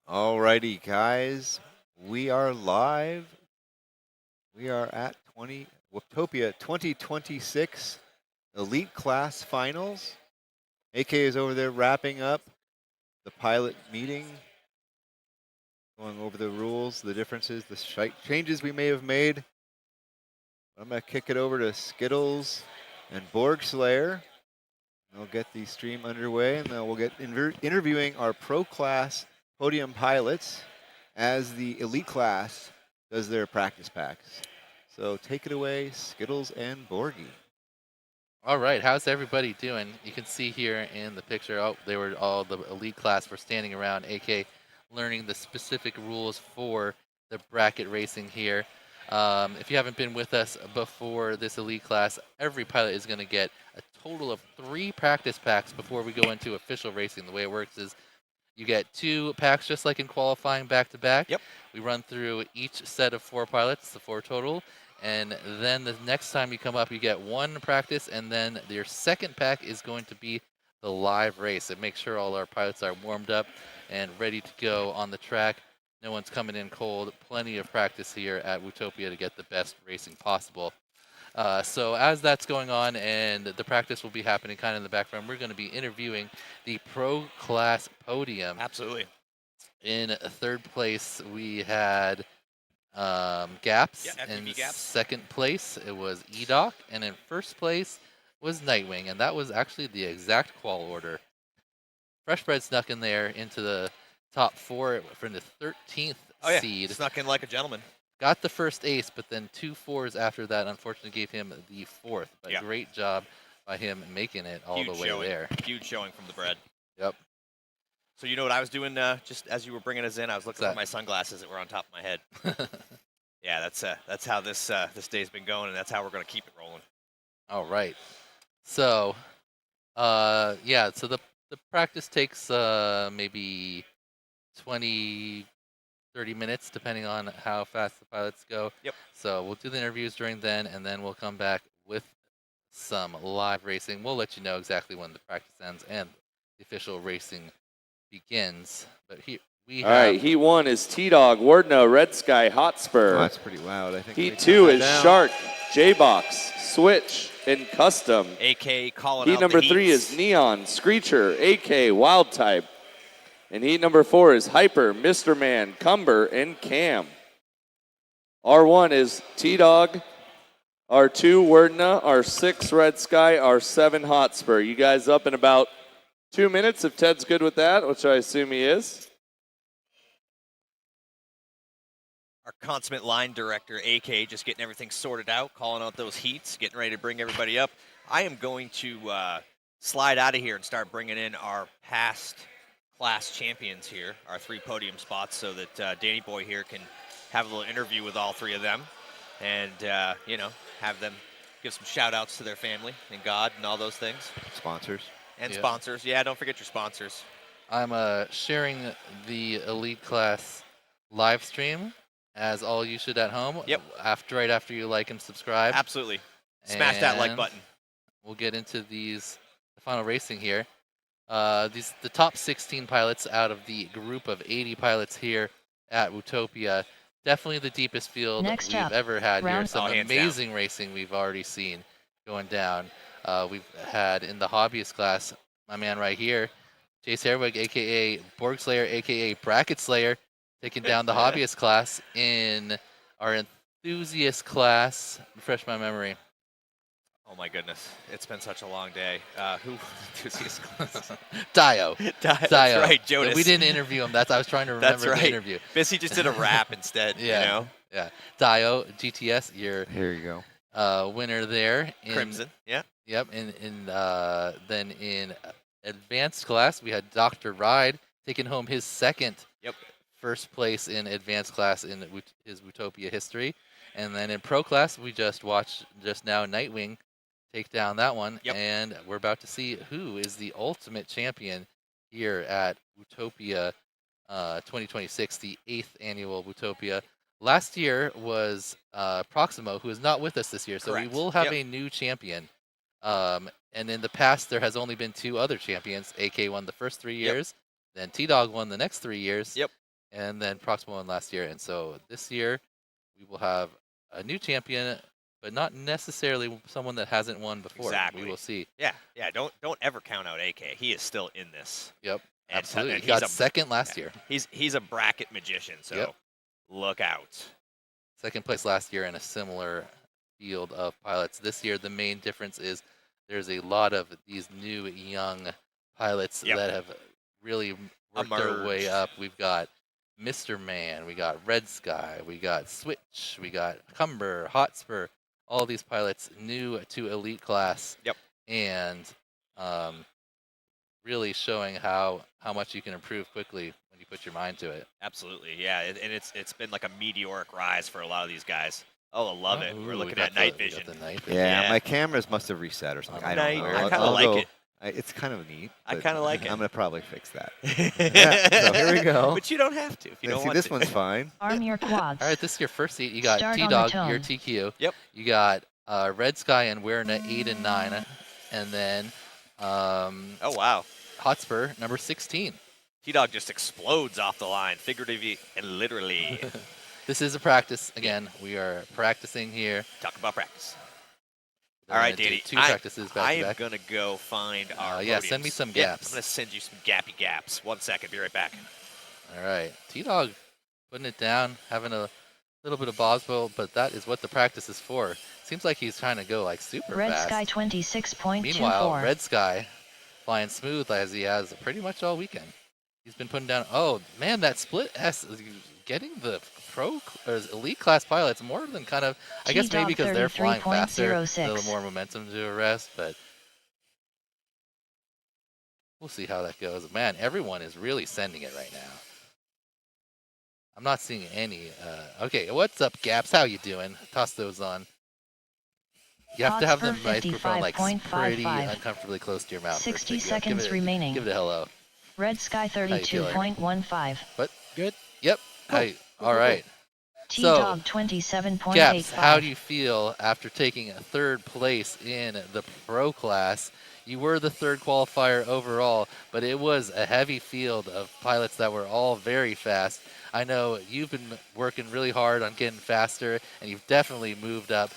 Alrighty, guys, we are live. We are at Whooptopia 2026 Elite Class Finals. AK is over there wrapping up the pilot meeting, going over the rules, the differences, the changes we may have made. I'm going to kick it over to Skittles and Borg Slayer. They'll get the stream underway, and then we'll get interviewing our pro class podium pilots as the elite class does their practice packs. So take it away, Skittles and Borgie. All right, how's everybody doing? You can see here in the picture, they were all the elite class were standing around, AK learning the specific rules for the bracket racing here. If you haven't been with us before this elite class, every pilot is going to get a total of 3 practice packs before we go into official racing. The way it works is you get 2 packs just like in qualifying back-to-back. Yep. We run through each set of 4 pilots, the 4 total. And then the next time you come up, you get 1 practice, and then your second pack is going to be the live race. It makes sure all our pilots are warmed up and ready to go on the track. No one's coming in cold. Plenty of practice here at Whooptopia to get the best racing possible. So as that's going on and the practice will be happening kind of in the background, we're going to be interviewing the pro class podium. Absolutely. In 3rd place, we had Gaps. Yeah, in Gaps. 2nd place, it was Edok. And in 1st place was Nightwing. And that was actually the exact qual order. Fresh Bread snuck in there into the top 4 from the 13th seed. Snuck in like a gentleman. Got the first ace, but then 2 4s after that unfortunately gave him the 4th. But great job by him making it all the way there. Huge showing from the bread. Yep. So you know what I was doing just as you were bringing us in? I was looking for my sunglasses that were on top of my head. Yeah, that's how this day's been going, and that's how we're going to keep it rolling. All right. So, yeah, so the practice takes maybe 20, 30 minutes, depending on how fast the pilots go. Yep. So we'll do the interviews during then, and then we'll come back with some live racing. We'll let you know exactly when the practice ends and the official racing begins. But here we have... All right, Heat 1 is T-Dog, Wardno, Red Sky, Hotspur. Oh, that's pretty loud. I think Heat 2 is Shark, J-Box, Switch, and Custom. AK calling Heat out number the 3 heats. is Neon, Screecher, AK, Wild Type. And heat number 4 is Hyper, Mr. Man, Cumber, and Cam. R1 is T-Dog, R2 Wardna, R6 Red Sky, R7 Hotspur. You guys up in about 2 minutes if Ted's good with that, which I assume he is. Our consummate line director, AK, just getting everything sorted out, calling out those heats, getting ready to bring everybody up. I am going to slide out of here and start bringing in our past class champions here, our 3 podium spots, so that Danny Boy here can have a little interview with all 3 of them and, you know, have them give some shout outs to their family and God and all those things. Sponsors. And sponsors. Yeah, don't forget your sponsors. I'm sharing the Elite Class live stream, as all you should at home. Yep. Right after you like and subscribe. Absolutely. Smash that like button. We'll get into the final racing here. The top 16 pilots out of the group of 80 pilots here at Whooptopia. Definitely the deepest field we've ever had here. Some amazing racing we've already seen going down. We've had in the hobbyist class, my man right here, Jace Herwig, a.k.a. Borg Slayer, a.k.a. Bracket Slayer, taking down the hobbyist class. In our enthusiast class, refresh my memory. Oh my goodness, it's been such a long day. Who enthusiast class? Dio. That's right, Jonas. We didn't interview him. I was trying to remember the interview. Bissy just did a rap instead, yeah, you know? Yeah. Dio, GTS, your Here you go. Winner there. Crimson, yeah. Yep, then in advanced class, we had Dr. Ride taking home his 2nd first place in advanced class in his Whooptopia history. And then in pro class, we just watched now Nightwing take down that one. And we're about to see who is the ultimate champion here at Whooptopia 2026, the 8th annual Whooptopia. Last year was Proximo, who is not with us this year, so we will have a new champion. And in the past, there has only been 2 other champions. AK won the first 3 years, then T-Dog won the next 3 years. and then Proxima won last year. And so this year we will have a new champion, but not necessarily someone that hasn't won before. Exactly. We will see. Yeah. Don't ever count out AK. He is still in this. Yep, And absolutely. and He got second last year. He's a bracket magician, so Yep. look out. Second place last year in a similar field of pilots. This year, the main difference is there's a lot of these new young pilots that have really worked their way Emerged. up. We've got Mr. Man, we got Red Sky, we got Switch, we got Cumber, Hotspur, all these pilots new to elite class. Yep. And really showing how much you can improve quickly when you put your mind to it. Absolutely, yeah. And it's been like a meteoric rise for a lot of these guys. Oh, I love it. We're Ooh, looking we at got night we got vision. the night vision. Yeah, Yeah. my cameras must have reset or something. I don't know. I kinda I'll like go- it. It's kind of neat. I but kinda like it. I'm gonna probably fix that. Yeah, so here we go. But you don't have to if you Yeah, don't see, want this to. one's fine. Arm your quads. All right, this is your first seat. You got Start on the T-Dog, tone. your TQ. Yep. You got Red Sky and Werna 8 and 9. And then Oh, wow. Hotspur, number 16. T-Dog just explodes off the line, figuratively and literally. This is a practice. Again, we are practicing here. Talk about practice. We're All right, gonna do Danny. 2 practices back I to am back. going to go find our yeah, send me podiums. some Yeah, gaps. I'm going to send you some gappy gaps. 1 second. Be right back. All right. T-Dog putting it down, having a little bit of Boswell, but that is what the practice is for. Seems like he's trying to go like super Red fast. Sky 26.24. Meanwhile, Red Sky flying smooth as he has pretty much all weekend. He's been putting down. Oh man, that split S, getting the pro or elite class pilots more than kind of. I guess maybe because they're flying faster, a little more momentum to arrest, but we'll see how that goes. Man, everyone is really sending it right now. I'm not seeing any. Okay, what's up, Gaps? How you doing? Toss those on. You have to have the Hotspur microphone like pretty 55.55. uncomfortably close to your mouth. 60 seconds remaining. Give it a hello. Red Sky you feeling? 32.15. Good. Yep. Hey. All right. T-Dog 27.85. Gaps, how do you feel after taking a 3rd place in the pro class? You were the 3rd qualifier overall, but it was a heavy field of pilots that were all very fast. I know you've been working really hard on getting faster, and you've definitely moved up,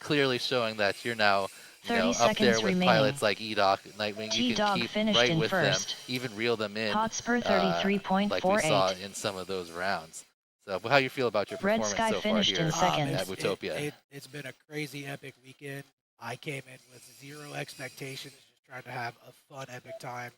clearly showing that you're now 30 up there seconds with remaining. pilots like Edok, Nightwing. You can T-Dog keep finished right in with first. them, even reel them in. Hotspur like we 33.48. saw in some of those rounds. So, how you feel about your Red performance Sky so far finished here in second. at Whooptopia? It's been a crazy epic weekend. I came in with 0 expectations, just trying to have a fun epic time,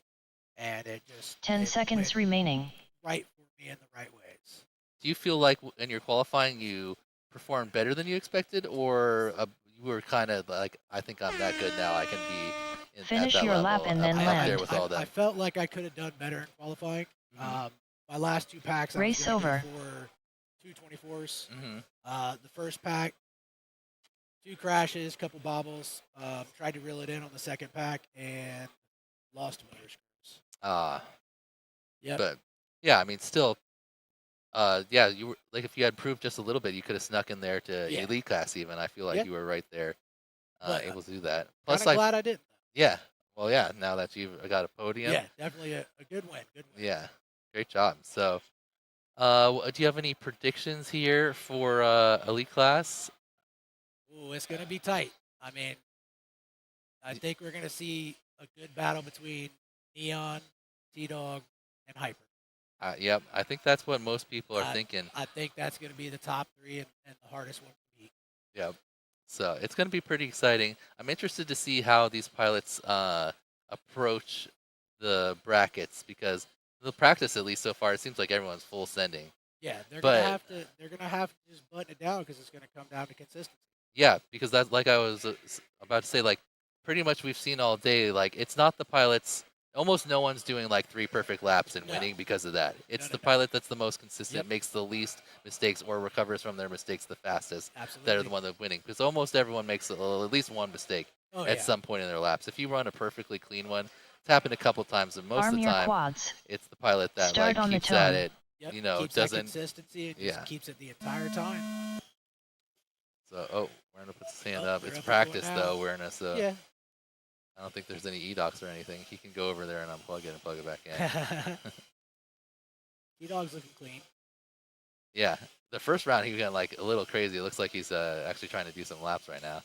and it just 10 it seconds went remaining. right for me in the right ways. Do you feel like in your qualifying you performed better than you expected, or you were kind of like, I think I'm that good now, I can be Finish at that your level, lap and up then there land. with all I them. felt like I could have done better in qualifying. My last 2 packs, Race I was gonna over. go for 224s. Mm-hmm. The first pack, 2 crashes, couple bobbles. Tried to reel it in on the second pack and lost motor screws. Yep. But yeah, I mean, still, yeah, you were like, if you had proved just a little bit, you could have snuck in there to Yeah. elite class. Even I feel like Yeah. you were right there, But, able to do that. Kind Plus, of glad I didn't. yeah, well, yeah, now that you've got a podium, Yeah, definitely a good win. Good win. yeah, great job. So, do you have any predictions here for elite class? Ooh, it's going to be tight. I mean, I think we're going to see a good battle between Neon, T-Dog, and Hyper. Yep, I think that's what most people are thinking. I think that's going to be the top 3 and the hardest one to beat. Yep. So it's going to be pretty exciting. I'm interested to see how these pilots approach the brackets, because the practice, at least so far, it seems like everyone's full sending. Yeah, they're But- going to have to. They're going to have to just button it down because it's going to come down to consistency. Yeah, because that's like I was about to say, like pretty much we've seen all day. Like it's not the pilots. Almost no one's doing like 3 perfect laps and No. winning because of that. It's No. the pilot that's the most consistent, Yep. makes the least mistakes or recovers from their mistakes the fastest. Absolutely. That are the one that's winning, because almost everyone makes at least one mistake Oh, at yeah. some point in their laps. If you run a perfectly clean one, it's happened a couple times, and most Arm of the your time quads. it's the pilot that Start like on the keeps at tone. it. Yep, you know, keeps that doesn't- consistency and yeah. just keeps it the entire time. So Werner puts his hand Oh, up. they're It's up and going practice now. though, Werner. So Yeah. I don't think there's any edocs or anything. He can go over there and unplug it and plug it back in. T-Dog's looking clean. Yeah, the first round he got like a little crazy. It looks like he's actually trying to do some laps right now.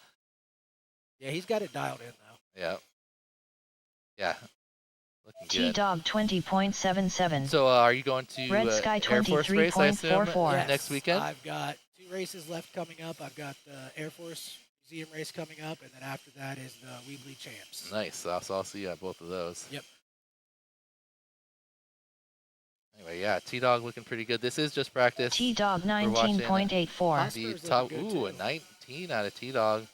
Yeah, he's got it dialed in though. Yeah. Yeah. Looking T good. Dog 20.77. So are you going to Red Sky Air Force race, I assume, 23.44. next weekend? I've got 2 races left coming up. I've got the Air Force Museum race coming up, and then after that is the Weebly Champs. Nice. So I'll see you at both of those. Yep. Anyway, yeah, T-Dog looking pretty good. This is just practice. T Dog We're watching 19.84. The Oscar's top, looking good, ooh, a too. 19 out of T-Dog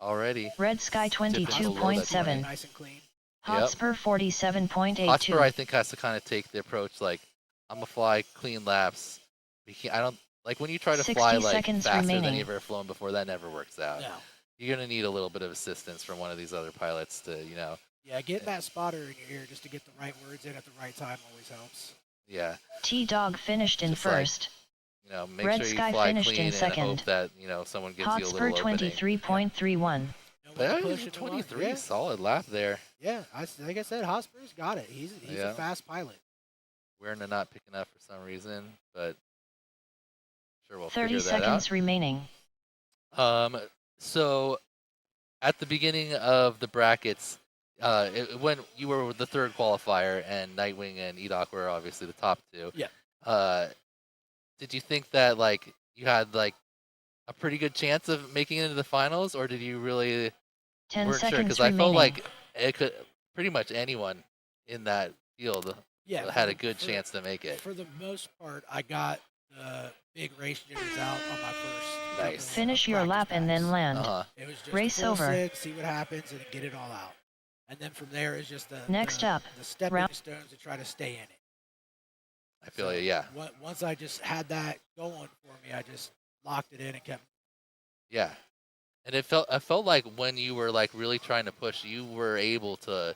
already. Red Sky Tipping below that 22.7. 20. Nice and clean. Hotspur Hotspur, 47.82. I think, has to kind of take the approach like, I'm gonna fly clean laps. I don't like when you try to 60 fly like seconds faster than remaining. you've ever flown before. That never works out. No. You're gonna need a little bit of assistance from one of these other pilots to, Yeah, getting that spotter in your ear just to get the right words in at the right time always helps. yeah, T Dog finished in Just like- first. make Red sure you Sky fly finished clean in and second. hope that someone gives you a Hotspur little opening. 23.31. No But one yeah, pushing the line. 23, Yeah, solid lap there. yeah. Like I said, Hotspur's got it. He's Yeah. a fast pilot. Werner not picking up for some reason, but sure we'll 30 figure that seconds remaining. out. So at the beginning of the brackets, when you were the third qualifier and Nightwing and Edok were obviously the top two. Yeah. Did you think that like you had like a pretty good chance of making it into the finals, or did you really 10 weren't sure? seconds Because I remaining. felt like it could pretty much anyone in that field Yeah, had for a the- good for- chance to make it. For the most part, I got the big race jitters out on my first. Nice. couple of Finish your practice lap and then packs. land. Uh-huh. It was just Race full over. send, see what happens, and get it all out. And then from there is just the Next the, up, the stepping round- stones to try to stay in it. I feel you, yeah. Once I just had that going for me, I just locked it in and kept. Yeah. And I felt like when you were like really trying to push, you were able to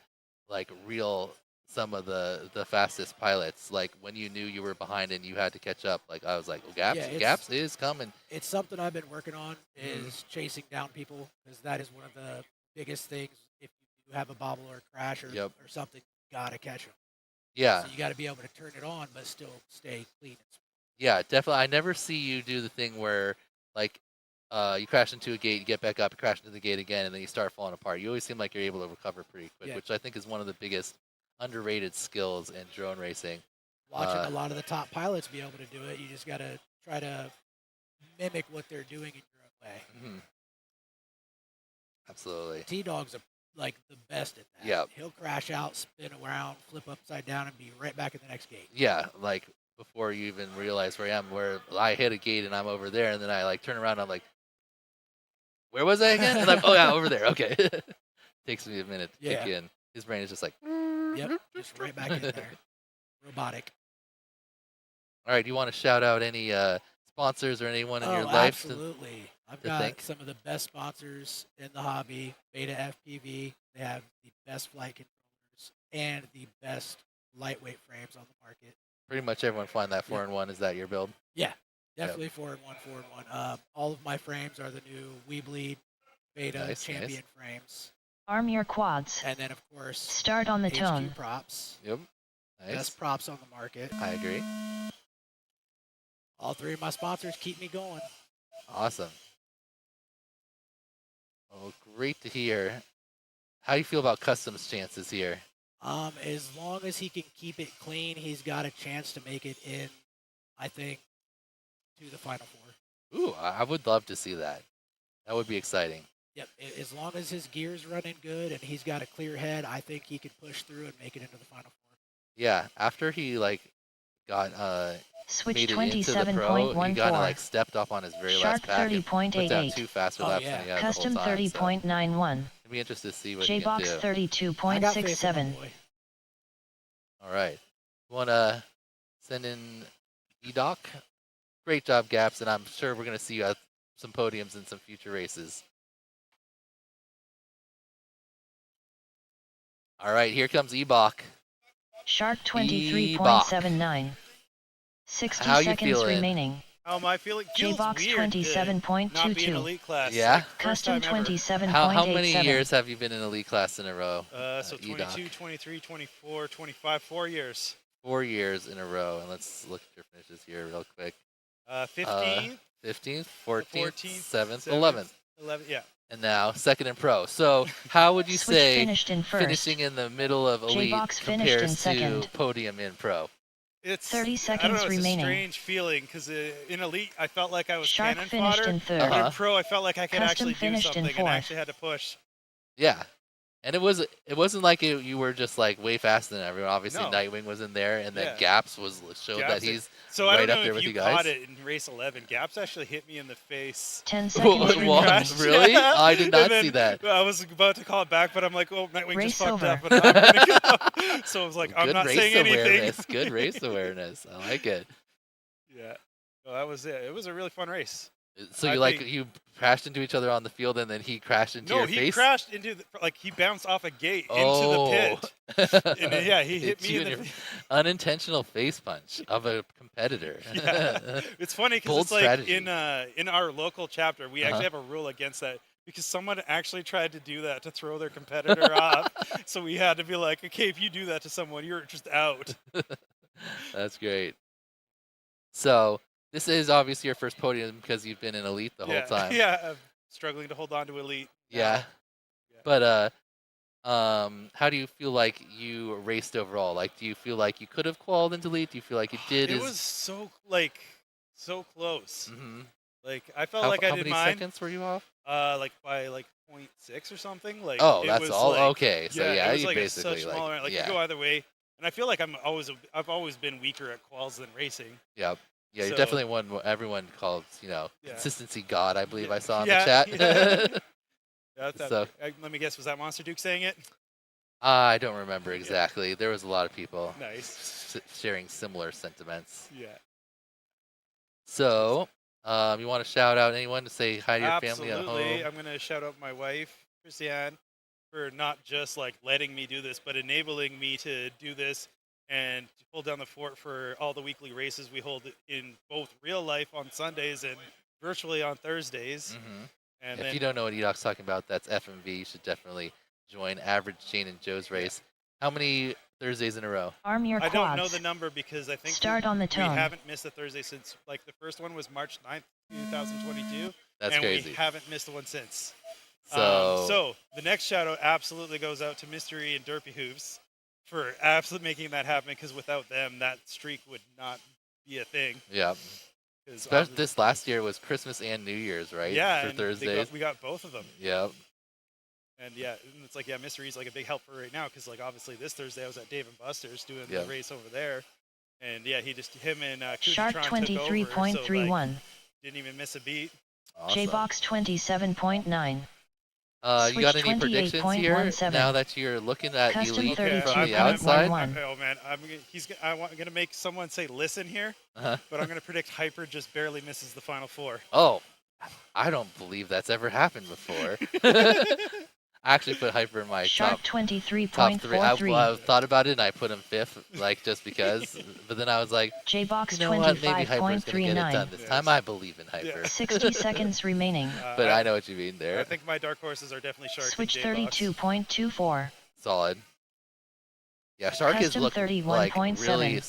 like reel some of the fastest pilots. Like when you knew you were behind and you had to catch up. Like I was like, oh, Gaps is coming. It's something I've been working on Mhm. is chasing down people because that is one of the biggest things. If you have a bobble or a crash or, Yep. or something, you gotta catch them. Yeah. So you got to be able to turn it on, but still stay clean. Yeah, definitely. I never see you do the thing where like you crash into a gate, you get back up, you crash into the gate again, and then you start falling apart. You always seem like you're able to recover pretty quick, Yeah. which I think is one of the biggest underrated skills in drone racing. Watching a lot of the top pilots be able to do it, you just got to try to mimic what they're doing in your own way. Mhm. Absolutely. T-Dog's like the best at that. Yeah. He'll crash out, spin around, flip upside down, and be right back in the next gate. Yeah, like before you even realize where I am, where I hit a gate and I'm over there, and then I like turn around and I'm like, where was I again? And I'm, oh yeah, over there. Okay. Takes me a minute to kick Yeah. in. His brain is just like, Yep, just right back in there. Robotic. all right, do you want to shout out any sponsors or anyone in your Oh, life? absolutely. I've to got thank? some of the best sponsors in the hobby. Beta FPV. They have the best flight controllers and the best lightweight frames on the market. Pretty much everyone flying that 4-in-1. Is that your build? Definitely 4-in-1, 4-in-1. All of my frames are the new Weebly Beta Nice, Champion frames. Arm your quads. And then, of course, Start on the HQ tone. props. Yep. Nice. Best props on the market. I agree. All three of my sponsors keep me going. Awesome. Oh, great to hear. How do you feel about customs chances here? As long as he can keep it clean, he's got a chance to make it in, I think, to the Final Four. Ooh, I would love to see that. That would be exciting. Yep. As long as his gear's running good and he's got a clear head, I think he could push through and make it into the Final Four. Yeah, after he like got Switch made it into the pro, he kind of like 27.14. stepped up on his very Shark last pack and put down 30.88. 2 faster Oh, laps yeah. than he had Custom the whole time. So 30.91. it'd be interesting to see what he can J-Box do. I got faith in my 32.67. boy. All right. Want to send in Edok? Great job, Gaps, and I'm sure we're going to see you at some podiums in some future races. All right, here comes Ebok. Shark 23.79. 60 How you seconds feeling? remaining. How am I feeling? Feels J-Box weird, good. Not being 27.22. elite class. Yeah? Like, first Custom time ever. 27.87. How many years have you been in elite class in a row? So Edok? 22, 23, 24, 25, 4 years. 4 years in a row. And let's look at your finishes here real quick. 15th, 15th, 14th, 14th, 7th, 11th. 11th. Yeah. And now second in pro. So how would you Switch say finished in first. finishing in the middle of elite J-Box finished in compares to second. podium in pro? It's 30 I don't seconds know, it's remaining. a strange feeling because in elite I felt like I was Shark cannon finished fodder, in third. but Uh-huh. in pro I felt like I could Custom actually do finished in something and fourth. actually had to push. Yeah. And it wasn't like you were just like way faster than everyone. Obviously, No. Nightwing was in there, and then Yeah. Gaps showed that Gaps- he's So I right don't up know there if with you you guys. caught it in race 11. Gaps actually hit me in the face. 10 seconds What? remaining. Crashed. Really? Yeah. I did not And then see that. I was about to call it back, but I'm like, oh, Nightwing Race just fucked over. up, and I'm gonna go. So I was like, I'm Good not race saying anything. awareness. Good race awareness. I like it. Yeah. Well, that was it. It was a really fun race. So I you crashed into each other on the field, and then he crashed into No, your he face. crashed into he bounced off a gate Oh. into the pit. And yeah, he hit Hit me you in in the. your unintentional face punch of a competitor. Yeah. It's funny because Bold it's like strategy. in our local chapter, we Uh-huh. actually have a rule against that because someone actually tried to do that to throw their competitor off. So we had to be like, okay, if you do that to someone, you're just out. That's great. So this is obviously your first podium because you've been in elite the yeah. whole time. Yeah, I'm struggling to hold on to elite. now. Yeah. Yeah. But how do you feel like you raced overall? Like, do you feel like you could have qualified into elite? Do you feel like you did? It was so so close. Mhm. Like I felt How, like I how did many mine. seconds were you off? Like by like 0.6 or something. Like Oh, it that's was all. like, Okay, so yeah, it was you like basically such small amount. Like yeah, you go either way, and I feel like I've always been weaker at quals than racing. yeah, yeah. You're So- definitely one everyone calls Yeah. consistency god. I believe Yeah. I saw in Yeah, the chat. yeah. So- Let me guess, was that Monster Duke saying it? I don't remember exactly. There was a lot of people Nice. sharing similar sentiments. Yeah. So, you want to shout out anyone to say hi to your family at Absolutely. home? I'm gonna shout out my wife, Christiane, for not just like letting me do this, but enabling me to do this and to hold down the fort for all the weekly races we hold in both real life on Sundays and virtually on Thursdays. Mhm. And If then you don't know what Edok's talking about, that's FMV. You should definitely join Average Jane and Joe's race. How many Thursdays in a row? Arm your I quads. don't know the number because I think Start on the we tone. haven't missed a Thursday since like the first one was March 9th, 2022. That's and crazy. we haven't missed one since. So, So the next shout out absolutely goes out to Mystery and Derpy Hooves for absolutely making that happen because without them, that streak would not be a thing. yeah. 'Cause This last year was Christmas and New Year's, right? yeah, For and Thursdays. we got both of them. Yep. And yeah, and it's like, yeah, Mystery's like a big help for right now because like obviously this Thursday I was at Dave and Buster's doing Yeah. the race over there. And yeah, him and Shark Kutitron took over, so, like, 23.31. didn't even miss a beat. Awesome. J-Box 27.9. You got Switch any predictions here 28.17. now that you're looking at Custom Elite 32. from the 32.11. outside? Oh man, I'm gonna make someone say listen here, Uh-huh. but I'm gonna predict Hyper just barely misses the final four. Oh, I don't believe that's ever happened before. I actually put Hyper in my Shark top 23.43. three. I thought about it and I put him fifth, like just because. But then I was like, J-Box you know what? Maybe Hyper's gonna get it done 25.39. this time. I believe in Hyper. 60 seconds remaining. But I know what you mean there. I think my dark horses are definitely Shark Switch and J-Box. 32.24. Solid. Yeah, Shark is Custom looking like 31.7. really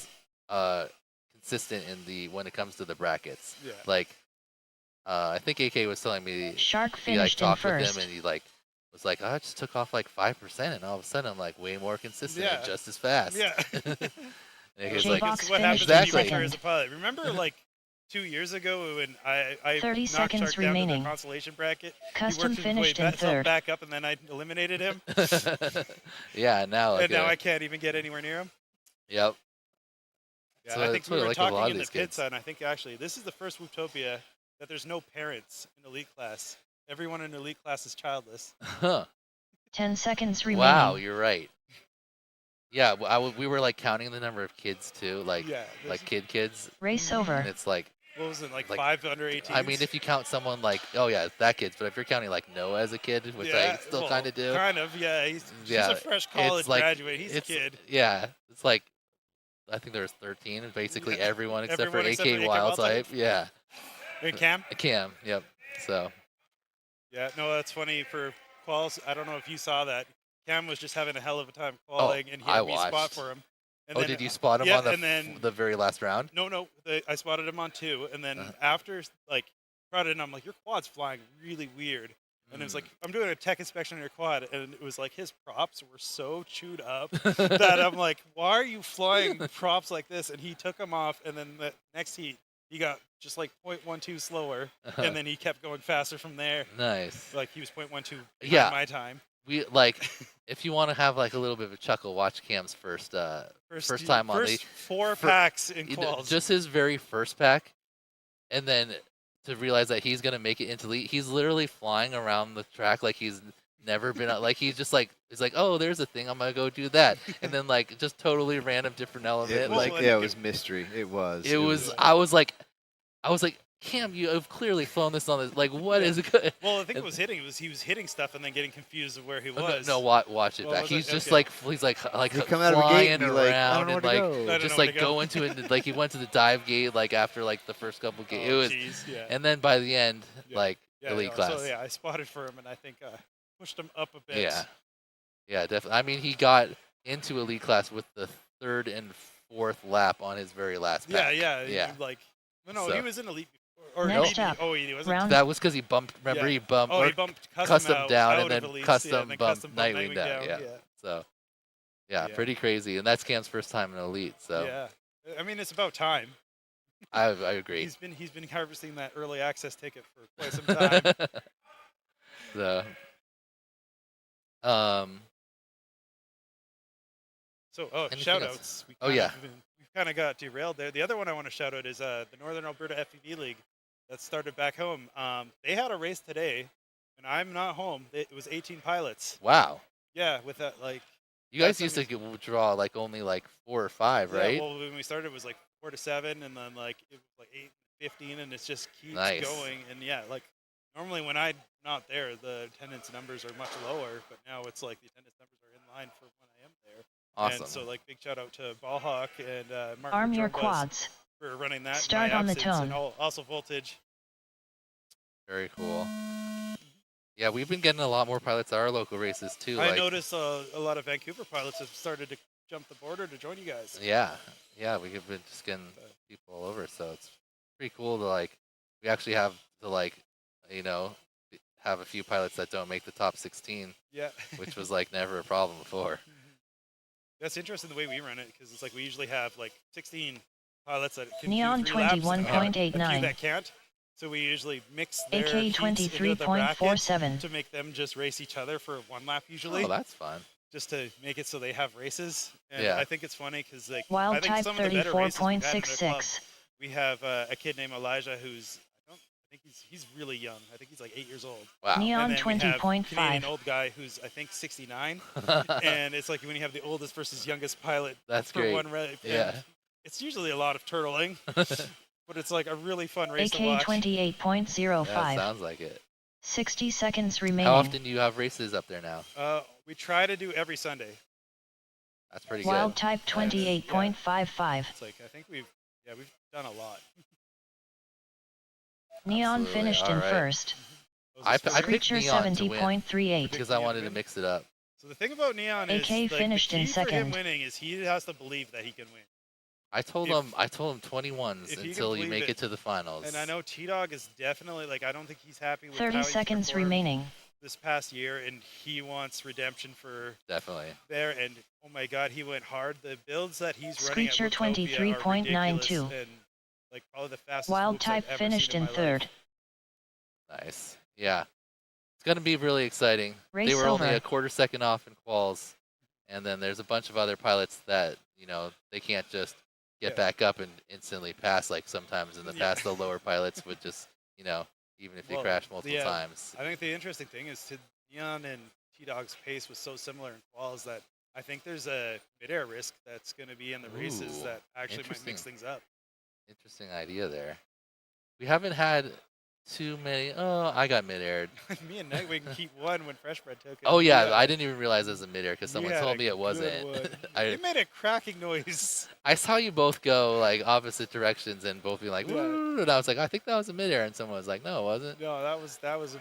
consistent when it comes to the brackets. Yeah. Like, I think AK was telling me Shark he like finished in talked with first. him and he like was like, oh, I just took off like 5%, and all of a sudden I'm like way more consistent and Yeah. just as fast. Yeah. And he was J-Box like, That's what finished happens when you Exactly. enter as a pilot. Remember, like 2 years ago when I 30 knocked seconds Shark down to remaining. the consolation bracket. Custom he worked his way finished in third. back up, and then I eliminated him. yeah, now like and now I can't even get anywhere near him. yep. Yeah, So I think that's we what I were like with a lot talking of in the these kids. pizza, and I think actually this is the first Whooptopia that there's no parents in elite class. Everyone in elite class is childless. Huh. 10 seconds remaining. Wow, you're right. Yeah, we were like counting the number of kids too, like Yeah, like kids, Race over. and it's like, What was it, like Like, 5 under 18? I mean, if you count someone like, oh yeah, that kid's, but if you're counting like Noah as a kid, which I still kind of do, Kind of, yeah. He's Yeah, a fresh college it's like graduate. He's a it's kid. Yeah, it's like I think there was 13, and basically Yeah, everyone except everyone for except AK for AK Wild Wildtype. Type. Yeah, And Cam? Cam. Yep. So Yeah, no, that's funny for quals. I don't know if you saw that. Cam was just having a hell of a time qualing, and he I had me spot watched. for him. And Oh, then, did you spot him yeah, on the and then the very last round? no, I spotted him on 2, and then after like prodded, and I'm like, your quad's flying really weird. And it was like, I'm doing a tech inspection on your quad, and it was like his props were so chewed up that I'm like, why are you flying props like this? And he took them off, and then the next heat, he got just like 0.12 slower, and then he kept going faster from there. Nice. Like he was 0.12 Yeah. my time. We like, if you want to have like a little bit of a chuckle, watch Cam's first time on the First 4 packs in you know, quals. just his very first pack, and then to realize that he's gonna make it into lead. He's literally flying around the track like he's never been like he's just like he's like, oh, there's a thing, I'm gonna go do that, and then like just totally random different element. It was, like yeah, it was mystery. It was. it was. I was like, Cam, you have clearly flown this on this. Like, what is good? Well, I think it was hitting. It was he was hitting stuff and then getting confused of where he No, was. no, watch it Well, back. was He's it? just Okay. like He'd come out of a gate flying and be like, I don't around know and where to like go. I don't just know where like to go. go into it. Like he went to the dive gate like after like the first couple games. It Oh, was, geez, yeah. and then by the end, Yeah. like Yeah, elite no, class. So yeah, I spotted for him, and I think pushed him up a bit. Yeah, definitely. I mean, he got into elite class with the 3rd and 4th lap on his very last pack. Yeah. Yeah. Like, no, So- he was in elite before. Or Next maybe, up, oh, he wasn't. round That was because he bumped. Remember, Yeah. he bumped. Oh, or he bumped custom out, down out and then of elites, custom yeah, and then bumped custom bumped Nightwing down. Yeah. Yeah. So, yeah, Yeah. pretty crazy, and that's Cam's first time in elite. So, Yeah. I mean, it's about time. I agree. He's been harvesting that early access ticket for quite some time. So, So, Anything shout else? outs. Oh, yeah. We've kind of got derailed there. The other one I want to shout out is the Northern Alberta FPV League that started back home. They had a race today, and I'm not home. It was 18 pilots. wow, Yeah, with that, like, you guys That's used to draw like only like 4 or 5, right? Yeah, well, when we started, it was like 4 to 7, and then like it was like 8, 15, and it just keeps Nice. going. And yeah, like normally when I'm not there, the attendance numbers are much lower, but now it's like the attendance numbers are in line for when I am there. Awesome. And so, like, big shout out to Ballhawk and Martin Arm your Drungus quads. for running that. in Start my on the absence, and tone. also Voltage. Very cool. Yeah, we've been getting a lot more pilots at our local races too. I like, noticed a lot of Vancouver pilots have started to jump the border to join you guys. Yeah, we've been just getting people all over, so it's pretty cool to like. We actually have to like, you know, have a few pilots that don't make the top 16, Yeah. which was like never a problem before. That's interesting the way we run it, because it's like we usually have like 16 pilots that can Neon do 3 laps, and we have a few 21.89. that can't. So we usually mix their AK heats into the bracket 23.47. to make them just race each other for 1 lap usually, Oh, that's fun. just to make it so they have races. And Yeah. I think it's funny because like I Wild think type some of the better races we've had in our club, 34.66. we have a kid named Elijah who's I think he's really young. I think he's like 8 years old. Wow. Neon And then we have Canadian 20.5. old guy who's I think 69, and it's like when you have the oldest versus youngest pilot That's for great. one race. Yeah. It's usually a lot of turtling, but it's like a really fun race to AK watch. 28.05. That sounds like it. 60 seconds remaining. How often do you have races up there now? We try to do every Sunday. That's pretty Wild good. type 28.55. It's like I think we've done a lot. Neon Absolutely. finished in Alright. first. Those I are picked still- Creature Neon to win 70.38. because I wanted to mix it up. So the thing about Neon is AK like, finished the key in for him second. winning is he has to believe that he can win. I told If- him 21s if he can until you believe make it. it to the finals. And I know T-Dog is definitely like I don't think he's happy with 30 how he's seconds performed remaining. this past year, and he wants redemption for Definitely. there. And oh my God, he went hard. The builds that he's running at Screecher Whooptopia are 23.92. ridiculous, and like probably the fastest Wild whoops I've type ever finished seen in my third. life. Nice. Yeah. It's going to be really exciting. Race They were only over. a quarter second off in quals. And then there's a bunch of other pilots that, you know, they can't just get Yeah. back up and instantly pass like sometimes in the Yeah. past the lower pilots would just, you know, even if they Well, crash multiple yeah. times. I think the interesting thing is to Neon and T-Dog's pace was so similar in quals that I think there's a midair risk that's going to be in the races Ooh, that actually might mix interesting. things up. Interesting idea there. We haven't had too many. Oh, I got mid-aired. Me and Nightwing keep one when Freshbred took it. Oh, yeah. I didn't even realize it was a mid-air because We someone had told a me it good wasn't. one. I, It made a cracking noise. I saw you both go like opposite directions and both be like, Yeah. "Woo," and I was like, I think that was a midair, and someone was like, no, it wasn't. No, that was a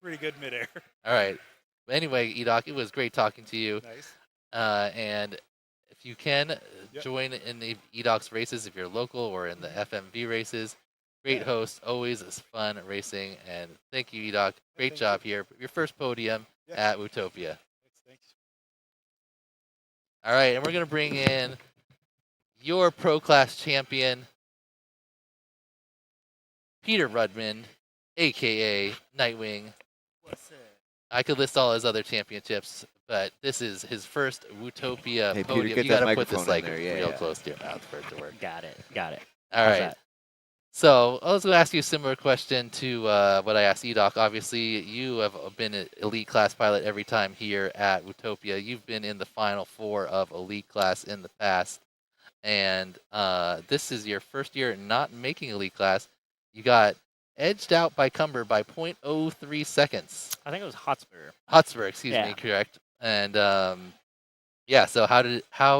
pretty good midair. All right. But anyway, Edok, it was great talking to you. Nice. And if you can, Yep. join in the Edok's races if you're local or in the FMV races. Great host, always is fun racing, and thank you, Edok. Great thank job here. Your first podium Yeah. at Whooptopia. Thanks. All right, and we're gonna bring in your pro class champion, Peter Rudman, aka Nightwing. I could list all his other championships, but this is his first Whooptopia Hey, Peter, podium. get You that gotta put this microphone in like there. Yeah, real yeah. close to your mouth for it to work. Got it. All How's right. that? So I was going to ask you a similar question to what I asked Edok. Obviously, you have been an elite class pilot every time here at Whooptopia. You've been in the final 4 of elite class in the past, and this is your first year not making elite class. You got edged out by Cumber by 0.03 seconds. I think it was Hotspur. Hotspur, excuse Yeah. me, correct. And yeah, so how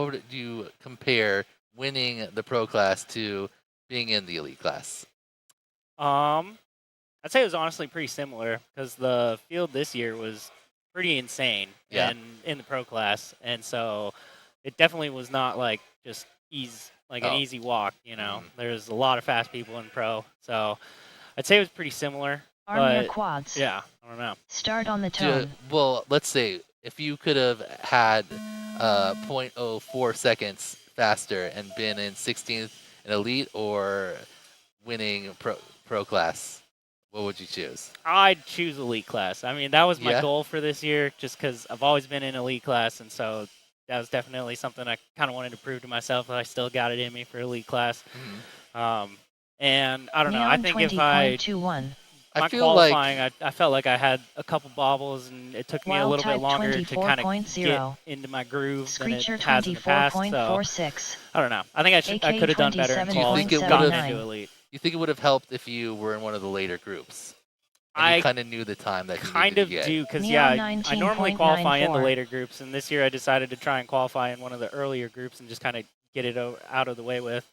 did you compare winning the pro class to being in the elite class? I'd say it was honestly pretty similar because the field this year was pretty insane Yeah. and in the pro class, and so it definitely was not like just an Oh. easy walk. You know, Mhm. there's a lot of fast people in pro, so I'd say it was pretty similar. Arm your But quads. yeah, I don't know. Start on the tone. Well, let's say if you could have had 0.04 seconds faster and been in 16th in elite or winning pro class, what would you choose? I'd choose elite class. I mean, that was my Yeah? goal for this year, just because I've always been in elite class, and so that was definitely something I kind of wanted to prove to myself that I still got it in me for elite class. And I don't know. I Neon think if I 20.21. I my feel like qualifying, I felt like I had a couple bobbles, and it took me a Wild little bit type longer to kind of 24.0. get into my groove than it Screecher has in the past. So 24.46. I don't know. I think I AK could have done better and 27.79. Do you think it gotten would've- into elite. you think it would have helped if you were in one of the later groups? And I you kind of knew the time that you kind needed of to get. do because Neon I normally qualify in the 19.94. later groups, and this year I decided to try and qualify in one of the earlier groups and just kind of get it out of the way with.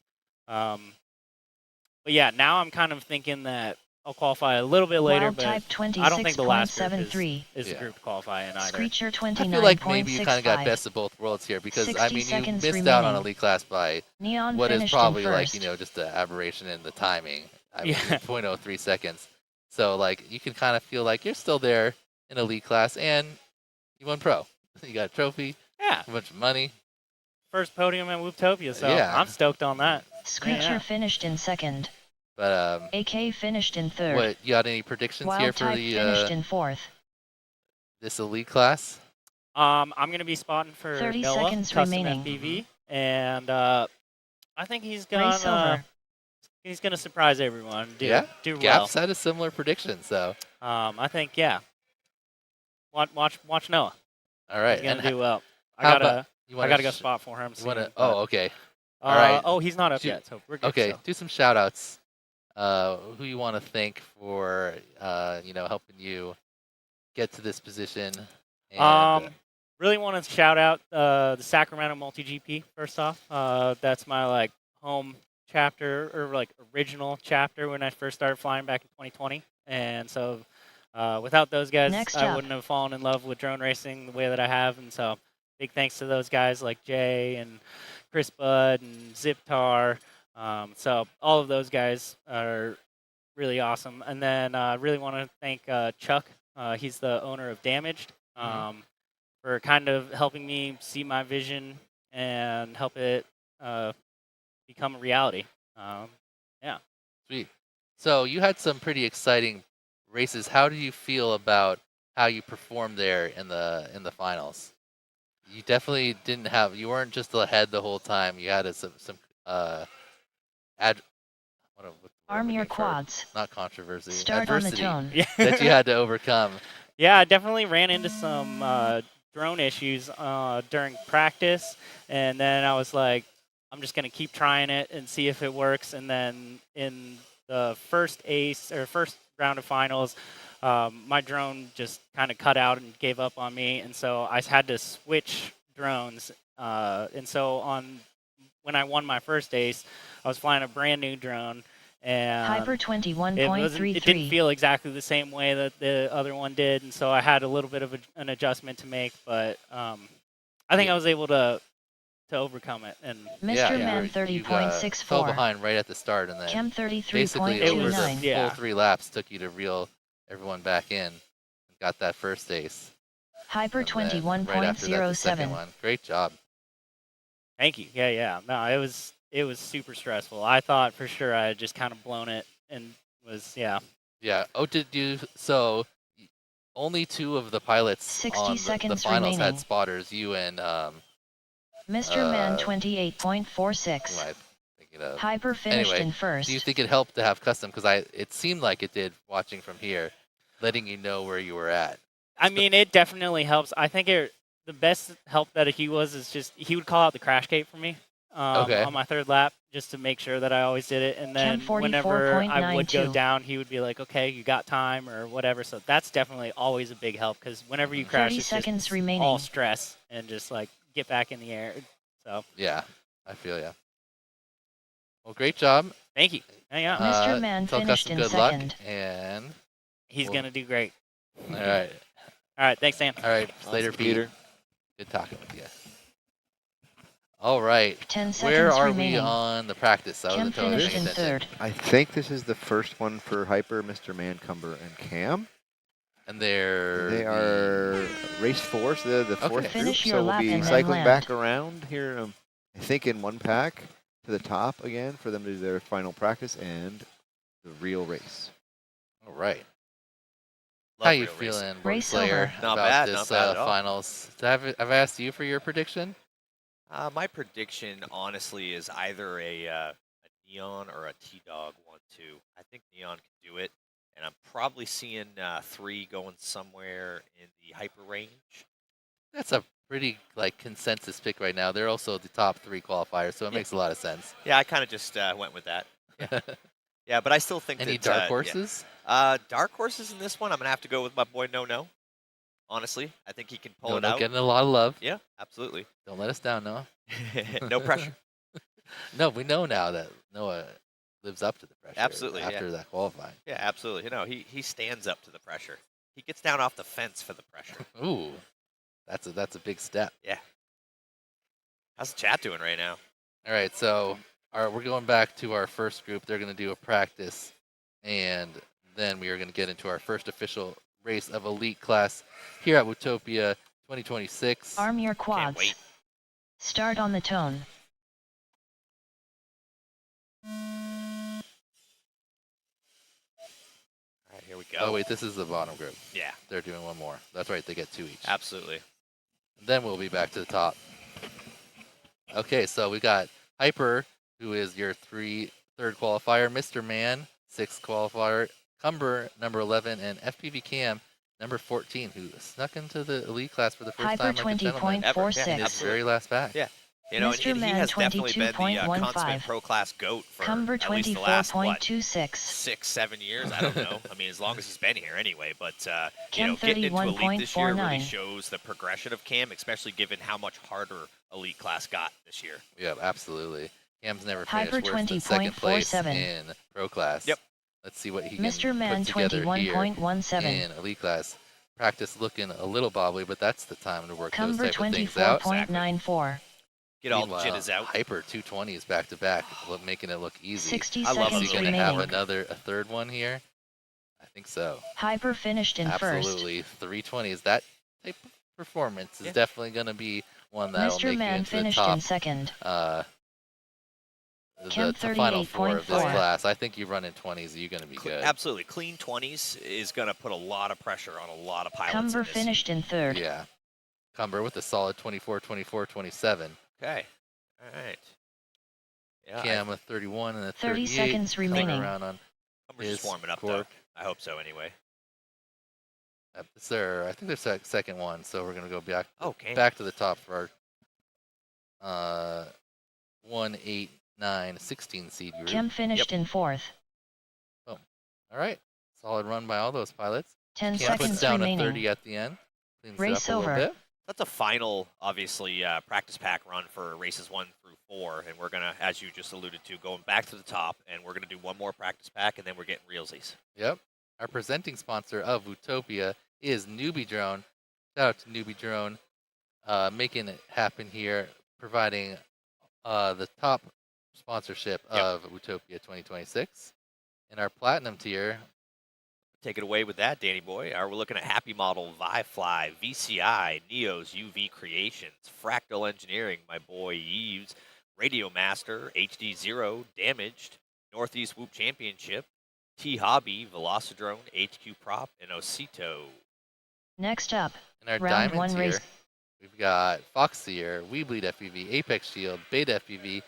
But yeah, now I'm kind of thinking that I'll qualify a little bit later, Wild but type I don't think the last group 26.73. is the Yeah. group to qualify in either. Screecher I 29.65. feel like maybe you kind of got best of both worlds here because, I 60 mean, you seconds missed out on remaining. elite class by Neon what is finished probably in like, first. just an aberration in the timing. I mean, Yeah. 0.03 seconds. So, like, you can kind of feel like you're still there in elite class and you won pro. You got a trophy, Yeah, a bunch of money. first podium at Whooptopia, so Yeah. I'm stoked on that. Screecher Yeah. finished in second. But AK finished in third. what you got any predictions here Wild for type the finished in fourth. this elite class? I'm going to be spotting for 30 Noah, seconds custom remaining. FPV, and I think he's Ray gonna Silver. he's gonna surprise everyone. Do Yeah? do well. Gaps had a similar prediction, so I think yeah. Watch Noah. all right. He's gonna And do well. I how gotta you I wanna gotta go sh- spot for him. you wanna, soon, oh, but, okay. all right. Oh, he's not up Shoot. yet, so we're good. Okay, still. do some shout outs. Who you want to thank for helping you get to this position? And, Really want to shout out the Sacramento Multi GP first off. That's my home chapter or original chapter when I first started flying back in 2020, and so without those guys, Next I up. wouldn't have fallen in love with drone racing the way that I have, and so big thanks to those guys like Jay and Chris Budd and Ziptar. So all of those guys are really awesome, and then I really want to thank Chuck. He's the owner of Damaged. For kind of helping me see my vision and help it become a reality. Sweet. So you had some pretty exciting races. How do you feel about how you performed there in the finals? You definitely you weren't just ahead the whole time. You had some Arm your quads. not controversy, Start on the adversity tone. that you had to overcome. Yeah, I definitely ran into some drone issues during practice, and then I was like, I'm just gonna keep trying it and see if it works. And then in the first round of finals, my drone just kind of cut out and gave up on me, and so I had to switch drones. And so when I won my first ace, I was flying a brand new drone, and Hyper it 21.33. didn't feel exactly the same way that the other one did, and so I had a little bit of an adjustment to make. But I think I was able to to overcome it. And Mr. you Man were- you, fell 30.64. behind right at the start, and then Chem basically over the 33.29. Yeah. full 3 laps took you to reel everyone back in. Got that first ace. Hyper And then right after that, the second 21.07. one. Great job. thank you. Yeah. No, it was super stressful. I thought for sure I had just kind of blown it and was Yeah. Oh, did you? So only 2 of the pilots 60 on the seconds finals remaining. had spotters. You and Mr. Man who am 28.46. I thinking of? Hyper finished Anyway, in first. Do you think it helped to have custom? Because it seemed like it did watching from here, letting you know where you were at. I mean, it definitely helps. I think the best help that he is just he would call out the crash gate for me Okay. on my 3rd lap just to make sure that I always did it. And then Chem whenever I would go 44.92. down, he would be like, okay, you got time or whatever. So that's definitely always a big help because whenever you crash, 30 it's seconds just remaining. all stress and just like get back in the air. So Yeah, I feel ya. Well, great job. thank you. Yeah, Mr. Man tell finished Custom in good second. luck, and he's well- going to do great. all right, All right, thanks, Sam. all right, Slater Pete. Good talking with you. All right, 10 seconds where are remaining. we on the practice? I Chem wasn't totally finished paying in attention. third. I think this is the first one for Hyper, Mr. Man, Cumber, and Cam. And they're They are race 4, so they're the 4th group. Finish your So we'll lap be and then cycling land. back around here, I think in one pack to the top again for them to do their final practice and the real race. all right. Love How you real racing. feeling, Race Slayer, over. Not about bad, this not bad at all. finals? I've asked you for your prediction. My prediction, honestly, is either a Neon or a T-Dog 1-2. I think Neon can do it, and I'm probably seeing 3 going somewhere in the hyper range. That's a pretty consensus pick right now. They're also the top 3 qualifiers, so it Yeah. makes a lot of sense. Yeah, I kind of just went with that. Yeah, but I still think Any that dark yeah. horses? Dark horses in this one, I'm gonna have to go with my boy No. Honestly, I think he can pull No, it out. getting a lot of love. Yeah, absolutely. Don't let us down, Noah. No pressure. No, we know now that Noah lives up to the pressure. Absolutely, yeah. After that qualifying. Yeah, absolutely. You know, he stands up to the pressure. He gets down off the fence for the pressure. Ooh, that's a big step. How's the chat doing right now? All right, so we're going back to our first group. They're going to do a practice, and then we are going to get into our first official race of elite class here at Whooptopia 2026. Arm your quads. wait. Start on the tone. All right, here we go. Oh wait, this is the bottom group. Yeah, They're doing one more. That's right, they get 2 each. absolutely. Then we'll be back to the top. Okay, so we got Hyper, who is your third qualifier, Mr. Man, 6th qualifier, Cumber, number 11, and FPV Cam, number 14, who snuck into the elite class for the first Hyper time like a gentleman 20.46. in his very last back. Yeah. You know, and Mr. he Man has definitely been the 22.15. consummate pro class goat for Cumber at least the last, what, 24.26. 6-7 years? I don't know. I mean, as long as he's been here anyway. But, you Chem know, getting into elite this year really 31.49. shows the progression of Cam, especially given how much harder elite class got this year. Yeah, absolutely. Cam's never Hyper finished worse than second place 20.47. in pro class. Yep. Let's see what he can Mr. Man put together here 21.17. in elite class. Practice looking a little bobbly, but that's the time to work Cumber those type of things out. 24.94. Get all the Meanwhile, jitters out. Hyper 220s back to back, making it look easy. 60 I love Is he seconds going to have remaining. a third one here? I think so. Hyper finished in first. Absolutely. 320s. That type of performance is Yeah. definitely going to be one that'll Mr. make you Man into the finished top in second. the final 4 of this 38.4. class. I think you run in 20s, you're going to be good. Absolutely. Clean 20s is going to put a lot of pressure on a lot of pilots. in Cumber this. finished in third. Yeah. Cumber with a solid 24, 24, 27. Okay. All right. Yeah, Cam a 31 and a 30 38. seconds coming remaining. around on Cumber's his just warming up, cork. though. I hope so, anyway. It's their, I think their second one, so we're going to go Okay. back to the top for our 1, 8, 9, 16 seed group. Chem finished in fourth. All right. Solid run by all those pilots. 10 Cam puts seconds down remaining. a 30 at the end. Cleans Race it up a over. little bit. That's a final, obviously, practice pack run for races 1 through 4, and we're going to, as you just alluded to, going back to the top, and we're going to do one more practice pack, and then we're getting realsies. Yep. Our presenting sponsor of Whooptopia is NewBeeDrone. Shout out to NewBeeDrone, making it happen here. providing the top sponsorship of Whooptopia 2026. In our platinum tier, Take it away with that, Danny boy. We're looking at Happy Model, Vifly, VCI, Neo's UV Creations, Fractal Engineering, my boy Yves, Radio Master, HD Zero, Damaged, Northeast Whoop Championship, T Hobby, Velocidrone, HQ Prop, and Osito. Next up, in our round diamond 1 tier, race. we've got Foxier, WeBleed FPV, Apex Shield, Beta FPV,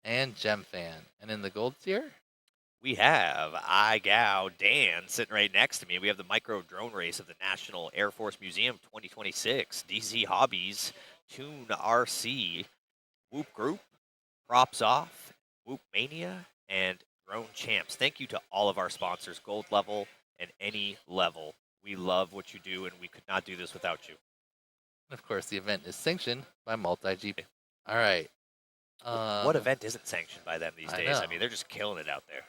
and GemFan. And in the gold tier, We have iGao Dan sitting right next to me. We have the micro drone race of the National Air Force Museum 2026, DZ Hobbies, Tune RC, Whoop Group, Props Off, Whoop Mania, and Drone Champs. Thank you to all of our sponsors, gold level and any level. We love what you do, and we could not do this without you. and of course, the event is sanctioned by MultiGP. All right. What event isn't sanctioned by them these I days? I know. mean, they're just killing it out there.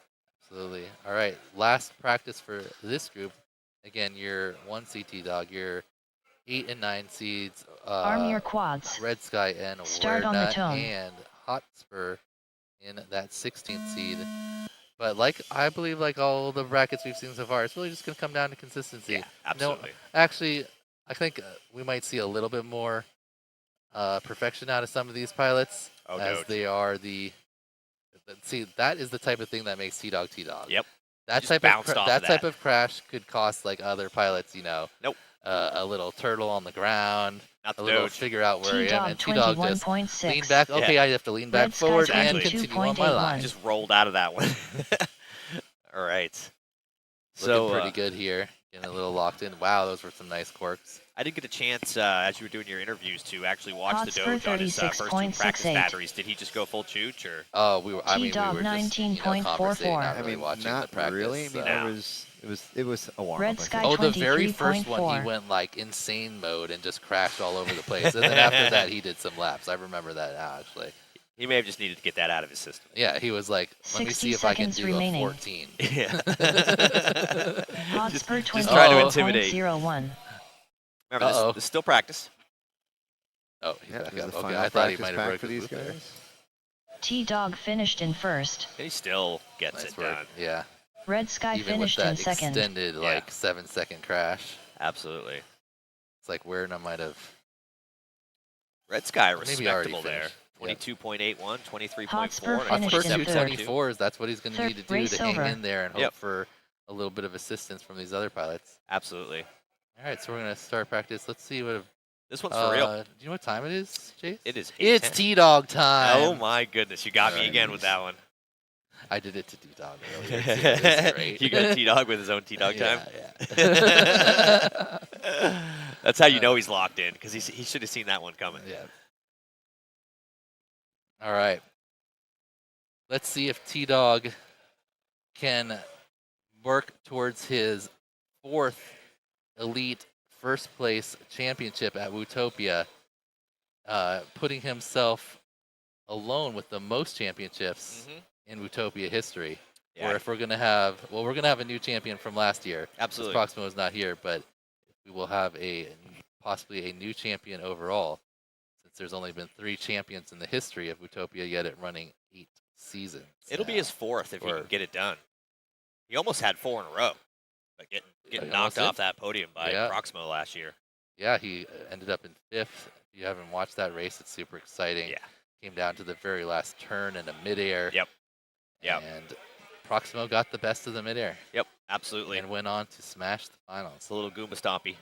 Absolutely. All right. Last practice for this group. Again, your 1 CT dog, your 8 and 9 seeds, Arm your quads. Red Sky and Start on the Nut tone. and Hotspur in that 16th seed. But like I believe, like all the brackets we've seen so far, it's really just going to come down to consistency. Yeah, absolutely. Actually, I think we might see a little bit more perfection out of some of these pilots, Oh, as no. they are the. See, that is the type of thing that makes T-Dog T-Dog. Yep. That Just type bounced of off that of type that. of crash could cost like other pilots, Nope. a little turtle on the ground, Not a the little Doge. figure out where I am, T-Dog and T-Dog just 21.6. lean back. Okay, Yeah. I have to lean back Red Sky forward and 22.81. continue on my line. Just rolled out of that one. All right. Looking So pretty good here. Getting a little locked in. Wow, those were some nice quirks. I didn't get a chance, as you were doing your interviews, to actually watch the Hotspur Doge on his first 2 practice 36.68. batteries. Did he just go full chooch, or? Oh, we were. I mean, we T-Dog were just 19.44. conversating, not I really mean, watching not the practice. really. I mean, so. it was a warm Red up. Sky Oh, the very first one, 23.4. he went like insane mode and just crashed all over the place. And then after that, he did some laps. I remember that now, actually. He may have just needed to get that out of his system. Yeah, he was like, let me 60 see if I can seconds do remaining. a 14. Yeah. Hotspur just try to intimidate. 20.01. Remember, this is still practice. Oh, he's Yeah, back this is up. the Okay, final I thought he practice might have pack broke for his these loop there. guys. T-Dog finished in first. And he still gets Nice it work. done. Yeah. Red Sky Even with finished that in second. extended, Yeah. like 7-second crash. Absolutely. It's like Werner might have. Red Sky Maybe already respectable there. finished. Yep. 22.81, 23.4, Hotspur and a finished First in 27. third. 224s, that's what he's going to Third need to do race to hang over. in there and hope Yep. for a little bit of assistance from these other pilots. Absolutely. All right, so we're going to start practice. Let's see what. This one's for real. Do you know what time it is, Chase? It is It's 8:10. T-Dog time. Oh my goodness, you got me Alright. again with that one. I did it to T-Dog earlier. Too. It's great. You got T-Dog with his own T-Dog time? Yeah. That's how you know he's locked in, because he should have seen that one coming. Yeah. All right. Let's see if T-Dog can work towards his 4th Elite First Place Championship at Whooptopia, putting himself alone with the most championships in Whooptopia history. Yeah, Or if we're gonna have, we're gonna have a new champion from last year. absolutely. Proximo is not here, but we will have possibly a new champion overall, since there's only been 3 champions in the history of Whooptopia, yet it running 8 seasons. It'll be now. his 4th if he Or- can get it done. He almost had 4 in a row, but getting He knocked almost off did. that podium by Yeah. Proximo last year. Yeah, he ended up in 5th. If you haven't watched that race, it's super exciting. Yeah. Came down to the very last turn in a midair. Yep. Yep. And Proximo got the best of the midair Yep, absolutely. and went on to smash the finals. It's a little Goomba Stompy.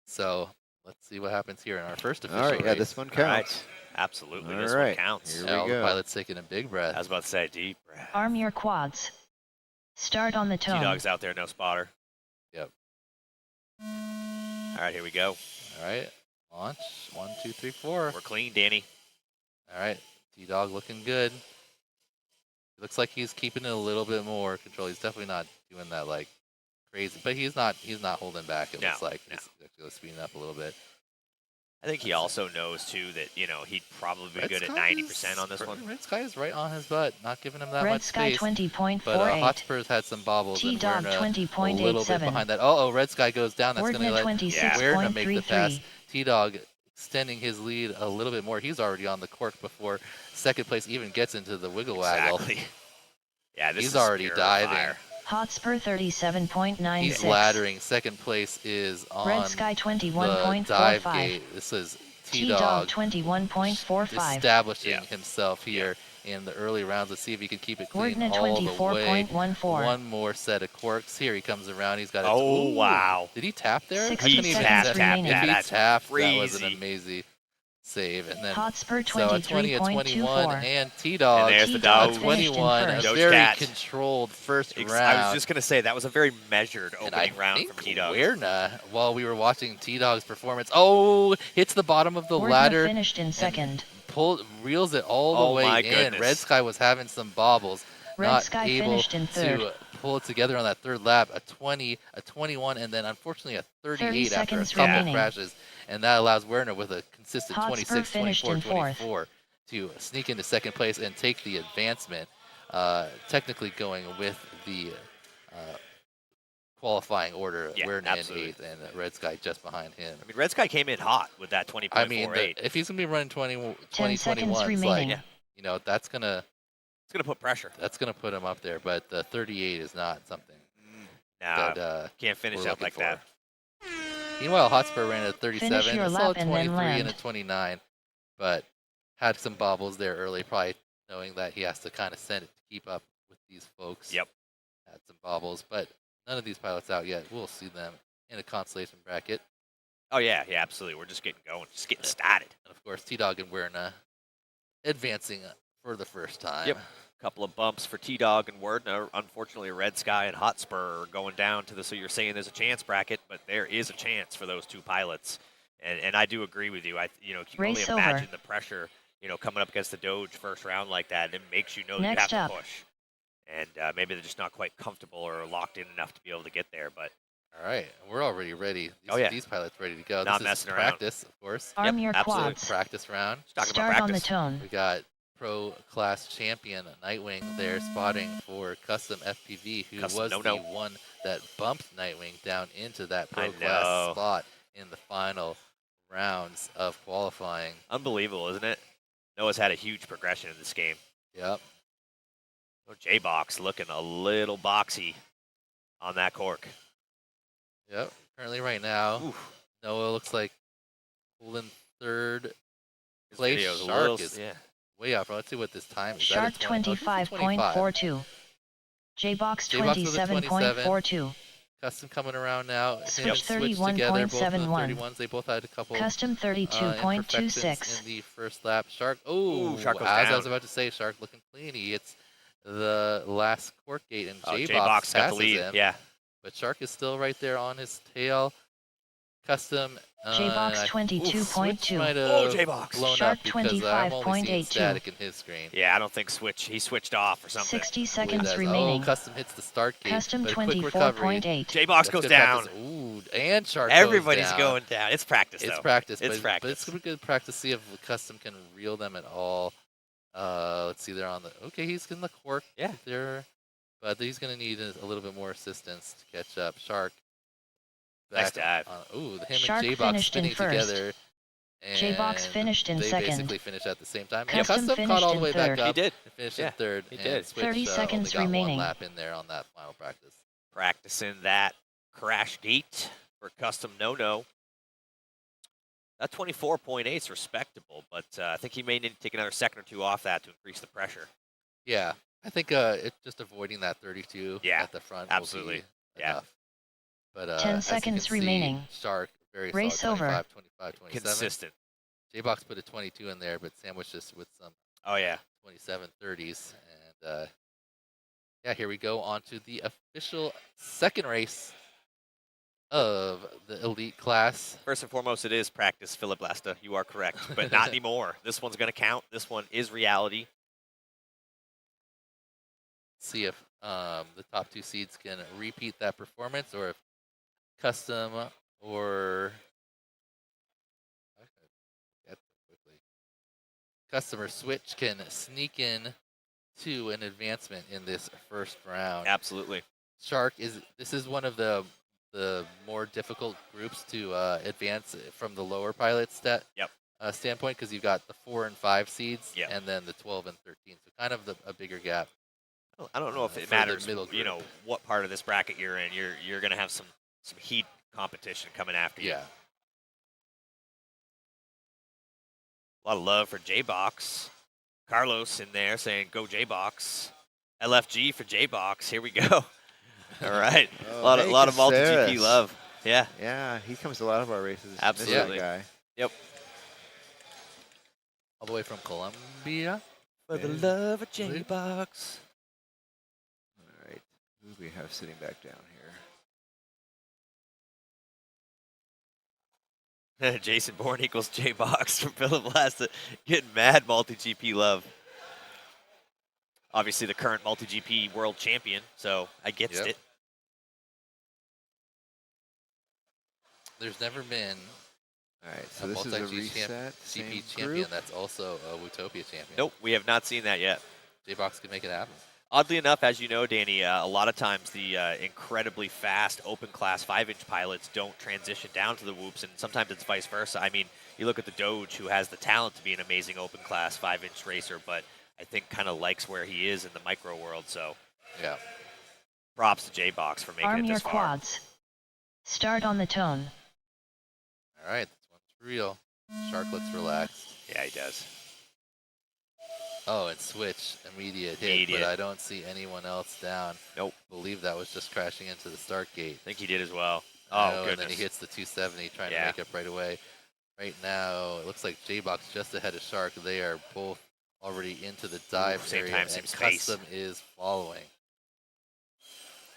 So let's see what happens here in our first official All right, yeah, race. this one All right. counts. Absolutely, All this right, one counts. here Yeah, all we the go. pilots taking a big breath. I was about to say, deep breath. Arm your quads. Start on the tone. T-Dog's out there, no spotter. Yep. All right, here we go. All right, launch. 1, 2, 3, 4. We're clean, Danny. All right, T-Dog looking good. Looks like he's keeping it a little bit more control. He's definitely not doing that like crazy, but he's not holding back. It No, looks like no. he's actually speeding up a little bit. I think he also knows, too, that, he'd probably be good at 90% on this one. Red Sky is right on his butt, not giving him that Red much Sky space. 20.48. But Hotspur's had some bobbles, and T-Dog Werner a little bit 20.87. behind that. Oh, Red Sky goes down. That's going to Wordnet let 26.33. Werner make the pass. T-Dog extending his lead a little bit more. He's already on the cork before second place even gets into the wiggle waggle. Exactly. Yeah, this He's is already pure diving. fire. Hotspur 37.96. He's laddering. Second place is on Red Sky the dive 21.45. gate. This is T-Dog T-Dog 21.45. establishing himself here in the early rounds. Let's see if he can keep it clean Wordna all the way. 24.14. One more set of corks. Here he comes around. He's got it. Oh, Ooh. wow. Did he tap there? 60 I couldn't even seconds tap. remaining. If he That's tapped, that was an crazy. amazing save. And then Hotspur so a 20, a 21, 23.24. and T-Dog. And there's the T-Dog Doge. 21, a finished in first. very Doge Cat. controlled first round. I was just going to say, that was a very measured And I opening round think from T-Dog. Wierna, while we were watching T-Dog's performance, hits the bottom of the Wordna ladder, finished in second. reels it all Oh the my way in. goodness. Red Sky was having some bobbles, Red not Sky able finished in third. to pull it together on that third lap. A 20, a 21, and then unfortunately a 38 after a seconds couple remaining. crashes. And that allows Wierna with a consistent Hotspur 26, finished 24, in fourth. 24 to sneak into second place and take the advancement. Technically going with the qualifying order. Yeah, Wierna in absolutely. 8th and Red Sky just behind him. I mean, Red Sky came in hot with that 20.48. I mean, if he's going to be running 20, 10 seconds 21, remaining. like, you know, that's going to it's going to put pressure. put him up there. But the 38 is not something Nah, that can't finish we're up looking like that. for. Meanwhile, Hotspur ran at 37, Finish your a lap solid and then 23 and a land. 29, but had some bobbles there early, probably knowing that he has to kind of send it to keep up with these folks. Yep. Had some bobbles, but none of these pilots out yet. We'll see them in a consolation bracket. Oh, yeah, absolutely. We're just getting going, just getting started. And of course, T-Dog and Wierna advancing for the first time. Yep. Couple of bumps for T-Dog and Wordna. Unfortunately, Red Sky and Hotspur are going down to the, so you're saying there's a chance bracket, but there is a chance for those two pilots. And I do agree with you. You can only Race imagine over. the pressure, coming up against the Doge first round like that. It makes you know Next you have up. to push. And maybe they're just not quite comfortable or locked in enough to be able to get there. But All right, we're already ready. These pilots ready to go. Not This is messing around. practice, of course. Arm your absolutely. quads. Practice round. just talking Start about on the practice. tone. We got pro class champion Nightwing there spotting for custom FPV, who Custom was no-no. the one that bumped Nightwing down into that pro I class know. spot in the final rounds of qualifying. Unbelievable, isn't it? Noah's had a huge progression in this game. Yep. Oh, J-Box looking a little boxy on that cork. Yep. Currently, right now, Oof. Noah looks like holding third This place. video's a Shark little- is yeah. way out front. Let's see what this time is. Shark That a 20? Oh, this is a 25. 25.42. J-Box J-Box with a 27.42. Custom coming around now. Him Switch and Switch together, both of the 31.71. 31s. They both had a couple Custom imperfections 32.26. in the first lap. Shark, oh, Shark goes as I down. was about to say, Shark looking clean. He hits the last cork gate, and Oh, J-Box J-Box got the passes lead. him. Yeah. But Shark is still right there on his tail. Custom. J-Box Switch 22.2. might have Oh, J-Box. blown Shark up because I'm only seeing 25.82. static in his screen. Yeah, I don't think he switched off or something. 60 Believe seconds that's- remaining. Oh, Custom hits the start gate. Custom but a quick recovery. 24.8. J-Box That's goes good down. practice. Ooh, and Shark Everybody's goes down. going down. It's practice, It's though. practice. It's but practice. it's gonna be good practice to see if Custom can reel them at all. Let's see. They're on the. Okay, he's in the cork. Yeah. There, but he's gonna need a little bit more assistance to catch up. Shark. Nice back dive. Ooh, him Shark and J-Box finished in spinning first. together. J-Box and finished in they second. basically finished at the same time. Custom And Custom caught finished all the in way third. back up. He did. And finished Yeah, in third. he and did. Switch, 30 only seconds got remaining. one lap in there on that final practice. Practicing that crash gate for Custom No-No. That 24.8 is respectable, but I think he may need to take another second or two off that to increase the pressure. Yeah, I think it's just avoiding that 32 Yeah, at the front. absolutely. Will be Yeah. enough. But 10 as you can seconds see, remaining. Shark very Race solid. over. 25, 25, 27. Consistent. J-Box put a 22 in there, but sandwiched us with some Oh, yeah. 27 30s. And yeah, here we go on to the official second race of the elite class. First and foremost, it is practice, Philip Lasta. You are correct, but not anymore. This one's going to count. This one is reality. See if the top two seeds can repeat that performance, or if Custom or Customer Switch can sneak in to an advancement in this first round. Absolutely. Shark this is one of the the more difficult groups to advance from the lower pilot standpoint, because you've got the 4 and 5 seeds, Yep. and then the 12 and 13. So kind of a bigger gap. I don't know if it for the matters, middle you know, group. what part of this bracket you're in. You're going to have some heat competition coming after you. Yeah. A lot of love for J-Box. Carlos in there saying, go J-Box. LFG for J-Box. Here we go. All right. Oh, a lot of multi-GP Caceres. love. Yeah. Yeah, he comes to a lot of our races. Miss that Absolutely. guy. Yep. All the way from Colombia. For the Yeah. love of J-Box. All right. Who do we have sitting back down here? Jason Bourne equals J-Box from Philip Blasta. Getting mad multi-GP love. Obviously the current multi-GP world champion, so I gets Yep. it. There's never been All right, so a this is a multi-GP reset. GP Same champion group. that's also a Whooptopia champion. Nope, we have not seen that yet. J-Box can make it happen. Oddly enough, as you know, Danny, a lot of times the incredibly fast open class 5-inch pilots don't transition down to the whoops, and sometimes it's vice versa. I mean, you look at the Doge, who has the talent to be an amazing open class 5-inch racer, but I think kind of likes where he is in the micro world. So Yeah. props to J-Box for making Arm it your this far. quads. Start on the tone. All right, this one's real. Shark looks relaxed. Yeah, he does. Oh, and switch, immediate hit, Immediate. but I don't see anyone else down. Nope. Believe that was just crashing into the start gate. I think he did as well. No, Oh, and goodness. then he hits the 270, trying Yeah. to make up right away. Right now, it looks like J-Box just ahead of Shark. They are both already into the dive same area, time, same and space. Custom is following.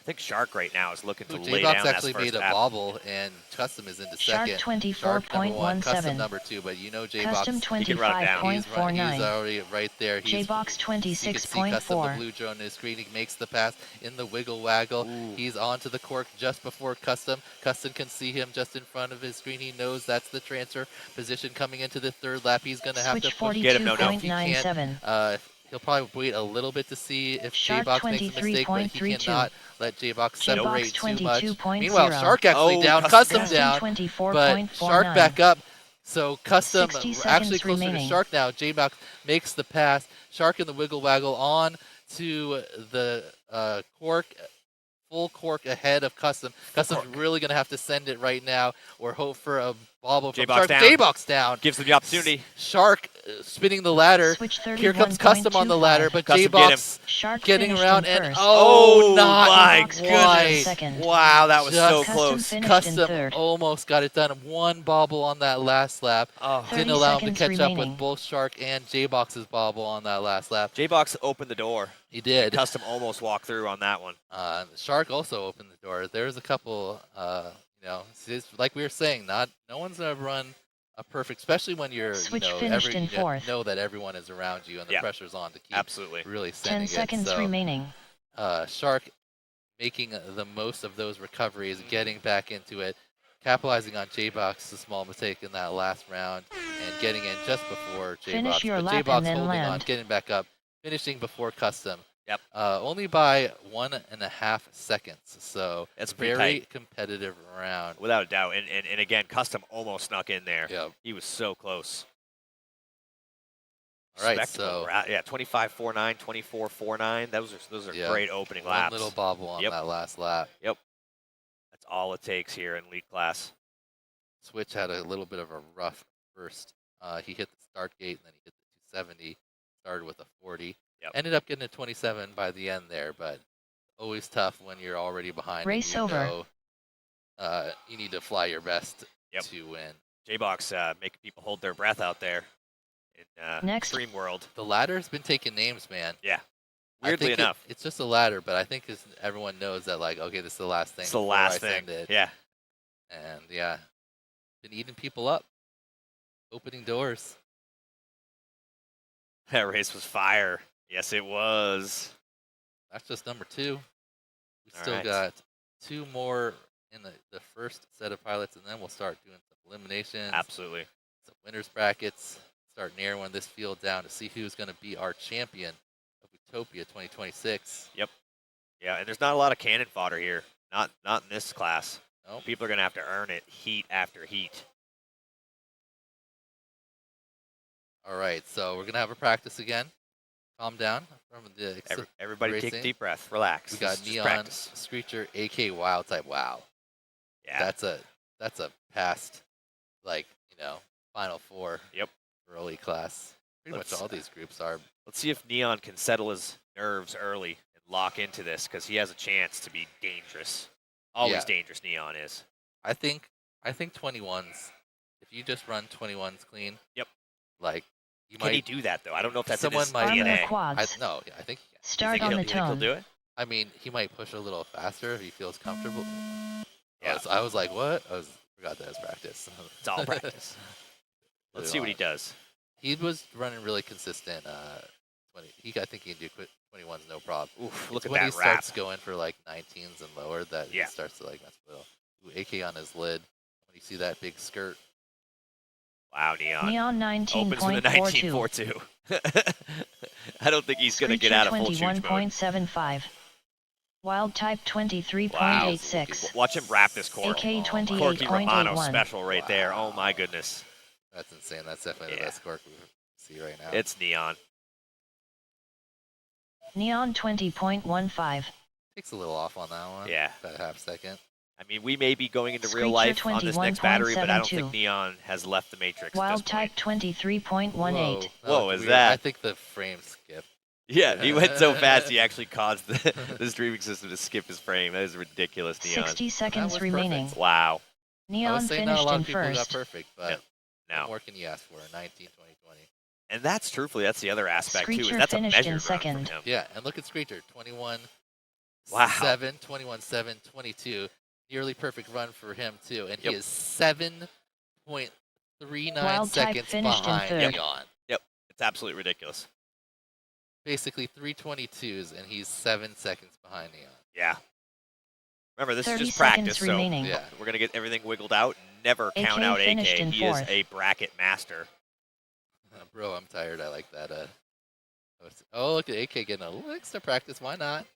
I think Shark right now is looking to lay J-Box down that actually first made a lap. bobble, and Custom is into Shark second. Shark number 1, Custom 24.17. number 2, but you know J-Box. Custom can run it down. He's 25.49. already right there. He's, J-Box you can see Custom, the 26.4. blue drone in his screen. He makes the pass in the wiggle waggle. Ooh. He's onto the cork just before Custom. Custom can see him just in front of his screen. He knows that's the transfer position coming into the third lap. He's going to have Switch to push. Get him, no, no. If he can't, 42.97. he'll probably wait a little bit to see if Shark J-Box makes a mistake, but he 23.32. cannot let J-Box J-Box separate too much. 22.0. Meanwhile, Shark actually Oh, down, Custom Custom down, but 24.49. Shark back up. So Custom 60 actually seconds closer remaining. to Shark now. J-Box makes the pass. Shark in the wiggle waggle on to the cork. Full cork ahead of Custom. Custom's really going to have to send it right now or hope for a bobble from J-Box Shark. down. J-Box down. Gives them the opportunity. Shark spinning the ladder. Switch Here comes Custom on the ladder, but Custom, get J-Box Shark getting finished around in and first. oh, Oh, not my J-Box finished quite. in second. Wow, that was so Just Custom close. finished in Custom third. almost got it done. One bobble on that last lap. Oh. 30 Didn't allow him to seconds catch up remaining. with both Shark and J-Box's bobble on that last lap. J-Box opened the door. He did. Custom almost walked through on that one. Shark also opened the door. There's a couple, it's like we were saying, no one's gonna run a perfect, especially when you're, Switch finished in fourth. know that everyone is around you and the Yeah. pressure's on to keep Absolutely. really sending 10 seconds it. So, remaining. Shark making the most of those recoveries, getting back into it, capitalizing on J-Box's small mistake in that last round, and getting in just before J-Box. Finish your But lap J-Box and then holding on, land. getting back up, finishing before Custom. Yep. Only by 1.5 seconds. So That's pretty very tight. competitive round. Without a doubt. And again, Custom almost snuck in there. Yep. He was so close. All right, Respectable so ra- yeah, 25.49, 24.49. Those are Yeah. great opening one laps. little bobble on Yep. that last lap. That's all it takes here in lead class. Switch had a little bit of a rough first. He hit the start gate and then he hit the 270. Started with a 40. Yep. Ended up getting a 27 by the end there, but always tough when you're already behind. and Race you over. know, you need to fly your best Yep. to win. J-Box making people hold their breath out there in Next. Extreme World. The ladder's been taking names, man. Yeah. I Weirdly think enough. it's just a ladder, but I think everyone knows that, like, okay, this is the last thing. It's the before last I thing. send it. Yeah. And yeah, been eating people up, opening doors. That race was fire. Yes, it was. That's just number 2. We All still right. got 2 more in the first set of pilots, and then we'll start doing some eliminations, Absolutely. some winners brackets, start narrowing this field down to see who's going to be our champion of Whooptopia 2026. Yeah, and there's not a lot of cannon fodder here. Not in this class. Nope. People are going to have to earn it heat after heat. All right, so we're gonna have a practice again. Calm down from the Everybody take a racing. deep breath. Relax. We This got is just Neon, practice. Screecher, AK, Wild type. Wow, Yeah. that's a past, like, Final Four. Yep. For elite class. Pretty much all these groups are. Let's see if Neon can settle his nerves early and lock into this, because he has a chance to be dangerous. Always dangerous, Neon is. I think 21s. If you just run 21s clean. Yep. Like you Can might. he do that though? I don't know if that's in Someone his might. DNA. Quads. No, I think. Start You on think the he'll tone. do it? I mean, he might push a little faster if he feels comfortable. Yeah. I was like, what? Forgot that as practice. It's all practice. Let's see what he does. He was running really consistent. 20. I think he can do 21s no problem. Oof, look It's at when that he wrap. starts going for like 19s and lower that he starts to like mess with it. Ooh, AK on his lid. When you see that big skirt. Wow, Neon. Neon Opens with a 19.42. 19.42. I don't think he's going to get out of full juice mode. 21.75. Wild type 23.86. Watch him wrap this corner. AK Corky Romano 28.81. special right there. Oh my goodness. That's insane. That's definitely the best cork we see right now. It's Neon. Neon 20.15. Takes a little off on that one. Yeah. About a half second. I mean, we may be going into real Screecher life on this next battery, but I don't 21.72. think Neon has left the Matrix Wild at this point. type 23.18. Whoa, looked is weird. that? I think the frame skipped. Yeah, he went so fast he actually caused the streaming system to skip his frame. That is ridiculous, Neon. 60 seconds was remaining. perfect. Wow. I Neon was saying not a finished lot in of people got first. perfect, but Yep. No. what more can you ask for? 19, 20, 20. And that's truthfully, that's the other aspect too. Is Screecher that's a finished measured in run from second. him. Yeah, and look at Screecher, 21, Wow. 7, 21, 7, 22. Nearly perfect run for him too, and Yep. he is 7.39 Wild type seconds finished in behind third. Neon. It's absolutely ridiculous. Basically 322s, and he's 7 seconds behind Neon. Yeah. Remember, this is 30 just seconds practice, so remaining. Yeah. we're going to get everything wiggled out. Never count AK out AK. finished in He is fourth. a bracket master. Bro, I'm tired. I like that. Oh, look at AK getting a little extra practice. Why not?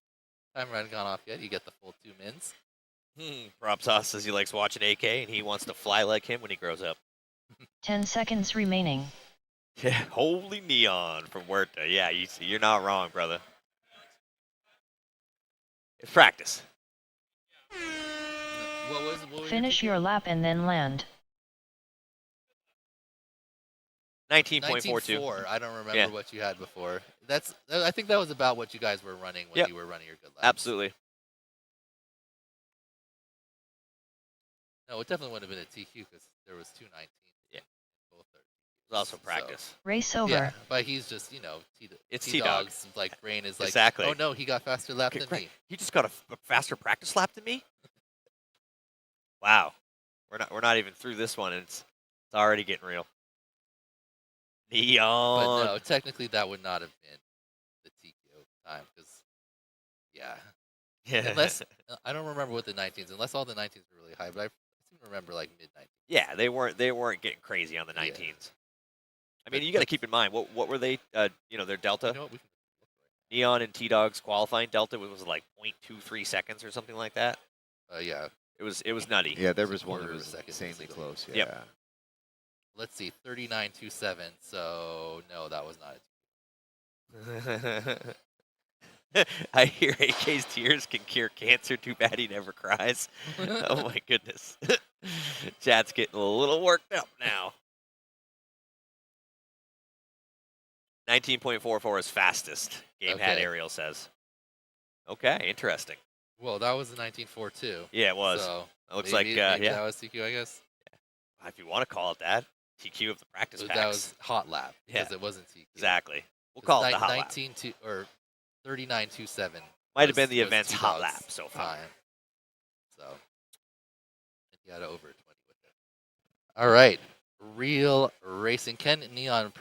Time run gone off yet. You get the full 2 mins. Props us says he likes watching AK, and he wants to fly like him when he grows up. 10 seconds remaining. Yeah, holy Neon from Huerta. Yeah, you're not wrong, brother. It's practice. What was Finish your lap and then land. 19.42. 19.4. I don't remember Yeah. what you had before. I think that was about what you guys were running when Yep. you were running your good laps. Absolutely. No, it definitely would have been a TQ because there was 219. Yeah. Both are. It was also practice. Race over. Yeah, but he's just, It's T-Dog's like brain is like, Exactly. oh no, he got faster lap than Right. me. He just got a faster practice lap than me? Wow. We're not even through this one, and it's already getting real. Neon. But no, technically that would not have been the TQ time because, yeah. Yeah. Unless I don't remember what the 19s, unless all the 19s were really high, but I seem to remember like mid 19s. Yeah, they weren't getting crazy on the 19s. I mean, you got to keep in mind what were they? Their delta. You know what? We can look right Neon and T-Dog's qualifying delta was like 0.23 seconds or something like that. now. Yeah. It was nutty. Yeah, there was It's a one that quarter of was a second, insanely basically. close. Yeah. Yep. Let's see, 39.27. So no, that was not it. I hear AK's tears can cure cancer. Too bad he never cries. Oh my goodness. Chat's getting a little worked up now. 19.44 is fastest. Game hat Okay. Ariel says. Okay, interesting. Well, that was the 19.42. Yeah, it was. So It looks maybe like that was TQ, I guess. if you want to call it that, TQ of the practice So packs. that was hot lap because Yeah. it wasn't TQ. Exactly. We'll 'Cause call it the hot lap. 19 or 39.27. Might have been the was event's hot T-Dog's lap so far. time. So he got over 20 with it. All right, real racing. Can Neon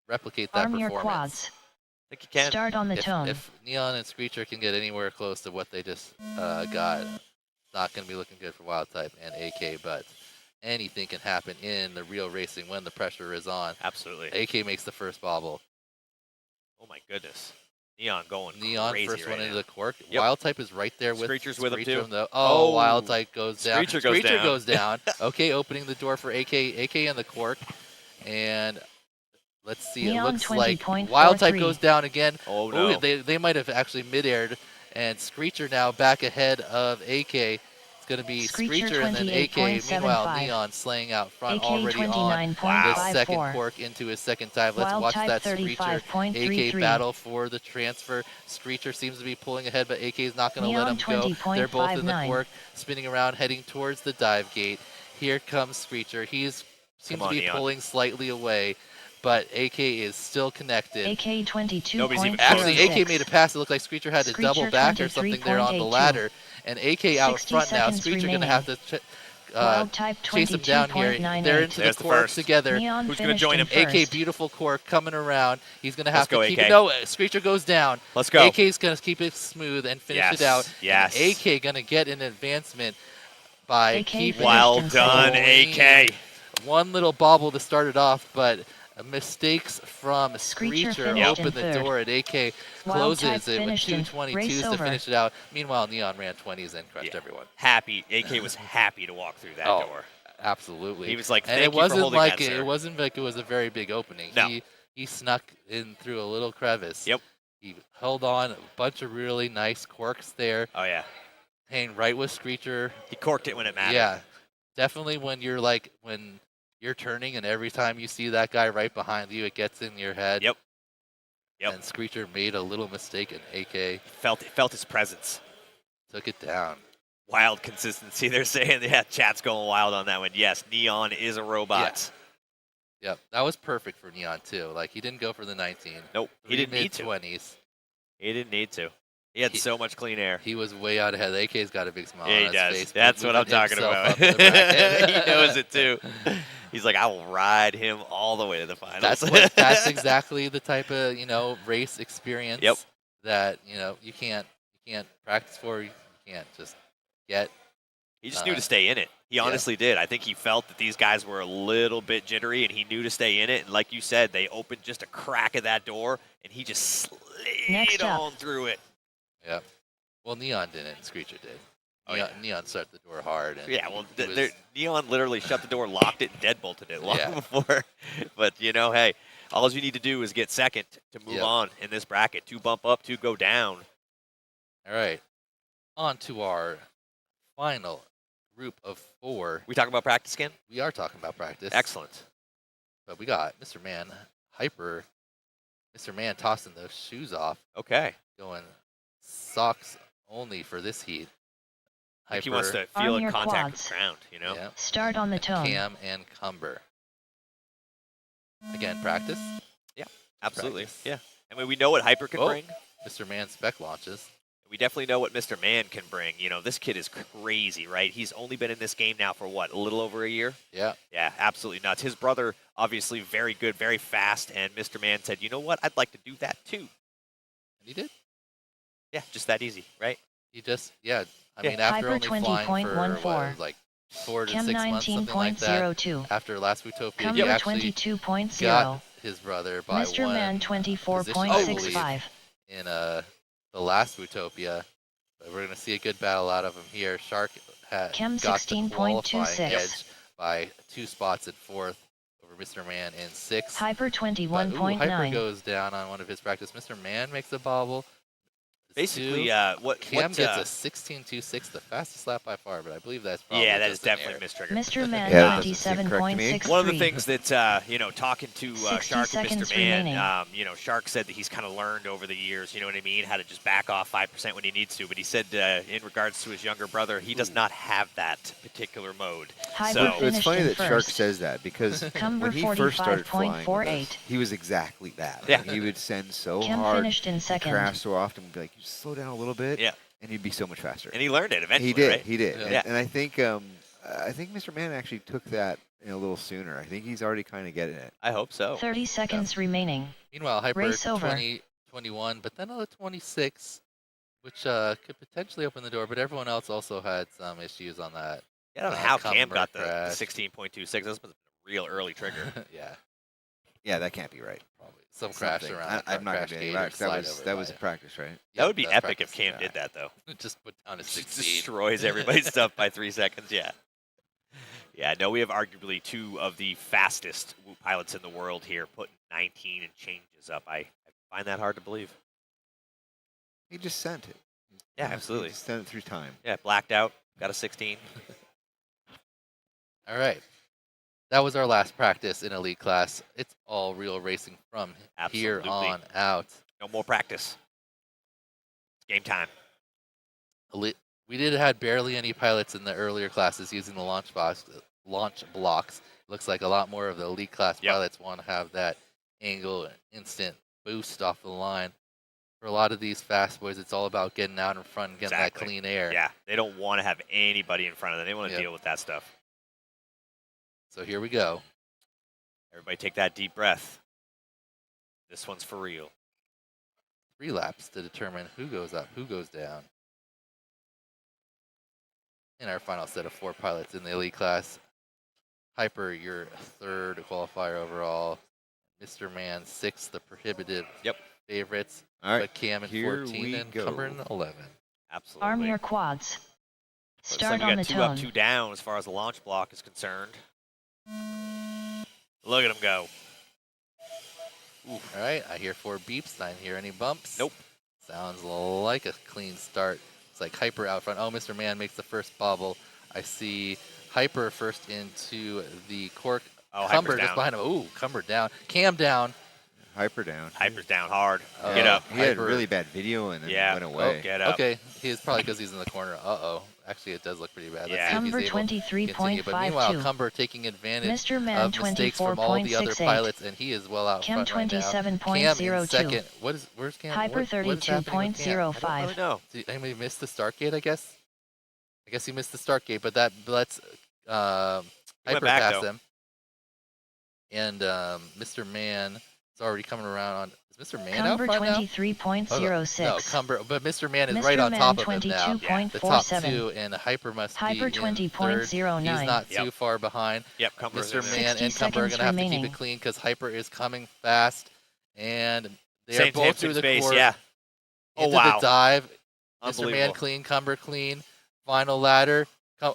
replicate that Arm your performance? quads. I think you can. Start on the tone. If Neon and Screecher can get anywhere close to what they just got, it's not going to be looking good for Wild Type and AK, but anything can happen in the real racing when the pressure is on. Absolutely. AK makes the first bobble. Oh my goodness. Neon going Neon crazy first right one into now. the cork. Yep. Wild type is right there with Screecher's with him, too. though. Oh, Wild type goes down. Screecher goes down. goes down. Okay, opening the door for AK. AK in the cork. And let's see. Neon It looks like 20.43. Wild type goes down again. Oh, Ooh, no. they might have actually mid-aired. And Screecher now back ahead of AK. It's going to be Screecher Screecher and then AK. 28.75. Meanwhile, Neon slaying out front AK already on the 29.54. second cork into his second dive. Let's Wild watch type that Screecher AK 35.33. battle for the transfer. Screecher seems to be pulling ahead, but AK is not going to let him Neon go. They're both in the 20.59. cork, spinning around, heading towards the dive gate. Here comes Screecher. He's seems Come to on, be Neon. pulling slightly away, but AK is still connected. AK 22.06. Nobody's even- Actually, AK made a pass. It looked like Screecher had to Screecher double back or something there on the 23.82. ladder. And AK out 60 front now. seconds Screecher going to remaining. have to Wild type chase him down here. They're 22.98. into There's the the cork first. together. Neon Who's gonna finished join in him? AK, first. beautiful cork coming around. He's going to have Let's to go, keep AK. it. No, Screecher goes down. Let's go. AK's going to keep it smooth and finish Yes, it out. yes. And AK going to get an advancement by AK keeping finished Well in done, second. AK. One little bobble to start it off, but mistakes from Screecher Screecher finished open in the third. door, and AK Wild closes type it with finished in 2:22s race to over. finish it out. Meanwhile, Neon ran 20s and crushed Yeah. everyone. Happy. AK was happy to walk through that Oh, door. Absolutely. He was like, and "Thank it you for wasn't holding like that, sir." it wasn't like it was a very big opening. No. He snuck in through a little crevice. Yep. He held on a bunch of really nice corks there, Oh, yeah. hanging right with Screecher. He corked it when it mattered. Yeah, definitely when you're turning and every time you see that guy right behind you, it gets in your head. Yep. Yep. And Screecher made a little mistake, and AK Felt his presence. took it down. Wild consistency. They're saying, yeah, chat's going wild on that one. Yes, Neon is a robot. Yep, that was perfect for Neon too. Like he didn't go for the 19. Nope, he didn't need to. mid-20s. He didn't need to. He had He- so much clean air. He was way out ahead. AK's got a big smile Yeah, on he his does. face. That's what I'm moving talking himself about. up the bracket. He knows it too. He's like, I will ride him all the way to the finals. That's exactly the type of race experience Yep. that you can't practice for. You can't just get. He just knew to stay in it. He honestly did. I think he felt that these guys were a little bit jittery, and he knew to stay in it. And like you said, they opened just a crack of that door, and he just Next slid up. on through it. Yep. Well, Neon didn't. Screecher did. Oh, Neon started the door hard. And Yeah, well, he was- Neon literally shut the door, locked it, and deadbolted it long Yeah. before. But, hey, all you need to do is get second to move Yep. on in this bracket. 2 bump up, 2 go down. all right. On to our final group of 4. We talking about practice again? We are talking about practice. Excellent. But we got Mr. Man, Hyper. Mr. Man tossing those shoes off, Okay. going socks only for this heat. Like he wants to Arm feel in your contact with quads. the ground, Yeah. Start on the tone. Cam and Cumber. Again, practice. Absolutely. Practice. Yeah. I mean, we know what Hyper can Oh. bring. Mr. Man spec launches. We definitely know what Mr. Man can bring. This kid is crazy, right? He's only been in this game now for what, a little over a year? Yeah. Yeah, absolutely nuts. His brother, obviously very good, very fast, and Mr. Man said, you know what, I'd like to do that too. And he did. Yeah, just that easy, right? He just, I Yeah. mean, after Hyper only flying for 20.14. what, it was like 4 to Chem 6 months, something like that. 19.02. After last Whooptopia, he Cumber actually 22.0. got his brother by Mr. one Man position, I 24.65. believe, in the last Whooptopia. But we're going to see a good battle out of him here. Shark Chem got the qualifying 16.26. edge by 2 spots at 4th over Mr. Man in 6th. Hyper But, Hyper 21.9. goes down on one of his practice. Mr. Man makes a bobble. Basically, what Cam what, gets a 16.26, the fastest lap by far, but I believe that's probably yeah, that is just an definitely error. mistriggered. Mr. Man Yeah, that doesn't seem correct to me. 27.63. One of the things that, talking to 60 Shark and seconds Mr. Man, remaining. Shark said that he's kind of learned over the years, you know what I mean, how to just back off 5% when he needs to. But he said in regards to his younger brother, he does not have that particular mode. Hyper So- It's finished funny in that Shark first. says that because Cumber when he first started flying with 45.48. us, he was exactly that. Yeah. He would send so Chem hard, finished in he'd second. crash so often, be like, you slow down a little bit, Yeah. and he'd be so much faster. And he learned it eventually, He did, right? he did. Yeah. And I think Mr. Man actually took that a little sooner. I think he's already kind of getting it. I hope so. 30 seconds remaining. Meanwhile, Hyper Race over. 21, but then a 26, which could potentially open the door, but everyone else also had some issues on that. I don't know how Cam Cumber got the crash. 16.26. That's a real early trigger. Yeah, Yeah, that can't be right. probably. some crash something. around. I'm not crash gonna gate be or able to. slide over That was by a it. practice, right? That would be That's epic if practice. Cam did that, though. Just put down a Just 16. destroys everybody's stuff by 3 seconds. Yeah. Yeah, no, we have arguably two of the fastest Whoop pilots in the world here, putting 19 and changes up. I find that hard to believe. He just sent it. Yeah, He absolutely. just sent it through time. Yeah, blacked out, got a 16. All right. That was our last practice in elite class. It's all real racing from here Absolutely. on out. No more practice. It's game time. We did had barely any pilots in the earlier classes using the launch blocks. Looks like a lot more of the elite class pilots want to have that angle and instant boost off the line. For a lot of these fast boys, it's all about getting out in front and getting that clean air. Yeah, they don't want to have anybody in front of them. They want to deal with that stuff. So here we go. Everybody take that deep breath. This one's for real. 3 laps to determine who goes up, who goes down. In our final set of 4 pilots in the elite class. Hyper, your 3rd qualifier overall. Mr. Man, 6th, the prohibitive favorites. All right, But Cam in here 14 we and go. Cumber in 11. Absolutely. Arm your quads. Looks Start like we on the got 2 up, tone. 2 down as far as the launch block is concerned. Look at him go. All right, I hear 4 beeps. I didn't hear any bumps. Nope. Sounds like a clean start. It's like Hyper out front. Oh, Mr. Man makes the first bobble. I see Hyper first into the cork. Oh, Cumber Hyper's just down. behind him. Ooh, Cumber down. Cam down. Hyper down. Hyper's down hard. Oh, Get up. He had Hyper. really bad video and then Yeah. went away. Get up. Okay, he's probably because he's in the corner. Uh-oh. Actually, it does look pretty bad. Let's Yeah. see if Cumber he's able to continue. But meanwhile, 23.52. Cumber taking advantage Mr. Man of mistakes from all the other 24.68. pilots, and he is well out Cam front right now. Cam in 27.02. second. Where's Cam? Hyper What is happening with Cam? I don't 32.05. really know. Did anybody miss the start gate, I guess? I guess he missed the start gate, but that lets Hyper back, pass though. him. And Mr. Man is already coming around on. Is Mr. Man Cumber out front now? 23.06. No, Cumber, but Mr. Man is Mr. right on Man top of him now. The top 22.47. 2, and Hyper must Hyper be in 20.09. third. He's not too far behind. Yep, Cumber's in Mr. there. Man 60 and Cumber are seconds going to have to keep remaining. it clean because Hyper is coming fast, and they are Same both through the space, court. yeah. Oh, Into wow. the dive. Mr. Man Unbelievable. clean, Cumber clean. Final ladder.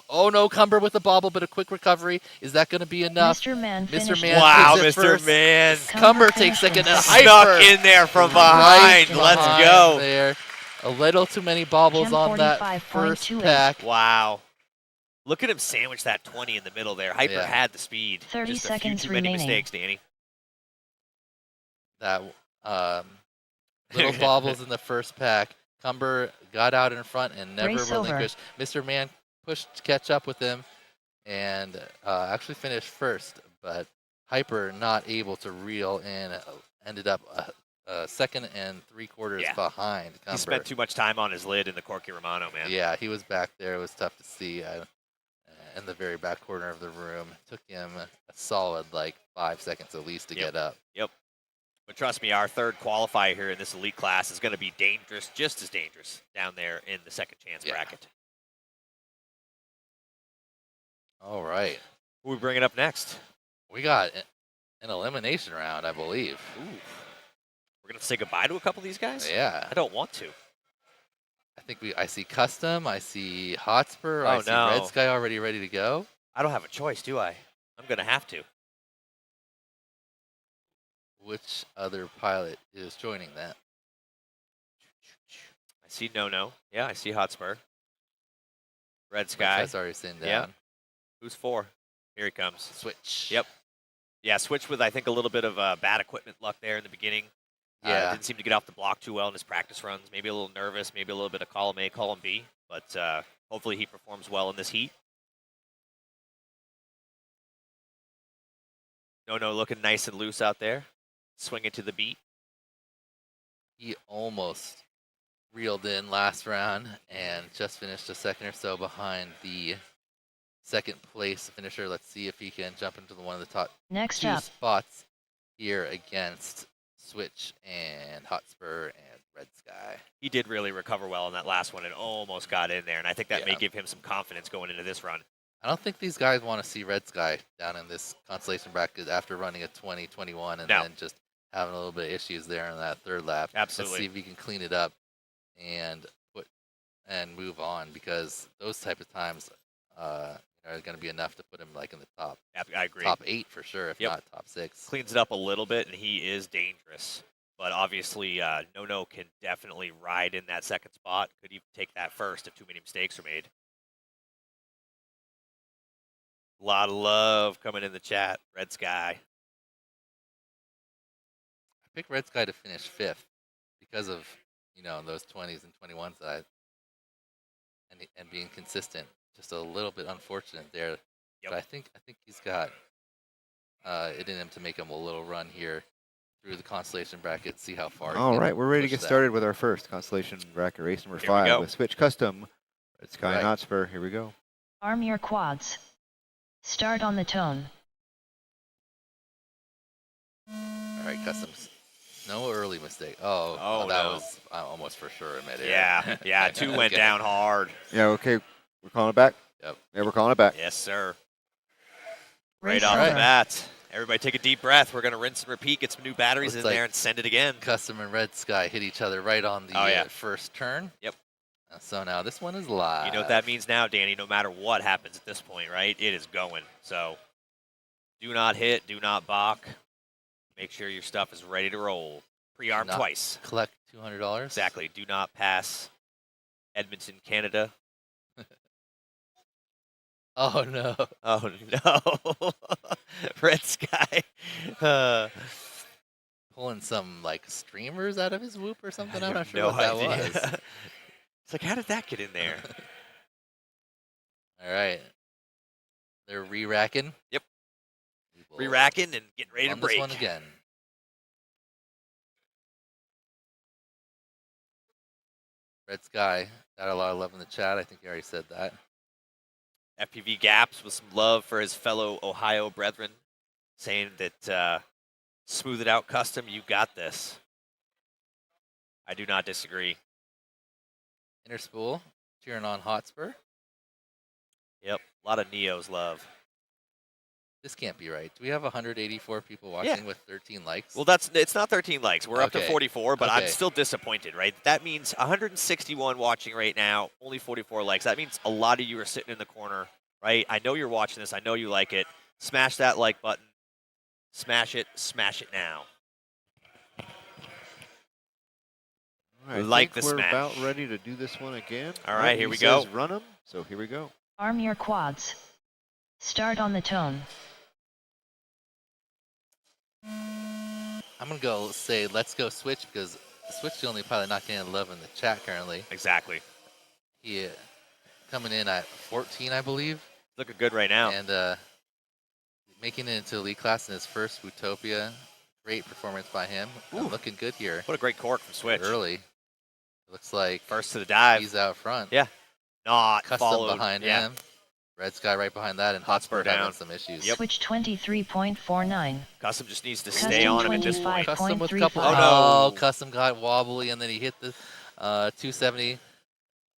Oh no, Cumber with the bobble, but a quick recovery. Is that going to be enough? Mr. Man Mr. finished Man Wow, takes it Mr. first. Man. Cumber takes second, and Snuck Hyper in there from right behind. Let's behind go. There. A little too many bobbles Chem on that 45.28. first pack. Wow. Look at him sandwich that 20 in the middle there. Hyper Yeah. had the speed. 30 Just seconds a few too many remaining. mistakes, Danny. That little bobbles in the first pack. Cumber got out in front and never Race over. relinquished. Mr. Man pushed to catch up with him and actually finished first, but Hyper not able to reel in. Ended up 2nd and 3/4 Yeah. behind Cumber. He spent too much time on his lid in the Corky Romano, man. Yeah, he was back there. It was tough to see in the very back corner of the room. Took him a solid 5 seconds at least to Yep. get up. Yep. But trust me, our third qualifier here in this elite class is going to be dangerous, just as dangerous, down there in the second chance Yeah. bracket. All right. Who are we bringing up next? We got an elimination round, I believe. Ooh. We're going to say goodbye to a couple of these guys? Yeah. I don't want to. I think I see Custom, I see Hotspur, Oh, I see no. Red Sky already ready to go. I don't have a choice, do I? I'm going to have to. Which other pilot is joining that? I see No. Yeah, I see Hotspur. Red Red Sky. Sky's already sitting Yeah. down. Who's 4? Here he comes. Switch. Yep. Yeah, switch with, I think, a little bit of bad equipment luck there in the beginning. Yeah. Didn't seem to get off the block too well in his practice runs. Maybe a little nervous, maybe a little bit of column A, column B. But hopefully he performs well in this heat. No looking nice and loose out there. Swinging to the beat. He almost reeled in last round and just finished a second or so behind the second place finisher. Let's see if he can jump into one of the top Next 2 up, spots here against Switch and Hotspur and Red Sky. He did really recover well in that last one and almost got in there. And I think that may Yeah. give him some confidence going into this run. I don't think these guys want to see Red Sky down in this consolation bracket after running a 20-21 and No. then just having a little bit of issues there in that third lap. Absolutely. Let's see if he can clean it up and move on, because those type of times are going to be enough to put him like in the top. I agree. Top 8 for sure, if not top 6. Cleans it up a little bit, and he is dangerous. But obviously, No can definitely ride in that second spot. Could even take that first if too many mistakes are made. A lot of love coming in the chat. Red Sky. I picked Red Sky to finish 5th because of those 20s and 21s that and being consistent. Just a little bit unfortunate there. But I think he's got it in him to make him a little run here through the constellation bracket. See how far. All right, we're ready to get started with our first constellation bracket race number 5 with Switch Custom. Red Sky and Hotspur. Here we go. Arm your quads. Start on the tone. All right, Customs. No early mistake. Oh, that was almost for sure a mid-air. Yeah, 2 went down hard. Yeah, okay. We're calling it back? Yep. Yeah, we're calling it back. Yes, sir. Race right off over. the bat. Everybody take a deep breath. We're going to rinse and repeat, get some new batteries in there, and send it again. Custom and Red Sky hit each other right on the first turn. Yep. So now this one is live. You know what that means now, Danny? No matter what happens at this point, right? It is going. So do not hit, do not balk. Make sure your stuff is ready to roll. Pre-arm twice. Collect $200. Exactly. Do not pass Edmonton, Canada. Oh, no. Oh, no. Red Sky. Pulling some, like, streamers out of his whoop or something? I'm not sure no what that idea. was. It's like, how did that get in there? All right. They're re-racking. Yep. Re-racking and getting ready to on break. This one again. Red Sky got a lot of love in the chat. I think you already said that. FPV Gaps with some love for his fellow Ohio brethren, saying that smooth it out, Custom, you got this. I do not disagree. Interspool cheering on Hotspur. Yep, a lot of Neo's love. This can't be right. Do we have 184 people watching with 13 likes? Well, it's not 13 likes. We're up to 44, but I'm still disappointed, right? That means 161 watching right now, only 44 likes. That means a lot of you are sitting in the corner, right? I know you're watching this. I know you like it. Smash that like button. Smash it now. All right, Like the we're smash. about ready to do this one again. All right, here we go. Run them, so here we go. Arm your quads. Start on the tone. I'm going to go say let's go Switch, because Switch is the only pilot not getting love in the chat currently. Exactly. He coming in at 14, I believe. Looking good right now. And making it into elite class in his first Whooptopia. Great performance by him. Looking good here. What a great cork from Switch. Early. It looks like first to the dive. He's out front. Yeah. Not Custom followed. behind him. Red Sky right behind that, and Hotspur down. having some issues. Switch 23.49. Custom just needs to Custom stay on him at this point. Custom with a couple. 25.35. Oh, Custom got wobbly, and then he hit the 270.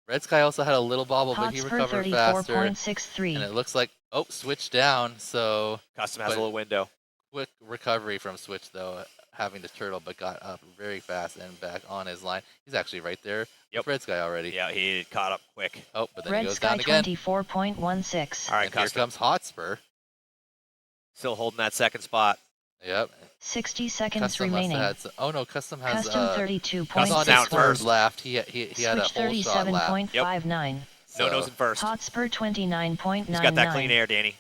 Red Sky also had a little bobble, but he Hotspur recovered faster. 34.63. And it looks like, Switch down. So Custom has a little window. Quick recovery from Switch, though, having to turtle, but got up very fast and back on his line. He's actually right there with Red Sky already. Yeah, he caught up quick. Oh, but then Red he goes Sky down again. 24.16. All right, And here Custom. comes Hotspur. Still holding that second spot. Yep. 60 seconds Custom remaining. must have had oh no, Custom has Custom on 32.61. his third left. He had a Switch whole shot left. 37.59. No nose in first. Hotspur 29.99. He's got that clean air, Danny.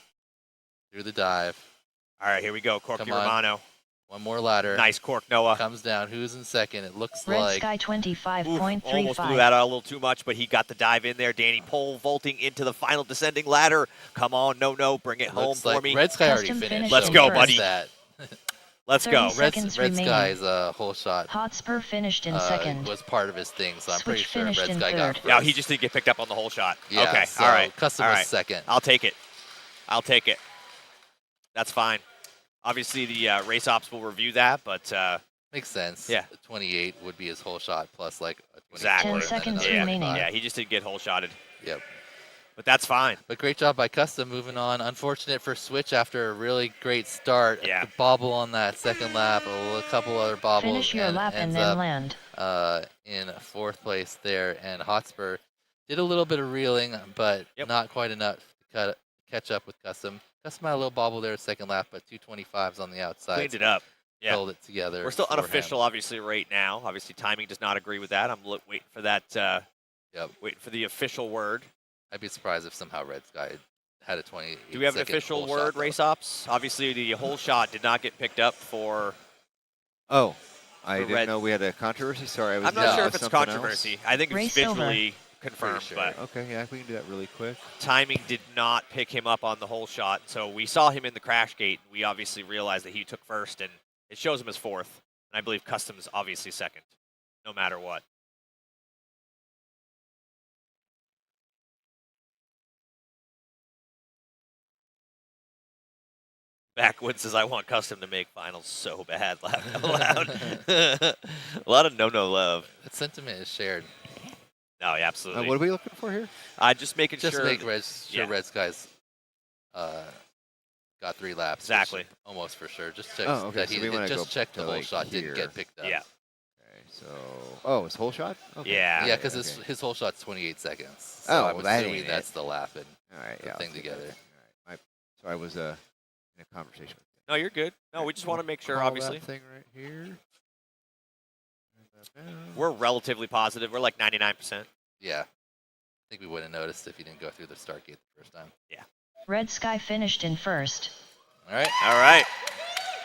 Through the dive. All right, here we go. Cork Come on. Romano. One more ladder. Nice cork, Noah. Comes down. Who's in second? It looks Red like Sky 25.35. Almost blew that out a little too much, but he got the dive in there. Danny pole vaulting into the final descending ladder. Come on, no, bring it home looks for like me. Red Sky already Custom finished. finished Let's in go, first. buddy. That. Let's 30 go. seconds Red remaining. Sky's whole shot Hotspur finished in second. was part of his thing, so I'm pretty Switch sure Red finished in Sky got third. first. No, he just didn't get picked up on the whole shot. Yeah, okay, so all right. Custom all was right. second. I'll take it. That's fine. Obviously, the race ops will review that, but Makes sense. Yeah. 28 would be his whole shot plus like a 24. Exactly. 10 and then seconds another remaining. 25. yeah, he just didn't get whole shotted. Yep. But that's fine. But great job by Custom moving on. Unfortunate for Switch after a really great start. Yeah. The bobble on that second lap, a couple other bobbles, Finish your and lap and ends then up land. in 4th place there. And Hotspur did a little bit of reeling, but not quite enough to catch up with Custom. Custom had a little bobble there second lap, but 225s on the outside. Cleaned it up. Yeah. Held it together. We're still for unofficial, him. obviously, right now. Obviously, timing does not agree with that. I'm waiting for that. Waiting for the official word. I'd be surprised if somehow Red Sky had a 20. Do we have an official word, Race Ops? Obviously, the whole shot did not get picked up for. Oh, I For didn't red. know we had a controversy. Sorry, I was I'm not sure dealing if with it's something controversy. else. I think it's Race over. visually confirmed, sure. but Okay, yeah, we can do that really quick. timing did not pick him up on the whole shot. So we saw him in the crash gate. We obviously realized that he took first, and it shows him as 4th. And I believe Custom's obviously 2nd, no matter what. Backwoods says, I want Custom to make finals so bad, laugh out loud. A lot of no love. That sentiment is shared. No, yeah, absolutely. What are we looking for here? Just making Just sure. make Red Skies got 3 laps. Exactly. Almost for sure. Just check Oh, okay, that so he we wanna just go checked the to, whole like, shot here. didn't get picked up. Yeah. Okay, so his whole shot? Okay. Yeah. Yeah, because okay. his whole shot's 28 seconds. Oh, So well, I'm that assuming ain't that's it. the lap and All right, the yeah. I'll thing take that. together. All right. So I was in a conversation with No, you're good. No, we just want to make sure, Call obviously. that thing right here. We're relatively positive. We're like 99%. Yeah. I think we would have noticed if you didn't go through the start gate the first time. Red Sky finished in first. All right. All right.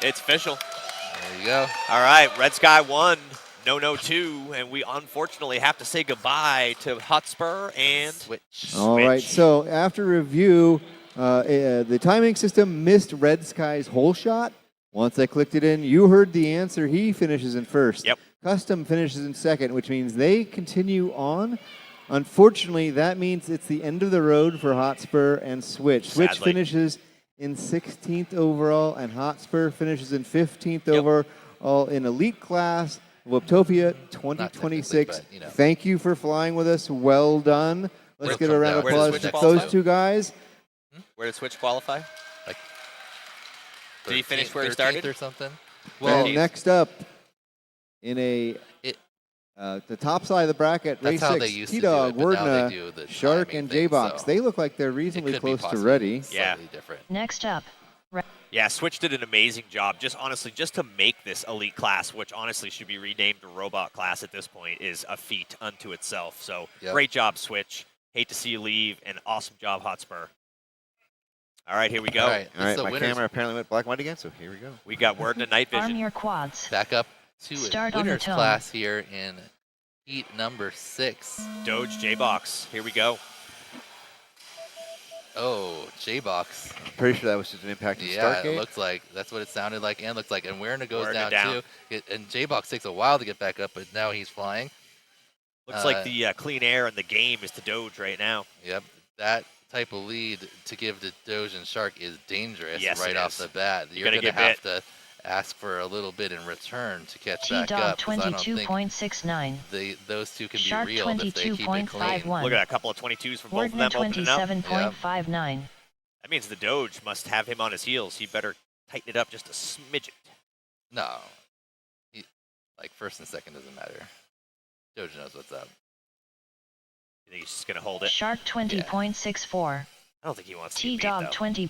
It's official. There you go. All right. Red Sky 1, No 2, and we unfortunately have to say goodbye to Hotspur and Switch. All right, Switch. so after review, the timing system missed Red Sky's whole shot. Once I clicked it in, you heard the answer. He finishes in first. Yep. Custom finishes in second, which means they continue on. Unfortunately, that means it's the end of the road for Hotspur and Switch. Switch Sadly. finishes in 16th overall, and Hotspur finishes in 15th Yep. overall in elite class. Whooptopia 2026. but, you know. Thank you for flying with us. Well done. Let's Where- give a round of where does applause Switch to qualify? those two guys. Where did Switch qualify? Like Did he finish where he 13th started? or something? Well, And next up, in It- the top side of the bracket, That's race how 6, they used to do T-Dog, it, but now they Wordna, do the Shark, timing and thing, J-Box. so They look like they're it reasonably could be close to possibly ready. Yeah. slightly different. Next up, Yeah, Switch did an amazing job. Just honestly, just to make this elite class, which honestly should be renamed a robot class at this point, is a feat unto itself. So Yep. great job, Switch. Hate to see you leave, and awesome job, Hotspur. All right, here we go. All right. All right, so my winners camera apparently went black and white again, so here we go. We got Word and Night arm Vision. your quads. back up to Start a on the winners tone. class here in heat number 6. Doge J-Box. Here we go. Oh, J-Box. Pretty sure that was just an impact of Yeah, start it gate. looks like that's what it sounded like and looks like. And Werner goes Werner down, down. too. And J-Box takes a while to get back up, but now he's flying. Looks like the clean air in the game is to Doge right now. Yep, that type of lead to give to Doge and Shark is dangerous Yes, right it off is. the bat. You You're gotta going to get have to ask for a little bit in return to catch back T-Dog up. 'Cause I don't think 22.69. those two can Shark be real if they keep it clean. 22.51. Look at that, a couple of 22s from both of Wordna them opening up. 27.59. That means the Doge must have him on his heels. He better tighten it up just a smidget. No, like first and second doesn't matter. Doge knows what's up. You think he's just going to hold it? Shark 20.64. I don't think he wants to get beat, T-Dog though. Oh, of course he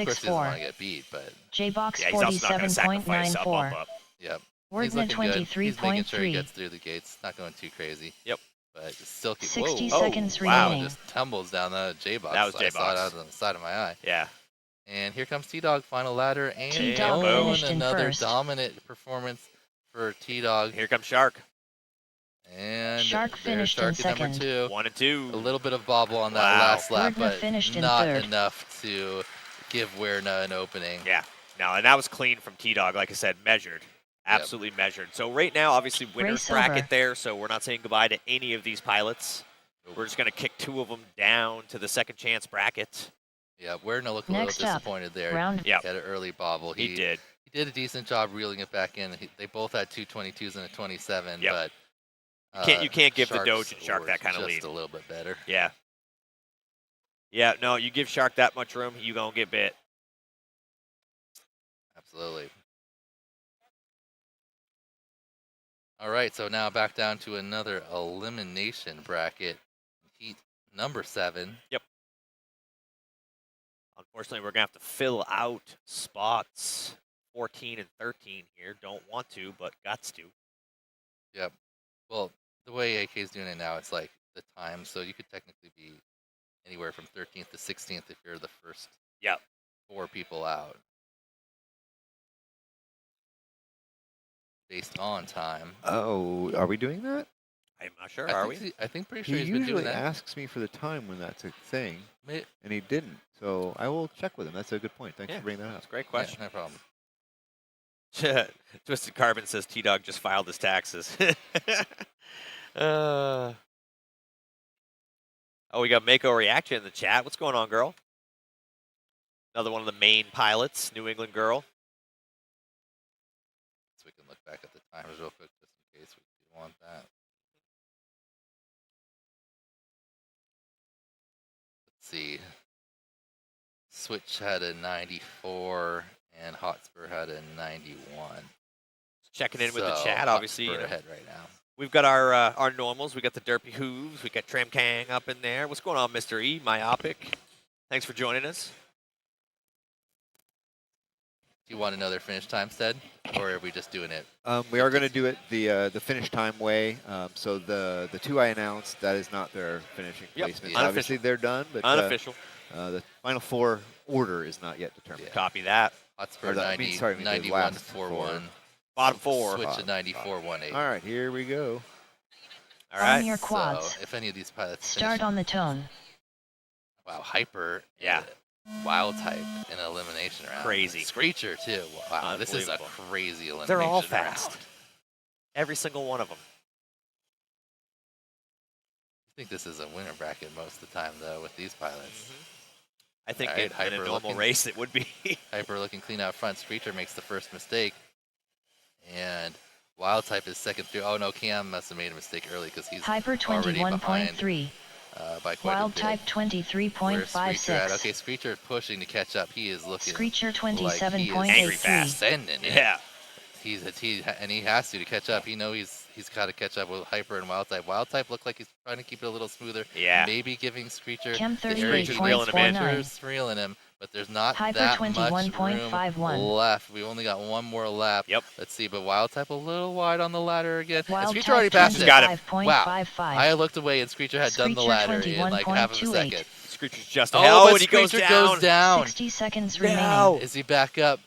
doesn't want to 20.64. get beat, but J-Box Yeah, he's also not going to sacrifice up, 47.94. up. yep. He's Wordna looking good. He's making sure he 23.3. gets through the gates. Not going too crazy. Yep. But still keep 60 whoa, seconds wow. remaining. just tumbles down the J-Box. That was I saw it J-Box. out on the side of my eye. Yeah. And here comes T-Dog, final ladder, and T-Dog boom, finished in another first. dominant performance for T-Dog. Here comes Shark. And Shark there's finished Shark in at number second. 2. 1 and 2. A little bit of bobble on that Wow. last lap, Werdna but finished in not third. enough to give Werner an opening. Yeah. No, and that was clean from T-Dog, like I said, measured. Absolutely measured. So right now, obviously, winner's Race bracket over. there, so we're not saying goodbye to any of these pilots. We're just going to kick 2 of them down to the second chance bracket. Yeah, Werner looked a Next little up, disappointed there. round Yeah. He had an early bobble. He did. He did a decent job reeling it back in. They both had 222s and a 27, Yep. but You can't give the Shark's Doge and Shark was that kind of just lead. a little bit better. Yeah. Yeah, no, you give Shark that much room, you gonna get bit. Absolutely. All right, so now back down to another elimination bracket. Heat number 7. Yep. Unfortunately, we're going to have to fill out spots 14 and 13 here. Don't want to, but guts to. Yep. Well, the way AK is doing it now, it's like the time, so you could technically be anywhere from 13th to 16th if you're the first Yep. 4 people out. Based on time. Oh, are we doing that? I'm not sure, are we? I think pretty sure He he's been doing usually that. asks me for the time when that's a thing, May- and he didn't. So I will check with him. That's a good point. Thanks Yeah, for bringing that up. That's a great Yeah, question. no problem. Twisted Carbon says T-Dog just filed his taxes. Oh, we got Mako Reaction in the chat. What's going on, girl? Another one of the main pilots, New England girl. So we can look back at the timers real quick just in case we want that. Let's see. Switch had a 94 and Hotspur had a 91. Checking in with the So, chat, obviously. Hotspur ahead right now. We've got our normals. We got the Derpy Hooves. We got Tram Kang up in there. What's going on, Mr. E? Myopic. Thanks for joining us. Do you want another finish time, Stead? Or are we just doing it? We are going to do it the finish time way. So the 2 I announced, that is not their finishing Yep. placement. Unofficial. Obviously they're done, but Unofficial. the final 4 order is not yet determined. Copy that. Hotspur Or the- I 90, mean, sorry, the 91 last 41. Bottom 4. Switch to 94 18. All right, here we go. All right. On your quads. So if any of these pilots Start on the tone. Wow, Hyper. Yeah. Wild type in an elimination round. Crazy. Screecher too. Wow, this is a Unbelievable. crazy elimination They're all round. fast. Every single one of them. I think this is a winner bracket most of the time though with these pilots. I think All right, in a Hyper normal looking- race it would be. Hyper looking clean out front. Screecher makes the first mistake. And Wild type is second through. Oh no, Cam must have made a mistake early because he's Hyper already behind 21.3. by quite Wild a bit. type Where's Screecher at? 23.56. Okay, Screecher is pushing to catch up. He is looking Screecher like he is 27.83. ascending. Yeah. And he has to catch up. He knows he's got to catch up with Hyper and Wild type. Wild type looked like he's trying to keep it a little smoother. Yeah. Maybe giving Screecher Chem the area to 38.49. Screecher's reeling him, but there's not Hyper that much room 21.51. left. We only got one more lap. Yep. Let's see, but Wild type a little wide on the ladder again. And Wild Screecher type already passed it. Got him. 25.55. I looked away and Screecher had done the Screecher ladder in like half of a 21.28. second. Screecher's just Oh, ahead. but And he goes Screecher down. goes down. 60 seconds No. remaining. Is he back up?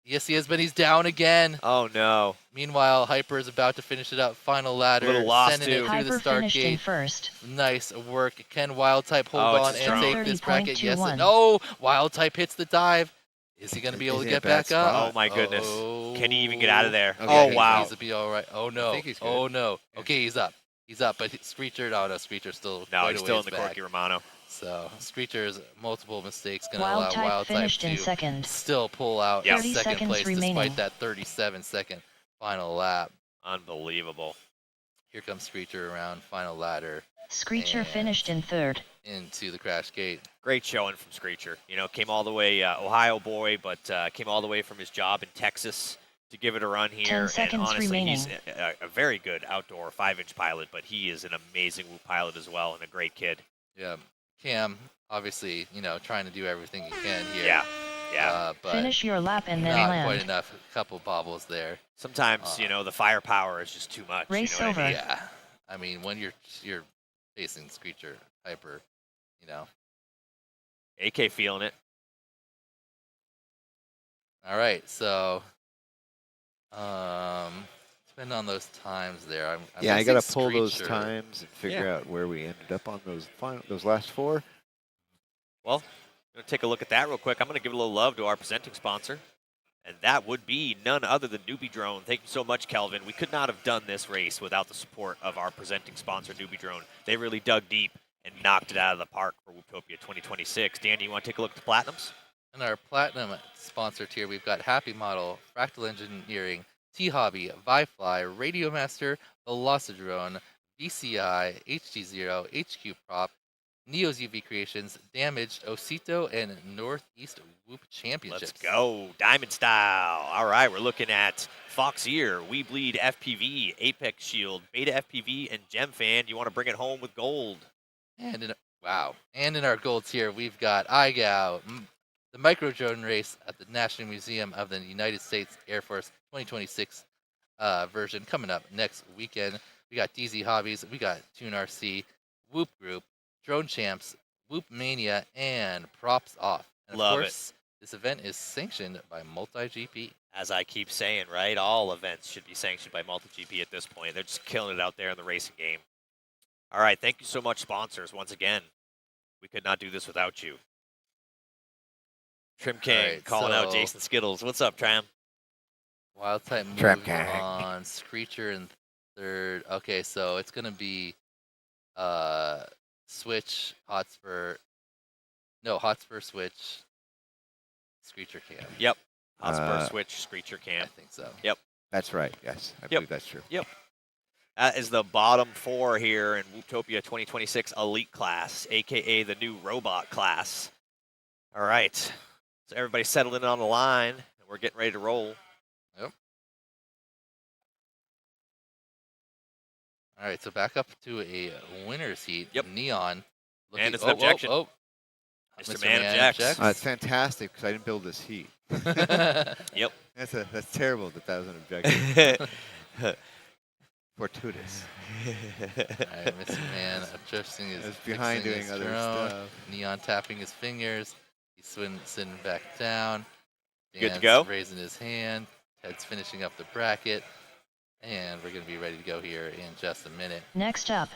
Yes, he is, but he's down again. Oh no. Meanwhile, Hyper is about to finish it up. Final ladder. Little lost, sending too. it through Hyper the start finished in gate. first. Nice work. Can Wild type hold Oh, it's on a and strong. take this bracket? Yes. 30.21. No. Wild type hits the dive. Is he going to be able Is to he in a get bad back spot? up? Oh my goodness. Oh. Can he even get out of there? Okay, Oh he wow. Needs to be all right. Oh no. think he's good. Oh no. Okay, he's up. He's up, but Screecher. Oh no, Screecher's still. No, quite he's a still in ways the back. Corky Romano. So Screecher's multiple mistakes going to Wild allow type Wild type finished in to second. still pull out Yep. 30 second seconds place remaining. despite that 37-second final lap. Unbelievable. Here comes Screecher around final ladder Screecher And- finished in third. into the crash gate. Great showing from Screecher. You know, came all the way, Ohio boy, but came all the way from his job in Texas to give it a run here. 10 seconds and honestly, remaining. he's a very good outdoor 5-inch pilot, but he is an amazing Whoop pilot as well and a great kid. Yeah, Cam, obviously, trying to do everything he can here. Yeah. But Finish your lap and then not land. quite enough. A couple bobbles there. Sometimes, the firepower is just too much. Race you know what I over. mean? Yeah, I mean when you're facing Screecher, Hyper, AK feeling it. All right, so depending on those times there. I'm Yeah, I guessing got to pull those Screecher- times and figure out where we ended up on those last 4. Well, going to take a look at that real quick. I'm going to give a little love to our presenting sponsor, and that would be none other than NewBeeDrone. Thank you so much, Kelvin. We could not have done this race without the support of our presenting sponsor, NewBeeDrone. They really dug deep and knocked it out of the park for Whooptopia 2026. Danny, you want to take a look at the Platinums? In our platinum sponsor tier, we've got Happy Model, Fractal Engineering, T-Hobby, ViFly, Radiomaster, VelociDrone, VCI, HD0, HQ Prop, Neo's UV Creations, Damaged, Osito, and Northeast Whoop Championships. Let's go, Diamond Style. All right, we're looking at Fox Ear, We Bleed FPV, Apex Shield, Beta FPV, and Gem Fan. You want to bring it home with gold. And in our golds here, we've got IGAO, the micro drone race at the National Museum of the United States Air Force 2026 version coming up next weekend. We got DZ Hobbies, we got Tune RC, Whoop Group, Drone Champs, Whoop Mania, and Props Off. And Love of course, this event is sanctioned by MultiGP. As I keep saying, right, all events should be sanctioned by MultiGP at this point. They're just killing it out there in the racing game. All right, thank you so much, sponsors. Once again, we could not do this without you. Trim King calling out Jason Skittles. What's up, Tram? Wild type move Trap gang. on Screecher in third. Okay, so it's gonna be switch Hotspur. No, Hotspur switch Screecher Cam. Yep. Hotspur switch Screecher Cam. I think so. Yep. That's right. Yes, I believe that's true. Yep. That is the bottom four here in Whooptopia 2026 Elite Class, a.k.a. the new robot class. All right. So everybody settled in on the line, and we're getting ready to roll. Yep. All right, so back up to a winner's heat. Yep. Neon. And it's an objection. Mr. Man objects. It's fantastic because I didn't build this heat. Yep. That's terrible that was an objection. Fortuitous. All right, Mr. Man adjusting his It's behind fixing doing his other drone. stuff. Neon tapping his fingers. He's sitting back down. Good to Dan's go. raising his hand. Ted's finishing up the bracket. And we're going to be ready to go here in just a minute. Next up,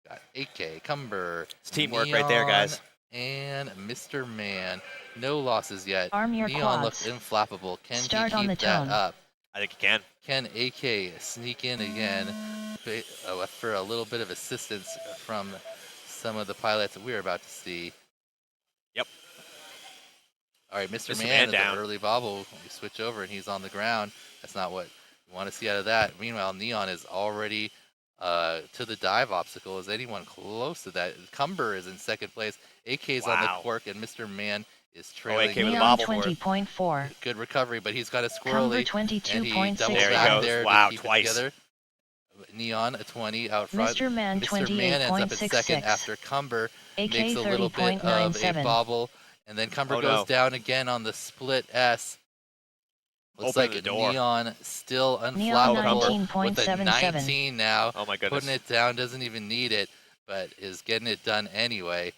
Got 8K, Cumber, It's teamwork right there, guys. and Mr. Man. No losses yet. arm your Neon looks quads. inflappable. Can Start he on keep the that tone. up? I think you can. Can AK sneak in again for a little bit of assistance from some of the pilots that we're about to see? Yep. All right, Mr. Mr. Man Man at down. the early bobble. We switch over and he's on the ground. That's not what you want to see out of that. Meanwhile, Neon is already to the dive obstacle. Is anyone close to that? Cumber is in second place. AK's on the Wow. quirk, and Mr. Man is trailing. AK with a Neon bobble board. 20.4, Good recovery, but he's got a Cumber squirrely, and he 22.6. doubles There he back goes. there Wow, to keep twice. it together. Neon a 20 out front. Mr. Man Mr. Man ends up in second 28.66, after Cumber AK makes a little bit of a 30.97. bobble, and then Cumber Oh, goes no. down again on the split S. Looks Open like the door. Neon still Neon unflappable with a 19.77. 19 now. Oh, my goodness. Putting it down, doesn't even need it, but is getting it done anyway.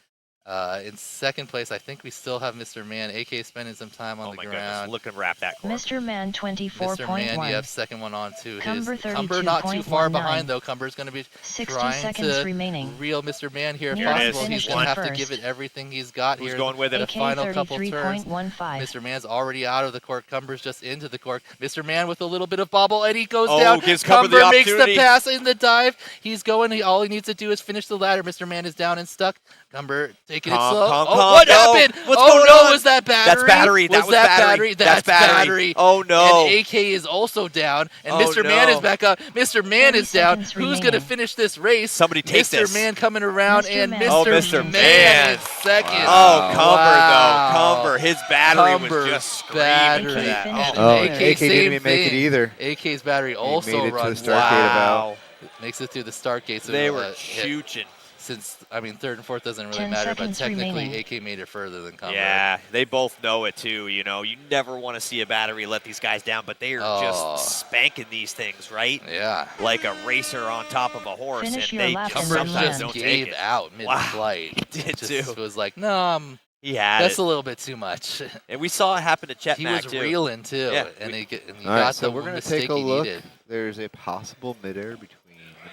In second place, I think we still have Mr. Man. AK spending some time on Oh, the my ground. goodness. Look and wrap that corner. Mr. Man Mr. Man, 24.1, yep, second one on to Cumber his. Cumber not too far 32.19. behind, though. Cumber's going to be 60 trying seconds to remaining. reel Mr. Man here if Neon Here it is. possible. He's He's going to won. have to give it everything he's got Who's here. going with The it? AK final couple turns. 33.15, Mr. Man's already out of the cork. Cumber's just into the cork. Mr. Man with a little bit of bobble, and he goes Oh, down. gives Cumber the Cumber makes the opportunity. pass in the dive. He's going. All he needs to do is finish the ladder. Mr. Man is down and stuck. Cumber taking it Calm, slow. calm, Oh, calm. what No. happened? What's Oh, going no, on? was that battery? That's battery. That was that battery. That's battery. Oh, no. And AK is also down, and Oh, Mr. Man no. is back up. Mr. Man 30 is down. seconds Who's going to remaining. finish this race? Somebody take Mr. this. Man coming around, Mr. and Man. Mr. Oh, Mr. Man Man. is second. Oh, Cumber, Wow. though. Cumber. His battery Cumber was just screaming battery. for that. finished And Oh, third. AK didn't same even make it thing. either. AK's battery He also made it to the runs. start gate about. Wow. Makes it through the start gate. So They were hit. chooching. Since, I mean, third and fourth doesn't really 10 matter, but seconds technically remaining. AK made it further than Cumber. Yeah, they both know it too. You know, you never want to see a battery let these guys down, but they are Oh. just spanking these things, right? Yeah. Like a racer on top of a horse, Finish and your they lap just and Cumber then sometimes land. don't just take gave it. out Wow. mid-flight. He did Just too. was like, no, He had that's it, a little bit too much. and we saw it happen to Chet He Mack was too. reeling too, Yeah, and we- he All right, got so the we're going to mistake take a he look. needed. There's a possible midair between.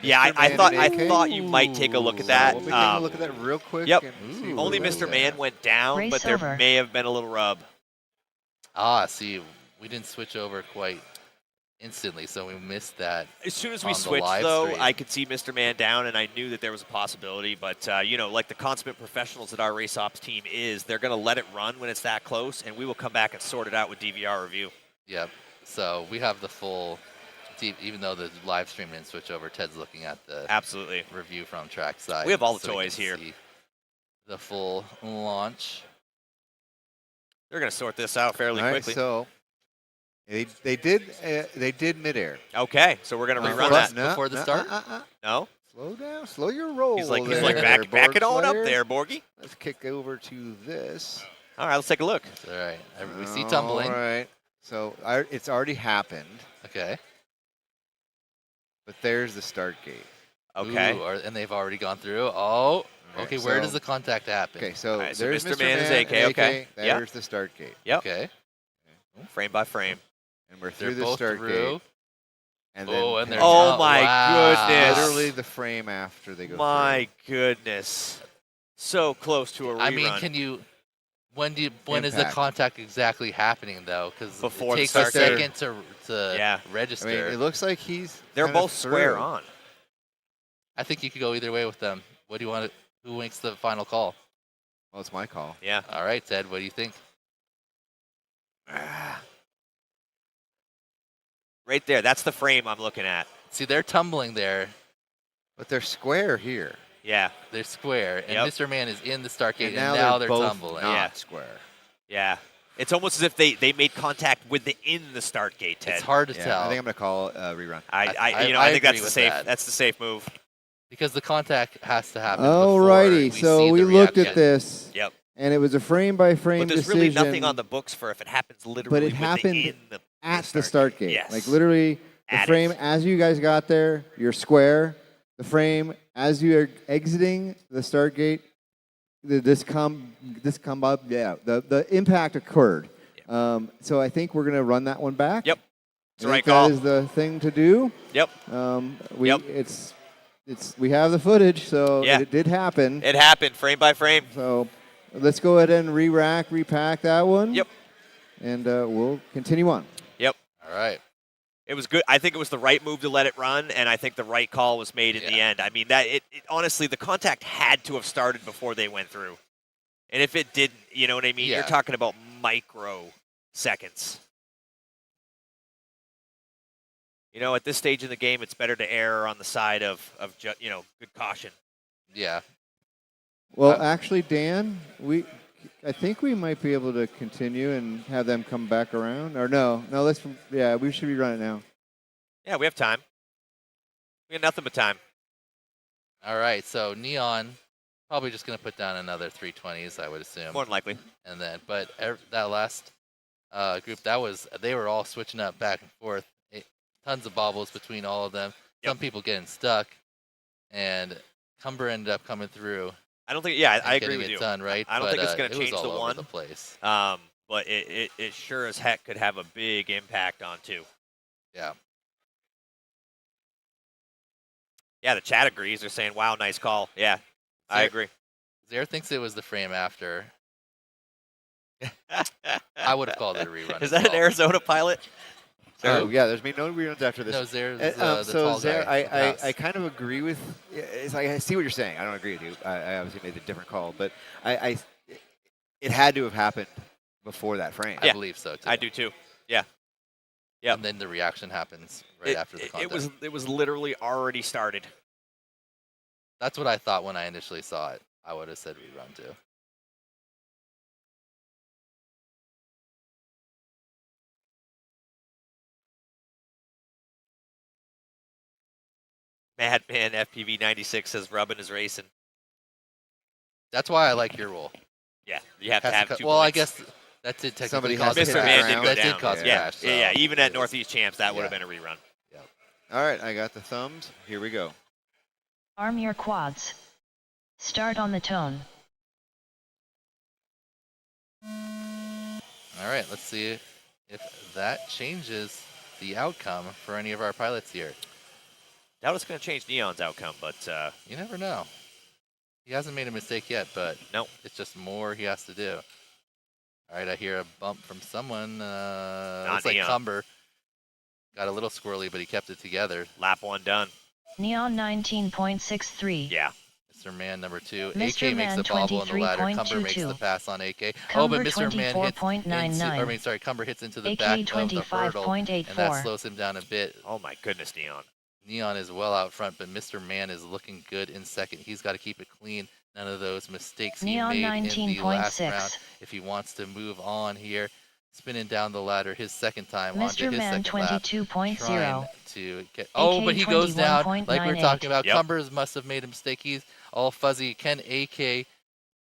Yeah, Mr. I Man thought and I AK. thought you might take a look at So that. we'll be taking a look at that real quick. Yep. and see Ooh. what Only we're Mr. looking Man at. went down, Race but there over. may have been a little rub. Ah, see, we didn't switch over quite instantly, so we missed that. As soon as we on the switched, live though, stream. I could see Mr. Man down, and I knew that there was a possibility. But, you know, like the consummate professionals that our race ops team is, they're going to let it run when it's that close, and we will come back and sort it out with DVR review. Yep. So we have the full Even though the live stream didn't switch over, Ted's looking at the Absolutely. review from trackside. We have all the so we toys can here. see the full launch. They're going to sort this out fairly All right, quickly. so they did midair. Okay, so we're going to rerun Plus- that. before the start? No? Slow down, slow your roll. He's like, there, back it on up Borg there, Borgie. Let's kick over to this. All right, let's take a look. All right. We see tumbling. All right. So it's already happened, Okay. but there's the start gate. Okay. Ooh, and they've already gone through. Oh. Right, Okay, where so- does the contact happen? Okay, so All right, so there's Mr. Man is AK, okay. Yep. There's the start gate. Yep. Okay. Frame by frame. And we're They're through the both start through. gate. And Oh, then and they're Oh not- my wow. goodness. literally the frame after they go My goodness. So close to a rerun. I mean, can you? When is the Impact. contact exactly happening though? Because Before it the takes a start gate. second to Yeah. through. I register. mean, it looks like he's They're kinda both square through. on. I think you could go either way with them. What do you want? Who makes the final call? Well, it's my call. Yeah. All right, Ted. What do you think? Right there. That's the frame I'm looking at. See, they're tumbling there. But they're square here. Yeah. They're square, and Yep. Mr. Man is in the start gate, And and now now they're they're both tumbling. not Yeah. square. Yeah. It's almost as if they made contact within the start gate, Ted. It's hard to Yeah, tell I think I'm going to call rerun. I I think that's agree the with safe. that. That's the safe move. because the contact has to happen. before Alrighty, we so see we the looked reaction. at this, Yep. and it was a frame-by-frame But there's decision. really nothing on the books for if it happens literally happened within the at the start gate. Yes. Like literally, the At it. frame as you guys got there, you're square. The frame as you are exiting the start gate, the impact occurred. So I think we're gonna run that one back. Yep. I It's the right think call. that is the thing to do. Yep. Yep. We have the footage, so Yeah. it did happen. It happened frame by frame. So let's go ahead and repack that one. Yep. And we'll continue on. Yep. All right. It was good. I think it was the right move to let it run, and I think the right call was made in the end. I mean, that it honestly, the contact had to have started before they went through. And if it didn't, you know what I mean? Yeah. You're talking about microseconds. You know, at this stage in the game, it's better to err on the side of good caution. Yeah. Well, actually, Dan, I think we might be able to continue and have them come back around. Or no, we should rerun it now. Yeah, we have time. We got nothing but time. All right. So Neon probably just going to put down another 320s, I would assume. More than likely. And then, but that last group, they were all switching up back and forth. Tons of bobbles between all of them. Yep. Some people getting stuck, and Cumber ended up coming through. I don't think. Yeah, and I agree getting with it you. done right. I don't think it's going to it was change all the over one. the place. But it sure as heck could have a big impact on two. Yeah. Yeah, the chat agrees. They're saying, "Wow, nice call." Yeah, I agree. Zare thinks it was the frame after. I would have called it a rerun. Is as that an well. Arizona pilot? Oh, yeah, there's been no reruns after this. No, Zare's so the tall Zare, guy from I House. kind of agree with. It's like I see what you're saying. I don't agree with you. I obviously made a different call, but it had to have happened before that frame. I believe so too. I do too. Yeah. Yep. And then the reaction happens right after the contact. It was literally already started. That's what I thought when I initially saw it. I would have said rerun too. Madman FPV 96 says Rubbin is racing. That's why I like your rule. Yeah, you have to Has have co- two well, I points. guess that did Somebody technically has cause to a hit Mr. the crash. Man did ground. go That down. did cause a yeah. crash. So Yeah, even at it was- Northeast Champs, that would have been a rerun. All right, I got the thumbs. Here we go. Arm your quads. Start on the tone. All right, let's see if that changes the outcome for any of our pilots here. Doubt it's going to change Neon's outcome, but You never know. He hasn't made a mistake yet, but Nope. it's just more he has to do. All right, I hear a bump from someone. Looks like Neon. Cumber. Got a little squirrely, but he kept it together. lap one done. Neon 19.63. Yeah. Mr. Man number 2. Mr. AK makes Man the bobble on the ladder. Cumber makes the 23.22. pass on AK. Oh, Cumber but Mr. Man hits into, 24.99. Cumber hits into the AK back of the hurdle, and that 25.84. slows him down a bit. Oh my goodness, Neon. Neon is well out front, but Mr. Man is looking good in second. He's got to keep it clean. None of those mistakes Neon he made in the last 19.6. round if he wants to move on here. Spinning down the ladder his second time onto Mr. his Man second lap. 22.0. Trying to get. Oh, but he goes down like we were talking about. Cumbers must have made a mistake. He's all fuzzy. Can AK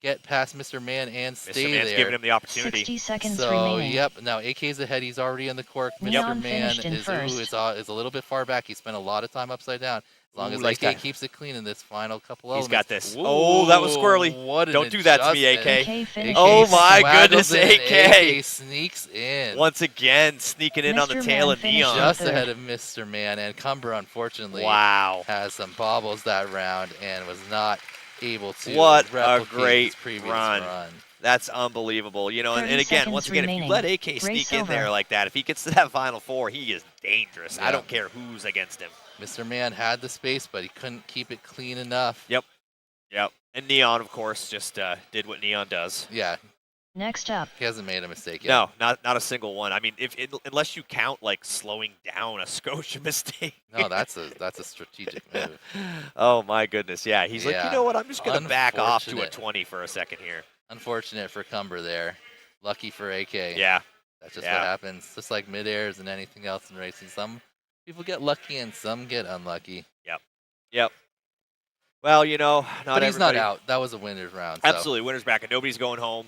get past Mr. Man and stay Mr. Man's there? giving him the opportunity. 60 seconds So, remaining. yep. Now AK's ahead. He's already in the cork. Neon Mr. Man finished in first. is a little bit far back. He spent a lot of time upside down. As long as like AK that. keeps it clean in this final couple He's elements. got this. Ooh, Oh, that was squirrely. What an Don't do that to me, adjustment. AK. AK finished Oh in my second. goodness, Swaggles in. AK. Sneaks in. Once again, sneaking in on the Mr. tail Man of finished Neon. Just third. ahead of Mr. Man, and Cumber unfortunately Wow. has some bobbles that round and was not able to What a replicate great his previous run. run. That's unbelievable. You know, and 30 again, seconds once again, if you remaining. let AK Race sneak in there over. like that, if he gets to that Final Four, he is dangerous. Yeah. I don't care who's against him. Mr. Man had the space, but he couldn't keep it clean enough. Yep. And Neon, of course, just did what Neon does. Yeah, Next up, he hasn't made a mistake yet. No, not a single one. I mean, unless you count like slowing down a Scotia mistake. No, that's a strategic move. Oh my goodness, yeah. He's like, Yeah. you know what? I'm just gonna back off to a Unfortunate. 20 for a second here. Unfortunate for Cumber there. Lucky for AK. Yeah. That's just Yeah. what happens. Just like mid-airs and anything else in racing. Some people get lucky and some get unlucky. Yep. Well, you know, not But he's not everybody- out. That was a winner's round. So. Absolutely, winner's bracket. Nobody's going home.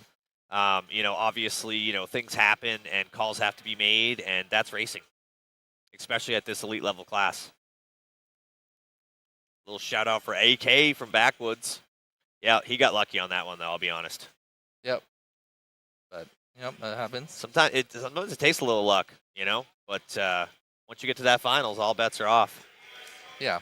You know, obviously, you know, things happen and calls have to be made, and that's racing, especially at this elite level class. Little shout out for AK from Backwoods. Yeah, he got lucky on that one, though. I'll be honest. Yep. But yep, that happens. Sometimes it takes a little luck, you know. But once you get to that finals, all bets are off. Yeah.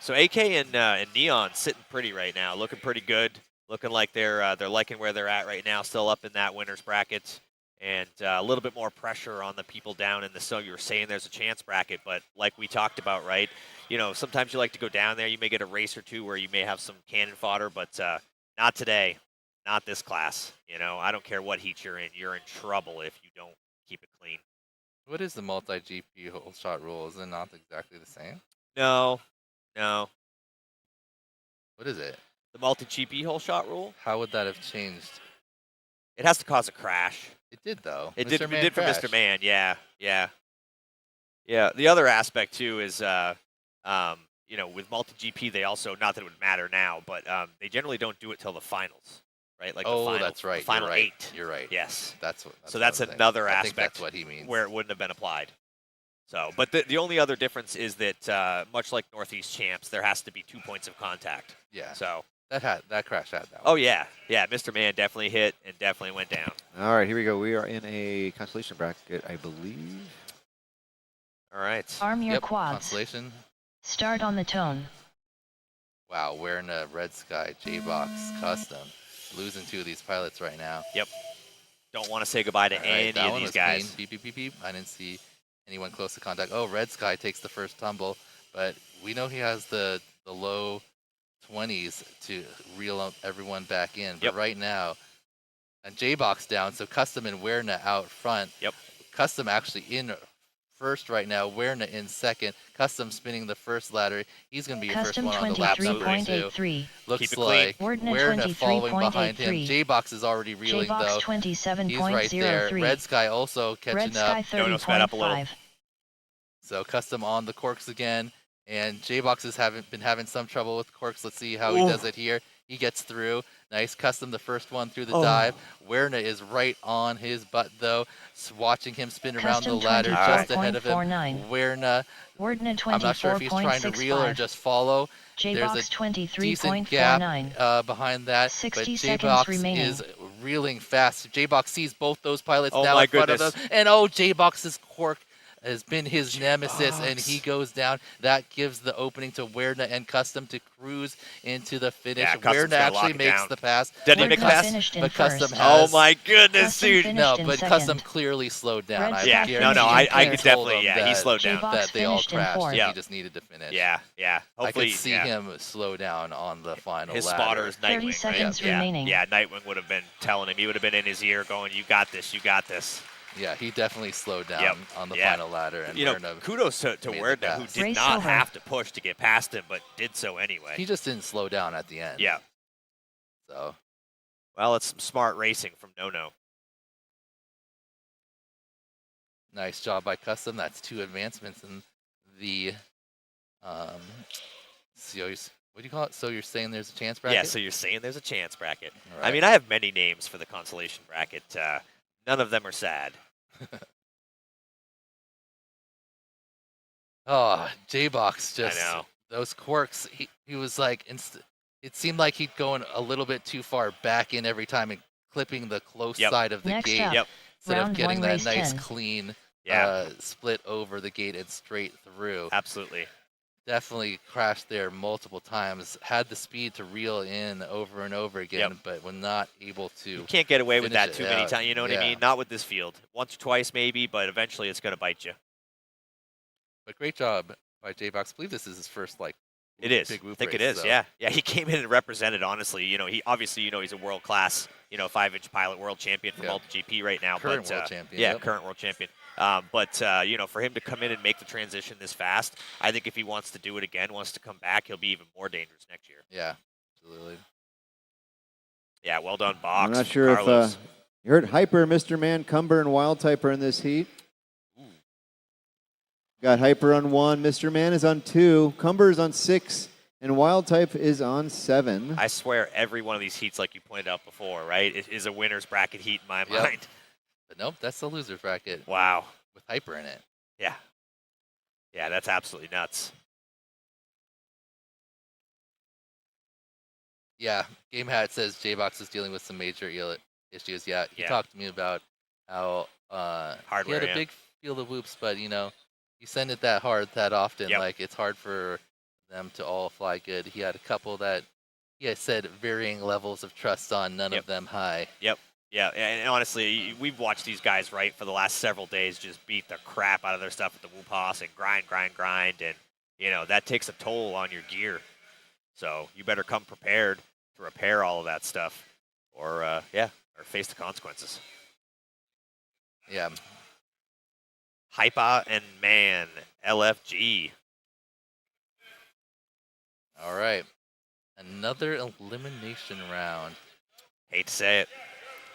So AK and Neon sitting pretty right now, looking pretty good. Looking like they're liking where they're at right now, still up in that winner's bracket, and a little bit more pressure on the people down in the. So you were saying there's a chance bracket, but like we talked about, right? You know, sometimes you like to go down there. You may get a race or two where you may have some cannon fodder, but not today, not this class. You know, I don't care what heat you're in trouble if you don't keep it clean. What is the multi-GP whole shot rule? Is it not exactly the same? No. What is it? The multi-GP hole shot rule. How would that have changed? It has to cause a crash. It did though. It Mr. did. Man It did for crashed. Mr. Man. Yeah. The other aspect too is, you know, with multi-GP, they also, not that it would matter now, but they generally don't do it till the finals, right? Like the Oh, final, that's right. The final You're right. 8. You're right. Yes. That's what. So what I that's was thinking. another I think aspect that's what he means. where it wouldn't have been applied. So, but the only other difference is that much like Northeast champs, there has to be 2 points of contact. Yeah. So. That crash had that. Oh one. yeah. Mr. Man definitely hit and definitely went down. All right, here we go. We are in a constellation bracket, I believe. All right. arm your Yep. quads. Constellation. Start on the tone. Wow, wearing a Red Sky J-Box custom. Losing 2 of these pilots right now. Don't want to say goodbye to All right, any that of one these was guys. clean. Beep, beep, beep, beep. I didn't see anyone close to contact. Oh, Red Sky takes the first tumble, but we know he has the low 20s to reel up everyone back in. But Yep. right now, and J-Box down, so Custom and Werna out front. Yep. Custom actually in first right now, Werna in second. Custom spinning the first ladder. He's going to be your first Custom one on the lap number 2. 23.83. Looks Keep it clean. like Wordna Werna following behind him. 23.83. J-Box is already reeling J-Box though. 27.03. He's right there. Red Sky also catching Red Sky up. No, sped up a little. 30.5. So Custom on the corks again. And J-Box has been having some trouble with corks. Let's see how he does it here. He gets through. Nice. Custom, the first one through the dive. Werna is right on his butt, though. Watching him spin around the Custom ladder just ahead of him. 24.49. Werna, Wordna I'm not sure if he's trying to reel or 24.65. just follow. J-Box There's a decent gap 23.49. behind that. 60 but seconds J-Box remaining. is reeling fast. J-Box sees both those pilots Oh now my in front of goodness. them. And oh, J-Box's cork has been his nemesis, and he goes down. That gives the opening to Werna and Custom to cruise into the finish. Yeah, Custom's Werna gonna actually lock it makes down. the pass. Did he Werna make the pass? finished in But Custom first. Oh has my goodness, Custom dude. finished no, in but second. Custom clearly slowed down. Red I Yeah, Guarantee no, I clear. could told definitely, him yeah, he that- slowed down. J-Box that they all finished in crashed. fourth. And Yeah. he just needed to finish. Yeah, yeah. I Hopefully, could see yeah. him slow down on the final His ladder. spotter is 30 Nightwing, right? seconds Yeah, remaining. yeah. Nightwing would have been telling him. He would have been in his ear, going, "You got this. You got this." Yeah, he definitely slowed down Yep. on the Yeah. final ladder. And You know, Werna kudos to made the Werna, who pass. did Race not over. have to push to get past him, but did so anyway. He just didn't slow down at the end. Yeah. So Well, it's some smart racing from No. nice job by Custom. That's 2 advancements in the what do you call it? So you're saying there's a chance bracket? Yeah, so you're saying there's a chance bracket. All I right. mean, I have many names for the consolation bracket. None of them are sad. Oh, J-Box just I know. those quirks. He was like, it seemed like he'd going a little bit too far back in every time and clipping the close Yep. side of the Next gate up, Yep. instead of round getting one, that race nice 10. clean Yeah, split over the gate and straight through. absolutely. Definitely crashed there multiple times. Had the speed to reel in over and over again, Yep. but was not able to. You can't get away with finish that it too many out. times. You know what I Yeah. mean? Not with this field. Once or twice maybe, but eventually it's going to bite you. But great job by J-Box. I believe this is his first It is. big I whoop think it race, is. so. Yeah, yeah. He came in and represented. Honestly, he obviously, he's a world class, 5-inch pilot world champion for Yep. MultiGP right now. Current but, world champion, Yeah, yep. current world champion. But for him to come in and make the transition this fast, I think if he wants to do it again, wants to come back, he'll be even more dangerous next year. Yeah, absolutely. Yeah, well done, Box. I'm not sure Carlos. if you heard Hyper, Mr. Man, Cumber, and Wild Type are in this heat. Got Hyper on 1, Mr. Man is on 2, Cumber is on 6, and Wild Type is on 7. I swear every one of these heats, like you pointed out before, right, is a winner's bracket heat in my Yep. mind. But nope, that's the loser bracket Wow. with Hyper in it. Yeah. Yeah, that's absolutely nuts. Yeah, Game Hat says J-Box is dealing with some major issues. Yeah, he Yeah. talked to me about how he Hardware, had a yeah. big field of whoops, but you send it that hard that often, Yep. like it's hard for them to all fly good. He had a couple that he had said varying levels of trust on, none Yep. of them high. Yeah, and honestly, we've watched these guys, right, for the last several days just beat the crap out of their stuff with the Whoopos and grind, and, that takes a toll on your gear. So you better come prepared to repair all of that stuff or face the consequences. Yeah, Hypa and Man, LFG. all right. Another elimination round. Hate to say it.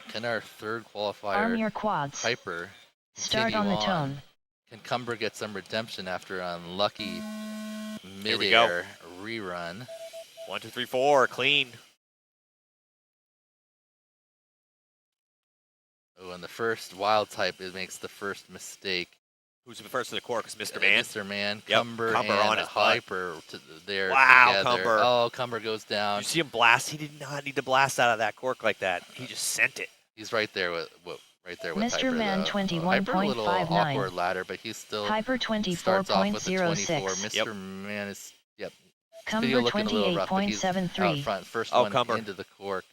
Can our third Arm qualifier, your quads. Hyper, Start continue on the on? tone. Can Cumber get some redemption after an unlucky Here we go. mid-air rerun? 1, 2, 3, 4, clean. Oh, and the first wild type, it makes the first mistake. Who's the first to the core? Because Mr. Man. Mr. Man, Yep, Cumber, Cumber and on his butt. Hyper there Wow, together. Cumber. Oh, Cumber goes down. You see him blast? He did not need to blast out of that cork like that. He just sent it. He's right there with Mr. Hyper, Man, though. Hyper a little 21.59. awkward ladder, but he's still Hyper starts off with a 24. 24.06. Mr. Man is video Cumber looking a little rough, but he's out 28.73. front. First Oh, one Cumber. into the cork.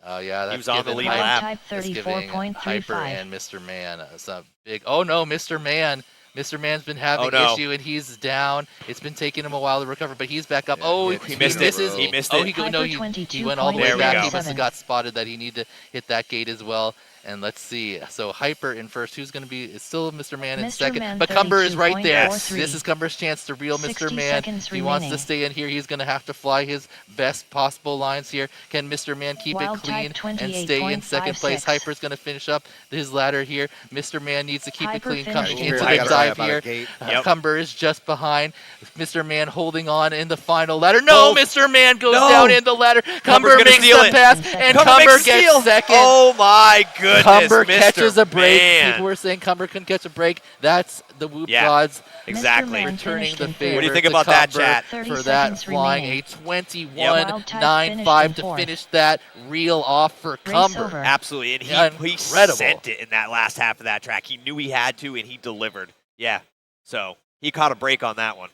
Oh yeah, that's was on the giving lead Hyper- lap. Type that's giving Hyper 34.35. and Mr. Man some big. Oh no, Mr. Man. Mr. Man's been having Oh, no. issue and he's down. It's been taking him a while to recover, but he's back up. Yeah, oh, hit He missed it. misses. He missed Oh, it. he went all the way There we back. go. He must have 22.57. got spotted that he needed to hit that gate as well. And let's see. So Hyper in first. Who's going to be? It's still Mr. Man in Mr. second. Man, But Cumber is right there. 32.43. This is Cumber's chance to reel 60 Mr. Man. seconds If he wants to remaining. stay in here, he's going to have to fly his best possible lines here. Can Mr. Man keep Wild it clean type and stay in second place? 28.56. Hyper's going to finish up his ladder here. Mr. Man needs to keep Hyper it clean coming finished into in the first. dive here. Yep. Cumber is just behind. Mr. Man holding on in the final ladder. No, No. Mr. Man goes No. down in the ladder. Cumber gonna makes steal the it. pass, Cumber and Cumber Cumber makes steal. gets second. Oh my goodness. Cumber Mr. catches a break. Man. People were saying Cumber couldn't catch a break. That's the Whoop Yeah. gods Exactly. Man returning finished the in third. favor. What do you think to about that, Cumber chat? 30 For that, seconds flying remaining. a 21.95 Wild type to finished in finish that reel off for Race Cumber. over. Absolutely. And he Incredible. sent it in that last half of that track. He knew he had to, and he delivered. Yeah. So he caught a break on that one.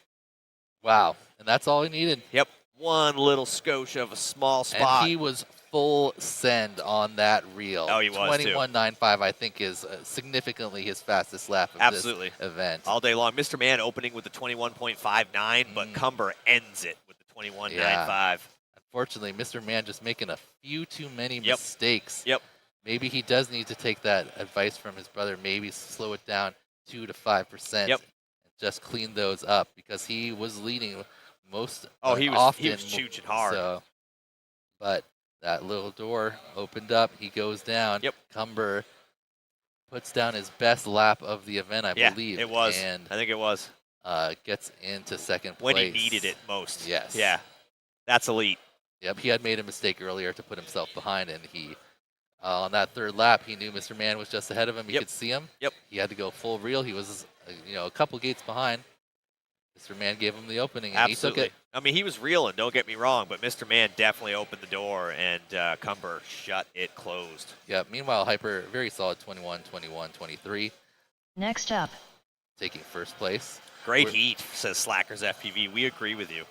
Wow. And that's all he needed. Yep. One little scotia of a small spot. And he was full send on that reel. Oh, he was too. 21.95, I think, is significantly his fastest lap of Absolutely. this event. All day long. Mr. Man opening with the 21.59, but Cumber ends it with the 21.95. Yeah. Unfortunately, Mr. Man just making a few too many mistakes. Yep. Maybe he does need to take that advice from his brother. Maybe slow it down 2 to 5%. Yep. And just clean those up because he was leading most he was often. he was chooching hard. So, but that little door opened up. He goes down. Yep. Cumber puts down his best lap of the event, I believe. It was. And I think it was. Gets into second place. When he needed it most. Yes. Yeah. That's elite. Yep. He had made a mistake earlier to put himself behind, and he on that third lap, he knew Mr. Man was just ahead of him. He could see him. Yep. He had to go full reel. He was, a couple gates behind. Mr. Man gave him the opening, and Absolutely. he took it. I mean, he was reeling, don't get me wrong, but Mr. Man definitely opened the door, and Cumber shut it closed. Yeah. Meanwhile, Hyper, very solid 21, 21, 23. Next up, Taking first place. Great heat, says Slackers FPV. We agree with you.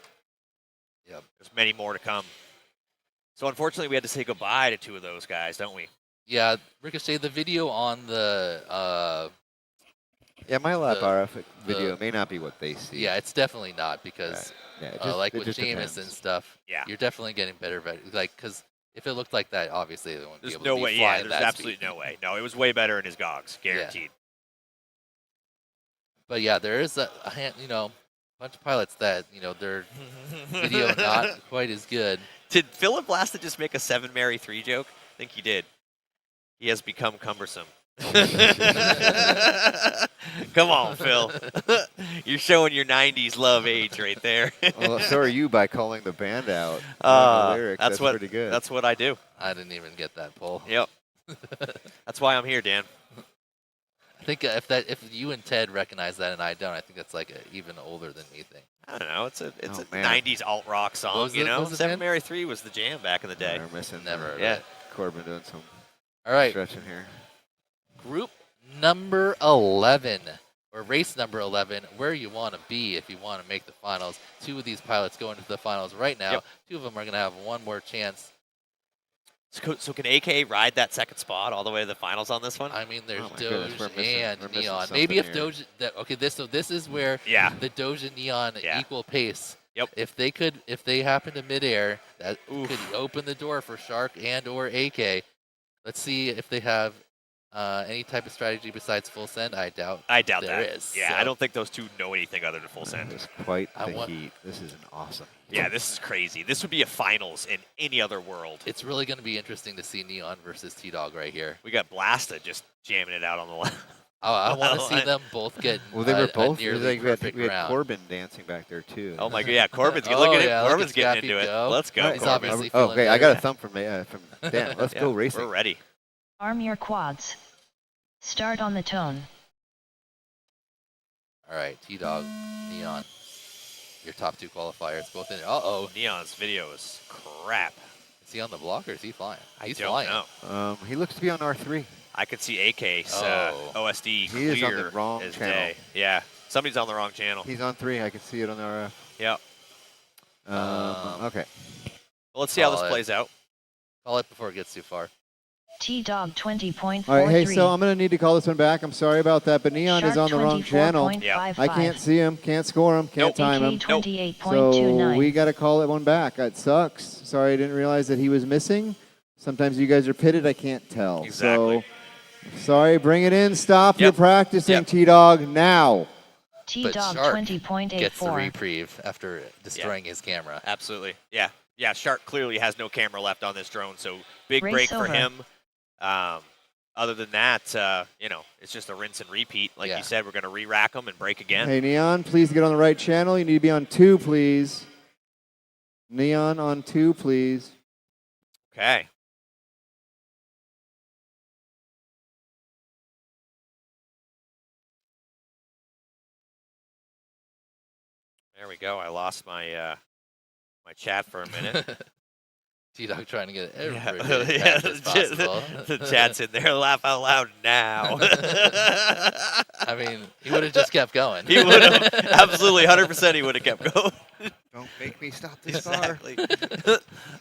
Yep. There's many more to come. So unfortunately, we had to say goodbye to two of those guys, don't we? Yeah, Ricochet, the video on the Yeah, my lap RF video may not be what they see. yeah, it's definitely not because Yeah, it just, like it with just Jameis and depends. stuff, Yeah. you're definitely getting better. Like, because if it looked like that, obviously they wouldn't There's be able no to way. be Yeah, flying there's that absolutely speed. no way. No, it was way better in his gogs, guaranteed. But yeah, there is a bunch of pilots that their video not quite as good. Did Philip Blasta just make a 7 Mary 3 joke? I think he did. He has become cumbersome. Come on, Phil. You're showing your 90s love age right there. Well, so are you by calling the band out. The lyrics. That's what, pretty good. That's what I do. I didn't even get that poll. Yep. That's why I'm here, Dan. I think if you and Ted recognize that and I don't, I think that's like a even older than me thing. I don't know. It's a man. 90s alt rock song, Was you it- know. was it 7 Dan? Mary 3 was the jam back in the day. We're missing Never heard of Yeah. it. Corbin doing some All right, stretching here. group number 11, or race number 11, where you want to be if you want to make the finals. Two of these pilots going into the finals right now. Yep. Two of them are going to have one more chance. So can AK ride that second spot all the way to the finals on this one? I mean, there's Oh my goodness, Doge we're and missing Neon. something Maybe if here. Doge, this is where Yeah. the Doge and Neon Yeah. equal pace. Yep. If they happen to midair, that Oof. could open the door for Shark and or AK. Let's see if they have any type of strategy besides full send. I doubt. I doubt there that. is, Yeah, so- I don't think those two know anything other than full That send. is quite I the want- heat. This is an awesome. Yeah, this is crazy. This would be a finals in any other world. It's really going to be interesting to see Neon versus T-Dog right here. We got Blasta just jamming it out on the left. I want to see them both get Well, they were a both. nearly Like perfect we had round. Corbin dancing back there too. Oh my god, yeah, Corbin's Oh, look at yeah, it. look Corbin's at getting Scrappy into it. go. Let's go, Right, He's Corbin. obviously Oh, feeling okay, I got a better. thumb from Dan. Let's Yeah, go racing. We're ready. arm your quads. Start on the tone. All right, T-Dog, Neon, your top two qualifiers, both in. Uh-oh, Neon's video is crap. is he on the block or is he flying? He's I don't flying. know. He looks to be on R3. I could see AK's Oh. OSD He is on the clear wrong as channel. day. Yeah, somebody's on the wrong channel. He's on 3. I can see it on the RF. Yeah. Okay. Well, let's see how this Call it. plays out. Call it before it gets too far. T-Dog 20.43. All right, hey, so I'm going to need to call this one back. I'm sorry about that, but Neon is on the wrong channel. Yeah. I can't see him, can't score him, can't time him. AK So 28.29. we got to call it one back. That sucks. Sorry, I didn't realize that he was missing. Sometimes you guys are pitted. I can't tell. Exactly. So sorry, bring it in. Stop your Yep. practicing, Yep. T-Dog, now. T-Dog Shark 20.84. Gets the reprieve after destroying his camera. Absolutely. Yeah. Yeah, Shark clearly has no camera left on this drone, so big Race break for over. him. Other than that, it's just a rinse and repeat. Like Yeah. you said, we're going to re-rack them and break again. Hey, Neon, please get on the right channel. You need to be on 2, please. Neon on 2, please. Okay. There we go. I lost my my chat for a minute. T-Dog trying to get every Yeah, bit yeah, as possible. the chat's in there. Laugh out loud now. I mean, he would have just kept going. He would have absolutely 100%. He would have kept going. Don't make me stop this car. Exactly.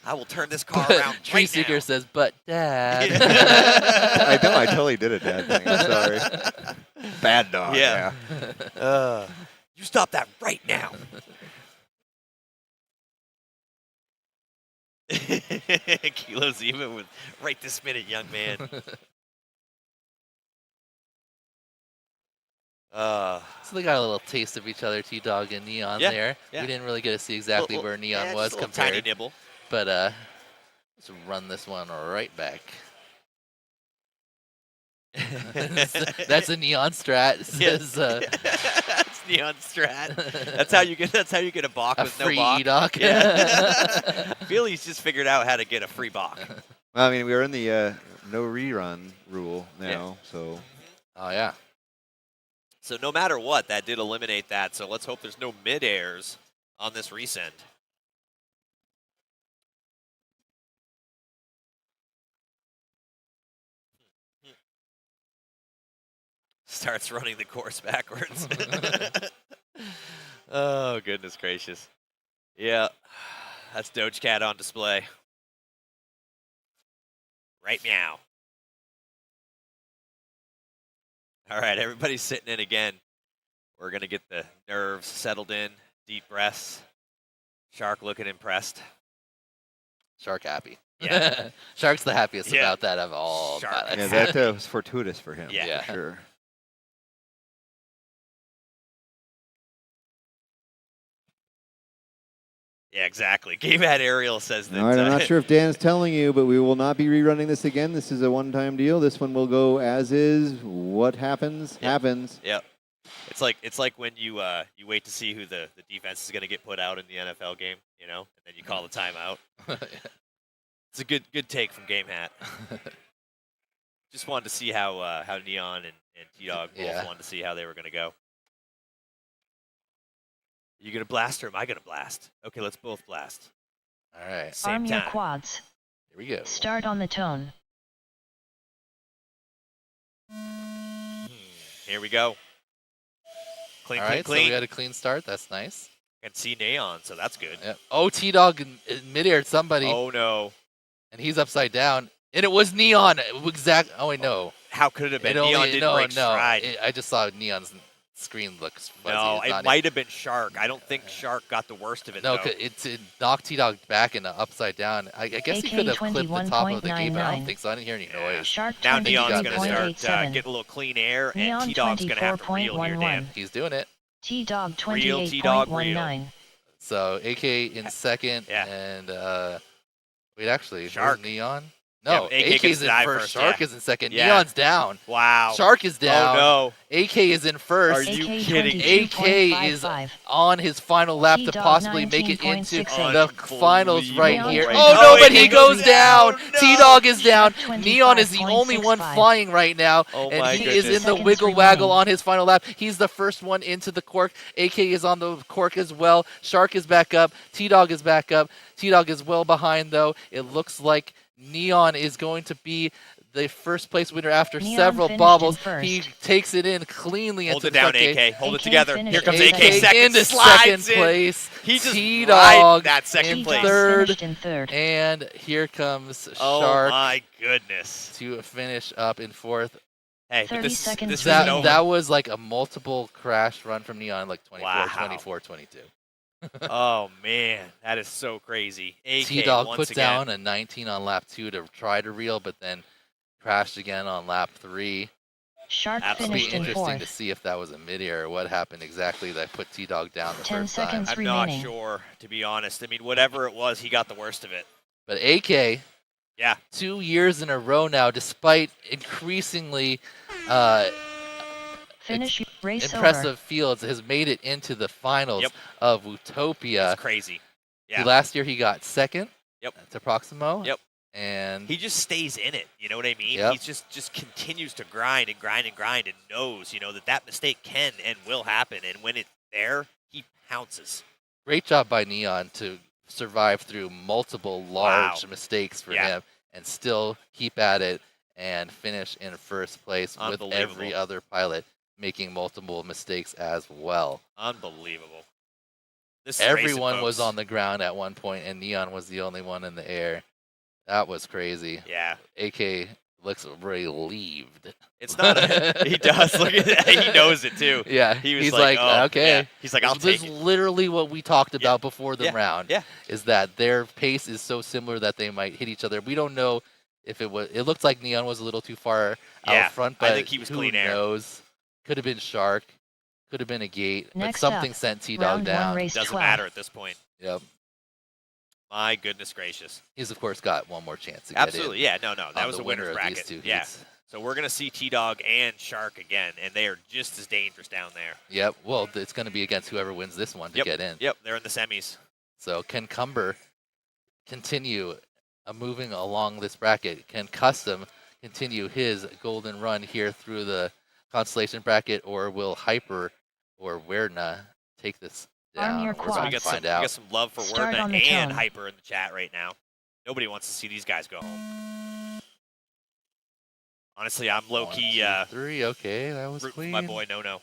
I will turn this car around Tree right Seeker now. says, "But Dad." I know. I totally did a dad thing. I'm sorry. Bad dog. Yeah. Yeah. You stop that right now. Kilo's even with right this minute, young man. So they got a little taste of each other, T-Dog and Neon Yeah, there. yeah. We didn't really get to see exactly Little- where Neon yeah, was just a little compared. tiny nibble. But let's run this one right back. That's a Neon strat. Says, It's Neon strat. That's how you get. That's how you get a balk a with free no balk. E-Doc. Yeah. I feel he's just figured out how to get a free balk. Well, I mean, we're in the no rerun rule now, so. Oh yeah. So no matter what, that did eliminate that. So let's hope there's no mid-airs on this resend. Starts running the course backwards. Oh, goodness gracious. Yeah, that's Doge Cat on display. Right meow. All right, everybody's sitting in again. We're going to get the nerves settled in, deep breaths. Shark looking impressed. Shark happy. Yeah. Shark's the happiest Yeah. about that of all. Shark. pilots. Yeah, that was fortuitous for him. Yeah. For sure. Yeah, exactly. Game at Ariel says that. All right, I'm not sure if Dan's telling you, but we will not be rerunning this again. This is a one-time deal. This one will go as is. What happens, happens. Yep. It's like when you you wait to see who the defense is going to get put out in the NFL game, you know, and then you call the timeout. It's a good take from Game Hat. Just wanted to see how Neon and T-Dog both wanted to see how they were going to go. You going to blast or am I going to blast? Okay, let's both blast. All right. Same Arm your time. quads. Here we go. Start on the tone. Here we go. Clean, All clean, right, clean. so we had a clean start. That's nice. Can see Neon, so that's good. Yep. Oh, T-Dog in midair somebody, Oh no. and he's upside down. And it was Neon. Exact. Oh, wait, no. How could it have been? It only- Neon didn't no, break no. stride. I just saw Neon's screen looks fuzzy. No, It's it not might have been Shark. I don't think Shark got the worst of it, No, though. it knocked T-Dog back and upside down. I guess he could have clipped the top of the gate, but I don't 21.99. think so. I didn't hear any noise. Shark Now Neon's going to start 23.87. getting a little clean air, and Neon T-Dog's going to have to reel here, Dan. 24.11. He's doing it. T-Dog Real T-Dog, 28.19. So AK in second, Yeah. and wait, actually, where's Shark. Neon? Yeah, No, AK gets AK's to in die first. first, Shark yeah. is in second. Yeah. Neon's down. Wow. Shark is down. Oh, AK is in first. Are you AK kidding? AK is 22.55. on his final lap to T-Dog possibly make it into 19.68. the finals right Neon here. 20. Oh Oh, no, but he AK goes goes down. down. No. T-Dog is down. Shark Neon is the only one 25.65. flying right now, Oh and my he is in goodness. the Seconds wiggle waggle remaining. on his final lap. He's the first one into the cork. AK is on the cork as well. Shark is back up. T-Dog is back up. T-Dog is well behind though. It looks like Neon is going to be the first place winner after Neon several finished bobbles. in first. He takes it in cleanly Hold into it the down, front gate. AK. Hold it AK together. finished Here comes in AK second. second. into Slides second in. place. He just T-Dog right that second in place. T-Dog third. finished in third. And here comes Oh Shark my goodness. to finish up in fourth. Hey, but 30 this seconds isn't remaining. over. That was like a multiple crash run from Neon, like 24, Wow. 24, 22. Oh man, that is so crazy. AK T-Dog once put again. down a 19 on lap 2 to try to reel, but then crashed again on lap 3. Shark That'll It'll be finished in interesting to fourth. see if that was a mid-air or what happened exactly that put T-Dog down the 10 first time. seconds. I'm not remaining. sure, to be honest. I mean, whatever it was, he got the worst of it. But AK, Yeah. 2 years in a row now, despite increasingly Finish race impressive fields, has made it into the finals Yep. of Whooptopia. It's crazy. Yeah. Last year he got second Yep. to Proximo. Yep. And He just stays in it. You know what I mean? Yep. He just continues to grind and grind and grind and knows, you know, that mistake can and will happen. And when it's there, he pounces. great job by Neon to survive through multiple large mistakes for him and still keep at it and finish in first place with every other pilot making multiple mistakes as well. Unbelievable. Everyone was on the ground at one point, and Neon was the only one in the air. That was crazy. Yeah. AK looks relieved. It's not he does. Look at that. He knows it, too. Yeah. He's like oh, okay. Yeah. He's like, I'll take it. This is literally what we talked about before the round. Yeah. Is that their pace is so similar that they might hit each other. We don't know if it was. It looked like Neon was a little too far out front, but I think he was clean air. Who knows? Could have been Shark. Could have been a gate. Next but something up, sent T-Dog down. Doesn't 12. matter at this point. Yep. My goodness gracious. He's, of course, got one more chance to Absolutely. get in. Yeah, no. That was the a winner's winner bracket. Of these two yeah. heats. So we're going to see T-Dog and Shark again, and they are just as dangerous down there. Yep. Well, it's going to be against whoever wins this one to get in. Yep, they're in the semis. So can Cumber continue moving along this bracket? Can Custom continue his golden run here through the Constellation bracket, or will Hyper or Werna take this down? Your We're about We to got find some, out. we got some love for Start Werna on the and tone. Hyper in the chat right now. Nobody wants to see these guys go home. Honestly, I'm low-key 1, 2, 3. Okay, that was rooting for clean. my boy No.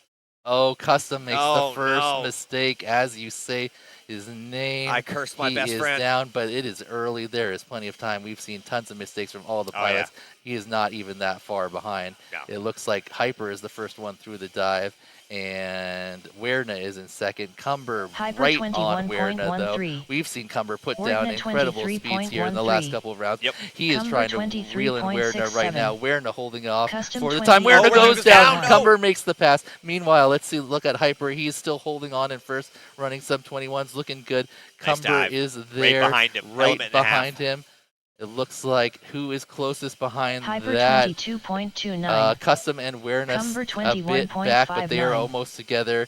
Oh, Custom makes Oh, the first no. mistake, as you say his name. I cursed my he best is friend. down, but it is early. There is plenty of time. We've seen tons of mistakes from all the Oh, yeah. pilots. He is not even that far behind. No. It looks like Hyper is the first one through the dive, and Werna is in second. Cumber Hyper right on Werna, though. 21.13. We've seen Cumber put Werna down incredible speeds here in the last 23.13. couple of rounds. Yep. He is Cumber trying to reel in Werna right 23.67. now. Werna holding it off Custom for the time. 20. Werna Oh, goes Werna's down. down. No. Cumber makes the pass. Meanwhile, let's see. Look at Hyper. He's still holding on in first, running sub 21s, looking good. Nice Cumber dive. is Right there, behind him. right Element and a half. behind him. It looks like who is closest behind Hyper that. 22.29. Custom and Werna Cumber a bit back, but they are 21.59. almost together.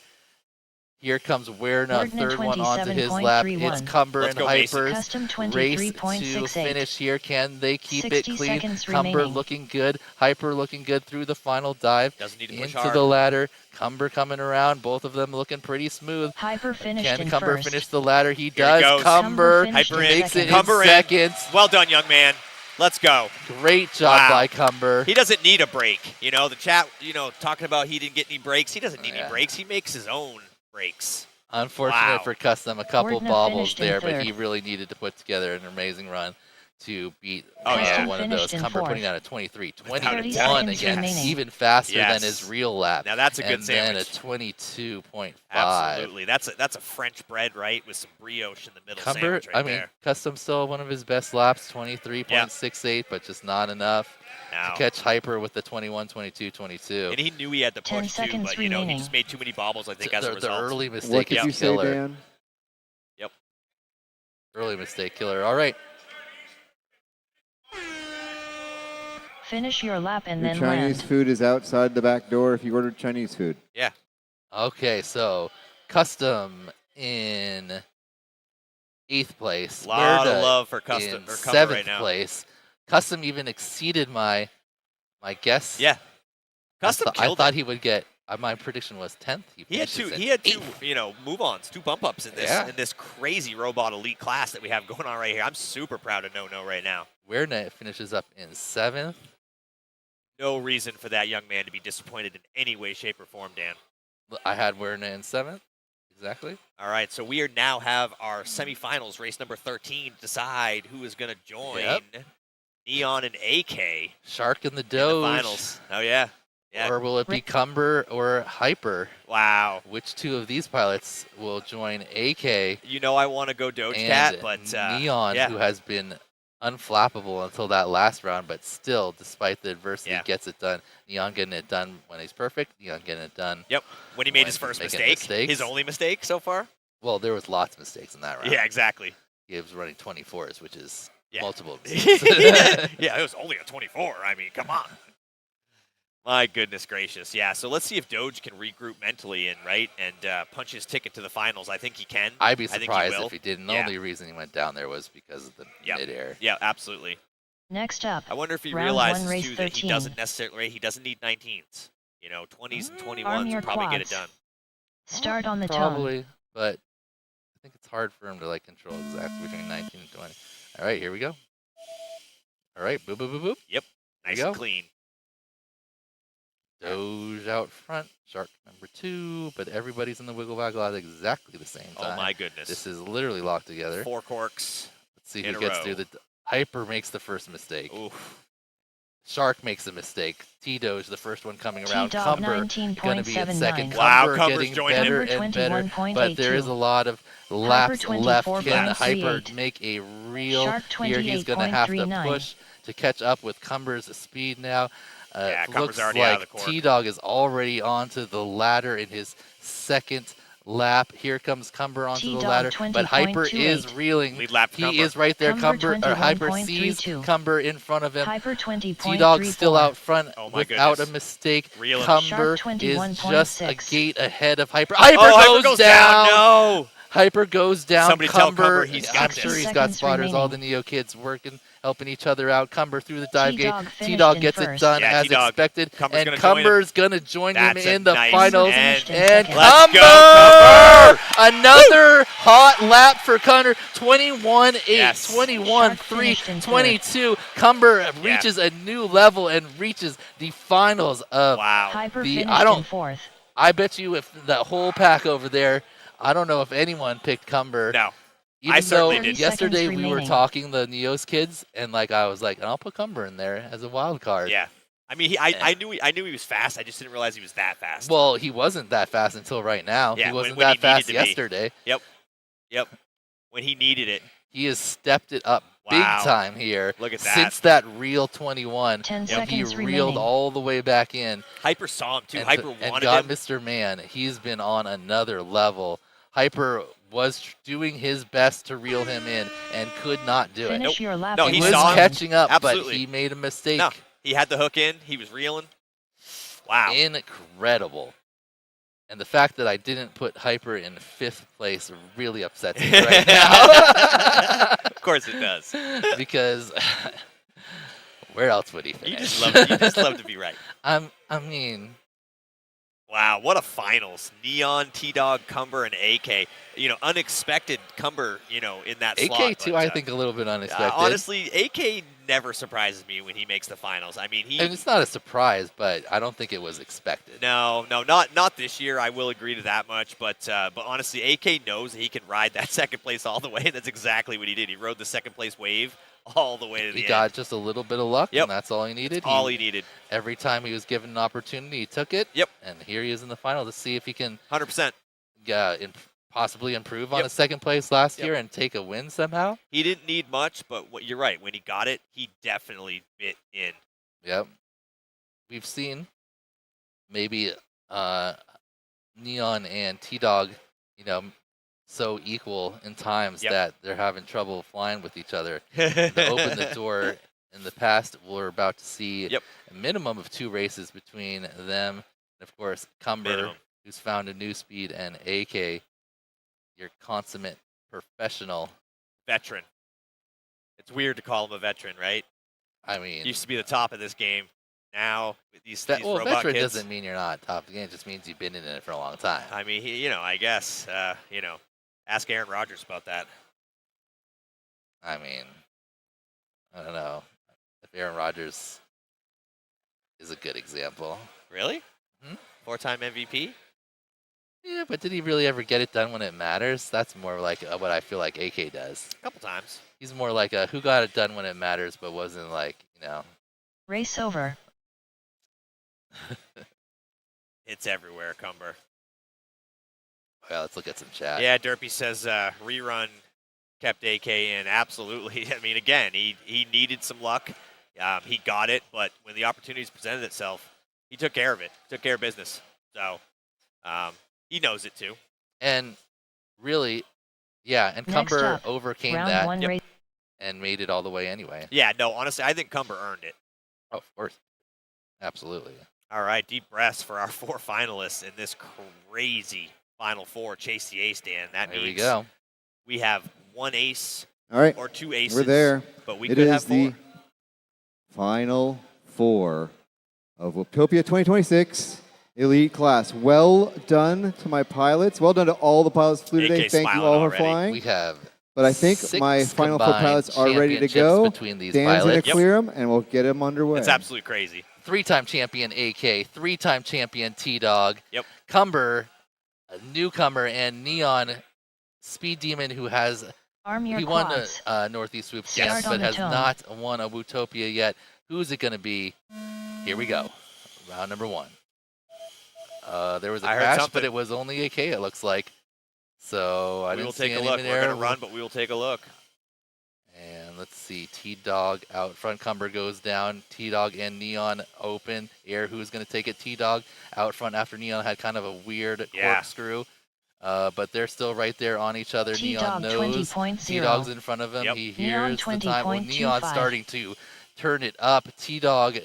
Here comes Werna, Werna third one onto his lap. It's 27.31. Cumber Let's and go, Mason. Hyper's Custom race to 23.68. finish here. Can they keep it 60 clean? seconds Cumber remaining. looking good. Hyper looking good through the final dive. Doesn't need to push Into hard. the ladder. Cumber coming around. Both of them looking pretty smooth. Hyper finished Can in Cumber first. finish the ladder? He Here he does. goes. Cumber finished Hyper in in. makes it Cumber in in. seconds. Well done, young man. Let's go. Great job Wow. by Cumber. He doesn't need a break. You know, the chat, talking about he didn't get any breaks. He doesn't need Yeah. any breaks. He makes his own breaks. Unfortunate Wow. for Custom, a couple Werna bobbles finished in there, but third. he really needed to put together an amazing run to beat Oh, yeah. one of Finished those. in Cumber fourth. putting down a 23, Without a 30 21 seconds again, remaining. even faster Yes. than his real lap. Now that's a good and then a sandwich. 22.5. Absolutely. That's a French bread, right, with some brioche in the middle Cumber, sandwich right I mean, there. Custom still one of his best laps, 23.68, but just not enough Now. to catch Hyper with the 21, 22, 22. And he knew he had to 10 push too, seconds but he remaining. just made too many bobbles, I think, as a the result. early mistake What did is you say, killer. Dan? Early mistake killer. All right. Finish your lap and Your then Chinese land. food is outside the back door if you ordered Chinese food. Okay, so Custom in 8th place. Lot of Werda love for Custom in or Cumber 7th right now. place. Custom even exceeded my guess. Yeah. Custom I killed thought it. he would get. My prediction was 10th. He had finishes two. at He had two. 8th. Move-ons, two bump-ups in this Yeah. in this crazy robot elite class that we have going on right here. I'm super proud of No right now. Werna finishes up in 7th. No reason for that young man to be disappointed in any way, shape, or form, Dan. I had Werna in 7th. Exactly. All right, so we now have our semifinals, race number 13, to decide who is going to join Yep. Neon and AK Shark in the in Doge. the finals. Oh, yeah. Yeah. Or will it be Cumber or Hyper? Wow. Which two of these pilots will join AK You know I want to go Doge and Cat, but Neon, yeah. who has been unflappable until that last round, but still, despite the adversity, Yeah. gets it done. Neon getting it done when he's perfect. Neon getting it done. Yep. When he made his When first making mistake, mistakes. his only mistake so far. Well, there was lots of mistakes in that round. Yeah, exactly. He was running 24s, which is Yeah. multiple yeah, mistakes. it was only a 24. I mean, come on. My goodness gracious. Yeah, so let's see if Doge can regroup mentally and punch his ticket to the finals. I think he can. I'd be I think he surprised will. if he didn't. The Yeah. only reason he went down there was because of the Yep. midair. Yeah, absolutely. Next up, I wonder if he Round realizes one, race too that he 13. doesn't necessarily need 19s. 20s and 21s Arm will your probably get it quads. done. Start on the tone. Probably, but I think it's It's hard for him to like control exactly between 19 and 20. All right, here we go. All right, boop, boop, boop, boop. Yep. Nice go. and clean. Doge out front, Shark number 2, but everybody's in the wiggle waggle at exactly the same time. Oh my goodness. This is literally locked together. 4 corks. Let's see in who a gets row. through the. Hyper makes the first mistake. Oof. Shark makes a mistake. T-Doge, the first one coming around. T-Dog Cumber going to be in second. 19.79. Wow, Cumber Cumber's getting joining better him. and better, but there is a 24.82. lot of laps left. 24.38. Can Hyper make a real Shark here? He's going to have to 28.39. push to catch up with Cumber's speed now. Yeah, Looks Cumber's already out of like the cork. T-Dog is already onto the ladder in his second lap. Here comes Cumber onto the T-Dog ladder, but Hyper 20.28. is reeling. Lead lap for He Cumber. is right there. Cumber Hyper sees 21.32. Cumber in front of him. Hyper 20.34. T-Dog still out front Oh my without goodness. a mistake. Reeling. Cumber Shark is just a 21.6. gate ahead of Hyper. Oh, Hyper goes down. No. Hyper goes down. Somebody tell Cumber he's I'm got sure this. he's 60 got seconds spotters. All the remaining. Neo kids working, helping each other out. Cumber through the dive T-Dog gate. finished T-Dog in gets it first. done Yeah, as T-Dog. expected. Cumber's and gonna join him. Cumber's going to join him That's a in the nice finals. end. And Let's go, Cumber! Cumber! Another hot lap for Cumber. 21-8, Yes. 21-3, finished in third. 22. Cumber reaches a new level and reaches the finals of Wow. Hyper The- finished I don't- in fourth. I bet you if the whole pack over there, I don't know if anyone picked Cumber. No. Even I certainly though did. 30 yesterday seconds we were remaining. talking the Neos kids, and like I was like, I'll put Cumber in there as a wild card. Yeah. I mean, I knew he was fast. I just didn't realize he was that fast. Well, he wasn't that fast until right now. Yeah, he wasn't when he that fast needed to be. yesterday. Yep. When he needed it. He has stepped it up Wow. big time here. Look at that. Since that real 21, 10 and he seconds reeled remaining. all the way back in. Hyper saw him too. and, Hyper and wanted got him. Mr. Man. He's been on another level. Hyper was doing his best to reel him in and could not do it. Finish your lap. No, he he was saw him. catching up, Absolutely. but he made a mistake. No, he had the hook in. He was reeling. Wow. Incredible. And the fact that I didn't put Hyper in 5th place really upsets me right now. Of course it does. Because where else would he You finish? just love to be right. I mean, Wow, what a finals. Neon, T-Dog, Cumber, and AK. Unexpected Cumber, in that slot. AK too, but, I think a little bit unexpected. honestly, AK never surprises me when he makes the finals. I mean, and it's not a surprise, but I don't think it was expected. No, not this year. I will agree to that much, but honestly, AK knows that he can ride that second place all the way, and that's exactly what he did. He rode the second place wave all the way to the He end. got just a little bit of luck, Yep. and that's all he needed. all he needed. Every time he was given an opportunity, he took it. Yep. And here he is in the final to see if he can 100%. possibly improve on Yep. his second place last Yep. year and take a win somehow. He didn't need much, but you're right. When he got it, he definitely bit in. Yep. We've seen maybe Neon and T-Dog, so equal in times Yep. that they're having trouble flying with each other. To open the door in the past, we're about to see Yep. a minimum of 2 races between them and, of course, Cumber, Minimum. who's found a new speed, and AK, your consummate professional. Veteran. It's weird to call him a veteran, right? I mean, Used to be the top of this game. Now, with these well, robot veteran kids. doesn't mean you're not top of the game. It just means you've been in it for a long time. I mean, I guess, ask Aaron Rodgers about that. I mean, I don't know if Aaron Rodgers is a good example. Really? Hmm? 4-time MVP? Yeah, but did he really ever get it done when it matters? That's more like what I feel like AK does. A couple times. He's more like a who got it done when it matters, but wasn't like, Race over. It's everywhere, Cumber. Well, let's look at some chat. Yeah, Derpy says rerun kept AK in. Absolutely. I mean, again, he needed some luck. He got it, but when the opportunities presented itself, he took care of it. Took care of business. So he knows it too. And really, yeah, and Next Cumber up, overcame Round that 1 race. and made it all the way anyway. Yeah, no, honestly, I think Cumber earned it. Oh, of course. Absolutely. All right, deep breaths for our 4 finalists in this crazy Final 4 Chase the Ace, Dan. That There means we go. we have 1 ace All right, or 2 aces. we're there. But we It could is have 4. the final 4 of Whooptopia 2026. Elite class. Well done to my pilots. Well done to all the pilots who flew today. AK Thank you smiling all already. for flying. We have But I think 6 my final 4 combined pilots are ready to championships go. between these Dan's going pilots. to clear them, and we'll get them underway. It's absolutely crazy. 3-time champion AK, 3-time champion T-Dog. Yep. Cumber, a newcomer, and Neon Speed Demon, who has Arm your he won quads. a Northeast Swoop Start Champs, on but the has tone. not won a Whooptopia yet. Who's it going to be? Here we go. Round number 1. There was a I heard crash, something. but it was only AK, it looks like. So I We didn't will see take a any look. We're there. going to run, but we will take a look. And let's see, T-Dog out front, Cumber goes down, T-Dog and Neon open. Air, who's going to take it? T-Dog out front after Neon had kind of a weird Yeah. corkscrew. But they're still right there on each other. Neon T-Dog knows. 20.0. T-Dog's in front of him. Yep. He Neon hears the time. Well, Neon's 20.25. starting to turn it up. T-Dog,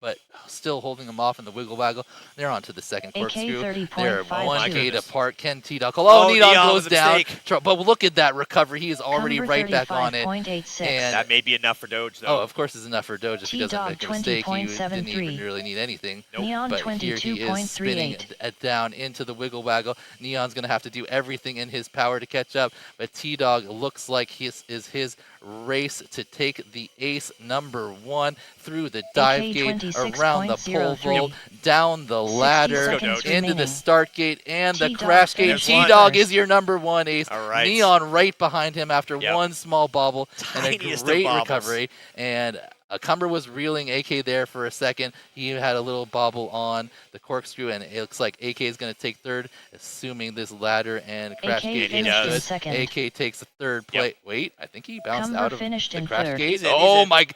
but still holding him off in the wiggle waggle. They're on to the second AK corkscrew. 30.52. They're Oh one my gate goodness. apart. Ken T-Dog. Oh, Oh, Neon Neon goes with a down. mistake. But look at that recovery. He is already Cumber right back on it. 35.86. And That may be enough for Doge, oh, though. of course, it's enough for Doge. If he doesn't T-Dog make a mistake, he didn't 20.73. even really need anything. Neon But here he is spinning 22.38. it down into the wiggle waggle. Neon's going to have to do everything in his power to catch up. But T-Dog looks like his is his race to take the ace number 1 through the dive gate, around the pole 26.03. vault, down the 60 ladder, seconds into the remaining. start gate, and the T-Dog crash gate. There's one. T-Dog is your number 1 ace. All right. Neon right behind him after Yep. one small bobble and a Tiniest of great bobbles. recovery. And Cumber was reeling AK there for a second. He had a little bobble on the corkscrew, and it looks like AK is going to take third, assuming this ladder and crash AK gate finished is in good. second. AK takes a third Yep. play. Wait, I think he bounced Cumber out of finished the in crash third. gate. He's in, Oh he's in. my!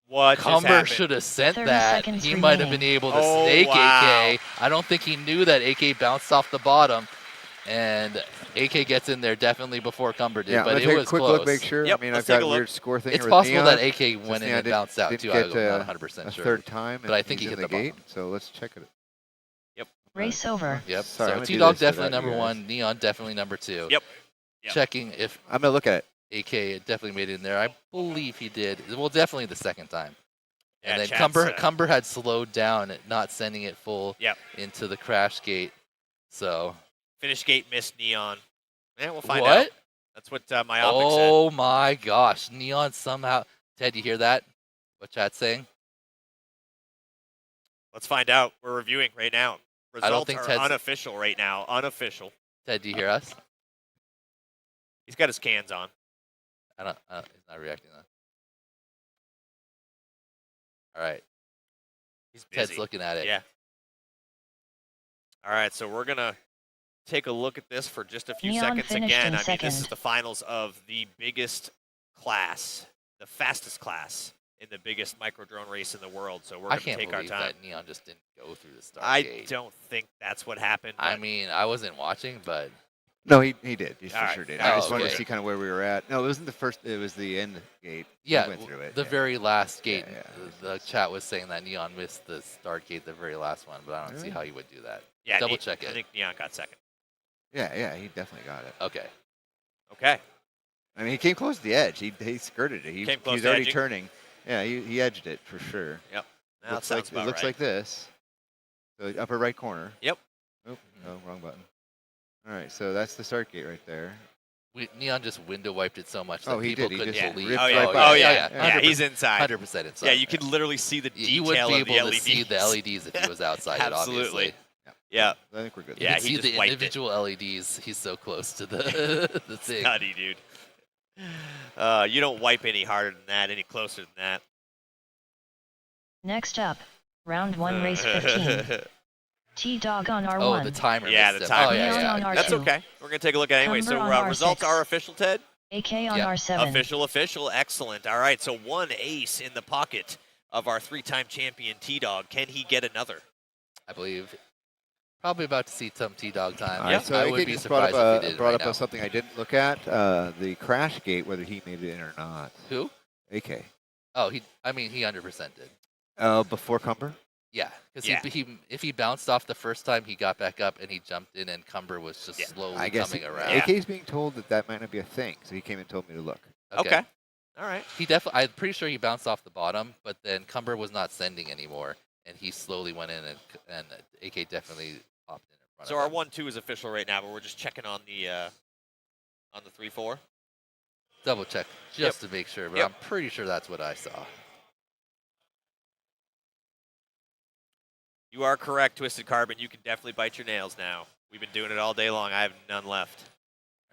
What just Cumber happened? should have sent 30 that. seconds He might have remaining. been able to Oh, snake wow. AK. I don't think he knew that AK bounced off the bottom. And AK gets in there definitely before Cumber did, Yeah, I'm but gonna it take was a quick close. look, make sure. Yep, I mean, let's I've take got a a look. weird score thing It's with possible Neon. that AK went in Neon and bounced out didn't too. get, I'm not 100% a sure. third time, But I and think he he's hit in the the gate. bottom. So let's check it. Race over. Yep. Sorry, I'm so gonna do T-Dog this definitely without you number guys. 1. Neon definitely number 2. Yep. Yep. Checking if I'm gonna look at it. AK definitely made it in there. I believe he did. Well, definitely the second time. Yeah, And then Chad's, Cumber had slowed down, not sending it full Yep. into the crash gate. So Finish gate missed Neon. Yeah, we'll find what? out. That's what my optic said. Oh my gosh! Neon somehow. Ted, you hear that? What chat's saying? Let's find out. We're reviewing right now. I don't Results think are Ted's- unofficial right now. Unofficial. Ted, do you hear us? He's got his cans on. I don't. He's not reacting though. All right. He's busy. Ted's looking at it. Yeah. All right, so we're gonna take a look at this for just a few Neon seconds finished again. in I mean, this is second. the finals of the biggest class, the fastest class in the biggest micro drone race in the world. So we're I gonna can't take our believe time. that Neon just didn't go through the start I gate. don't think that's what happened. I but mean, I wasn't watching, but No, he did. He for All right. sure did. Oh, I just wanted okay. to see kind of where we were at. No, it wasn't the first. It was the end gate. yeah, we went through it. the yeah. very last gate. yeah, The chat was saying that Neon missed the start gate, the very last one, but I don't see Really? how you would do that. yeah, double check I it. think Neon got second. Yeah, he definitely got it. Okay. Okay. I mean, he came close to the edge. He skirted it. He Came close was to already edging. turning. Yeah, he edged it for sure. Now it Looks sounds like, about it looks right. like this. So upper right corner. Yep. Oh, no, wrong button. All right, so that's the start gate right there. Neon just window wiped it so much that Oh, he people did. He couldn't just Yeah. believe. ripped Oh yeah. right by Oh it. yeah. yeah. Yeah, he's inside. 100% inside. Yeah, you could literally see the You detail wouldn't be of the able LEDs. to see the LEDs if he was outside it, Absolutely. obviously. Yeah. I think we're good. You Yeah, can he see just the wiped it. individual LEDs. He's so close to the the thing. Nutty, dude. You don't wipe any harder than that, any closer than that. Next up, round 1, race 15. T-Dog on R1. Oh, the timer. Yeah, missed the him. timer. Oh, yeah, Neon yeah. on That's R2. okay. We're going to take a look at it anyway. So Cumber on results R6. are official, Ted? AK on Yeah. R7. Official. Excellent. All right, so one ace in the pocket of our 3-time champion T-Dog. Can he get another? I believe. Probably about to see some T-Dog time. All right, so I AK would be just brought surprised if he up, did brought right up now. something I didn't look at, the crash gate, whether he made it in or not. Who? AK. Oh, he 100% did. Before Cumber? Yeah, because Yeah. if he bounced off the first time, he got back up and he jumped in, and Cumber was just Yeah. slowly I guess coming around. Yeah. AK's being told that might not be a thing, so he came and told me to look. Okay. All right. He definitely. I'm pretty sure he bounced off the bottom, but then Cumber was not sending anymore. and he slowly went in, and AK definitely popped in front So of our him. 1-2 is official right now, but we're just checking on the 3-4. Double check just to make sure, but Yep. I'm pretty sure that's what I saw. You are correct, Twisted Carbon. You can definitely bite your nails now. We've been doing it all day long. I have none left.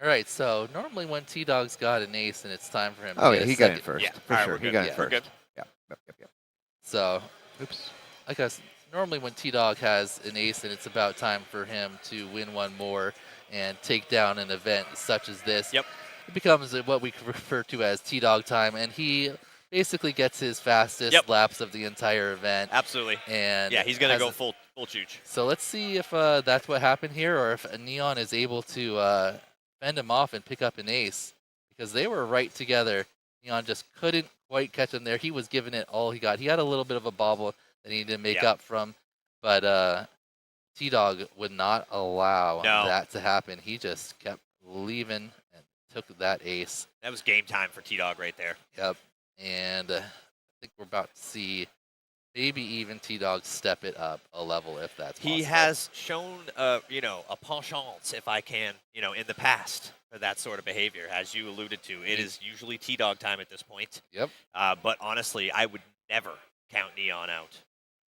All right, so normally when T-Dog's got an ace and it's time for him to Oh, get yeah, a he got in second. first. Yeah. For All right, sure. we're He good. got in Yeah. We're first. good. Yep. So Oops. I guess normally when T-Dog has an ace and it's about time for him to win one more and take down an event such as this, Yep. it becomes what we refer to as T-Dog time, and he basically gets his fastest laps of the entire event. Absolutely. And Yeah, he's going to has go a- full chooch. So let's see if that's what happened here, or if Neon is able to fend him off and pick up an ace, because they were right together. Neon just couldn't quite catch him there. He was giving it all he got. He had a little bit of a bobble that he didn't make up from, but T-Dog would not allow that to happen. He just kept leaving and took that ace. That was game time for T-Dog right there. Yep. And I think we're about to see maybe even T-Dog step it up a level if that's possible. He has shown, a penchant, if I can, in the past for that sort of behavior, as you alluded to. It is usually T-Dog time at this point. Yep. But honestly, I would never count Neon out.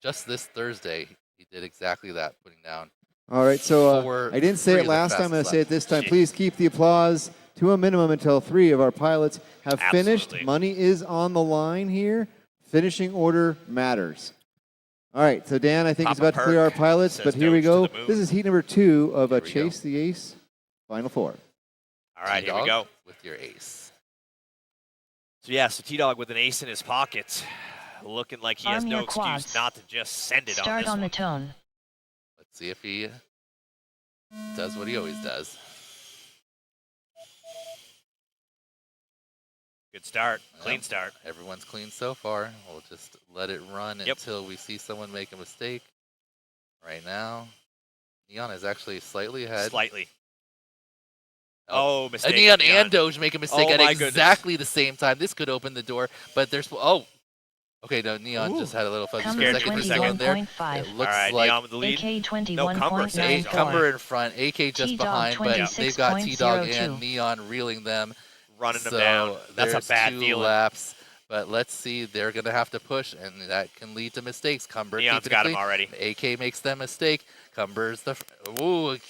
Just this Thursday, he did exactly that, putting down. All right, so I didn't say three it of the last time. I'm going to fastest say it this time. Please keep the applause to a minimum until 3 of our pilots have finished. Money is on the line here. Finishing order matters. All right, so Dan, I think is about to clear our pilots, but here we go. This is heat number 2 of a Chase the Ace Final 4. All right, here we go. With your ace. So yeah, so T-Dog with an ace in his pocket, looking like he has Arm no your excuse quads. not to just send it on Start this on one. the tone. Let's see if he does what he always does. Good start. Clean start. Everyone's clean so far. We'll just let it run until we see someone make a mistake. Right now, Neon is actually slightly ahead. Slightly. Oh, mistake. Neon and Doge make a mistake Oh, at my exactly the same time. This could open the door, but there's okay. No, Neon just had a little fuzzy Cumber for a second there. 21.5. It looks All right, like Neon with the lead. AK Cumber saves 21.94. Cumber in front, AK just T-Dog behind, but they've got T-Dog 26.02. and Neon reeling them. Running them So down. That's a there's bad 2 feeling. laps. But let's see, they're going to have to push, and that can lead to mistakes. Cumber Neon's keeping it got him clean. already. AK makes them mistake. Cumber's avoids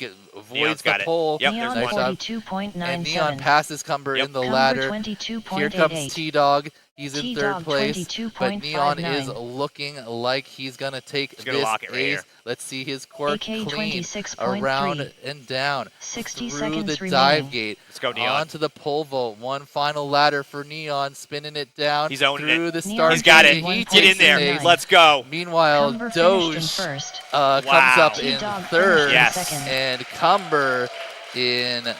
Neon's the got it. pole. Yep, Neon there's one. 42.97. And Neon passes Cumber in the Cumber ladder. 22.88. Here comes T-Dog. He's in third T-Dog place, but Neon 22.59. is looking like he's going to take He's gonna this lock it right ace. here. Let's see his cork AK clean 26.3. around and down 60 through seconds the dive remaining. gate. Let's go, Neon. Onto the pole vault. One final ladder for Neon, spinning it down. He's owning through it. the Neon start He's got it. gate. He Get in takes there. an ace. Let's go. Meanwhile, Cumber finished Doge in first. comes Wow. up in T-Dog third, finished Yes. in second. and Cumber in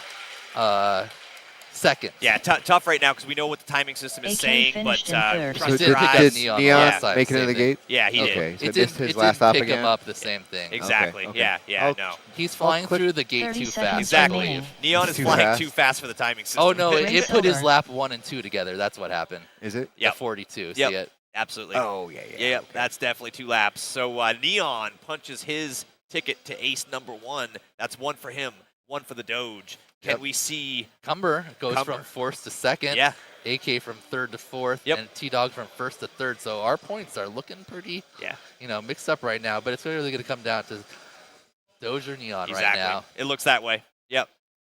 second. Yeah, tough right now because we know what the timing system is AK saying, but finished in third. trust did your pick up eyes. Neon Neon last time, make it into same the thing. gate? Yeah, he did. Okay, so It missed didn't, his it last didn't lap pick again? him up the same thing. Exactly. Okay. Yeah, I'll- no. He's flying click- through the gate 30 too seconds fast. Exactly. remaining. Neon is Too flying fast? too fast for the timing system. Oh no, it Race put his over. lap 1 and 2 together. That's what happened. Is it? Yep. The 42. Yep. See it? Absolutely. Oh, yeah. Yeah, okay. that's definitely 2 laps. So Neon punches his ticket to ace number 1. That's 1 for him, 1 for the Doge. Can Yep. we see? Cumber goes Cumber. from fourth to second. Yeah. AK from third to fourth. Yep. And T-Dog from first to third. So our points are looking pretty, Yeah. mixed up right now. But it's really going to come down to Doge or Neon Exactly. right now. It looks that way. Yep.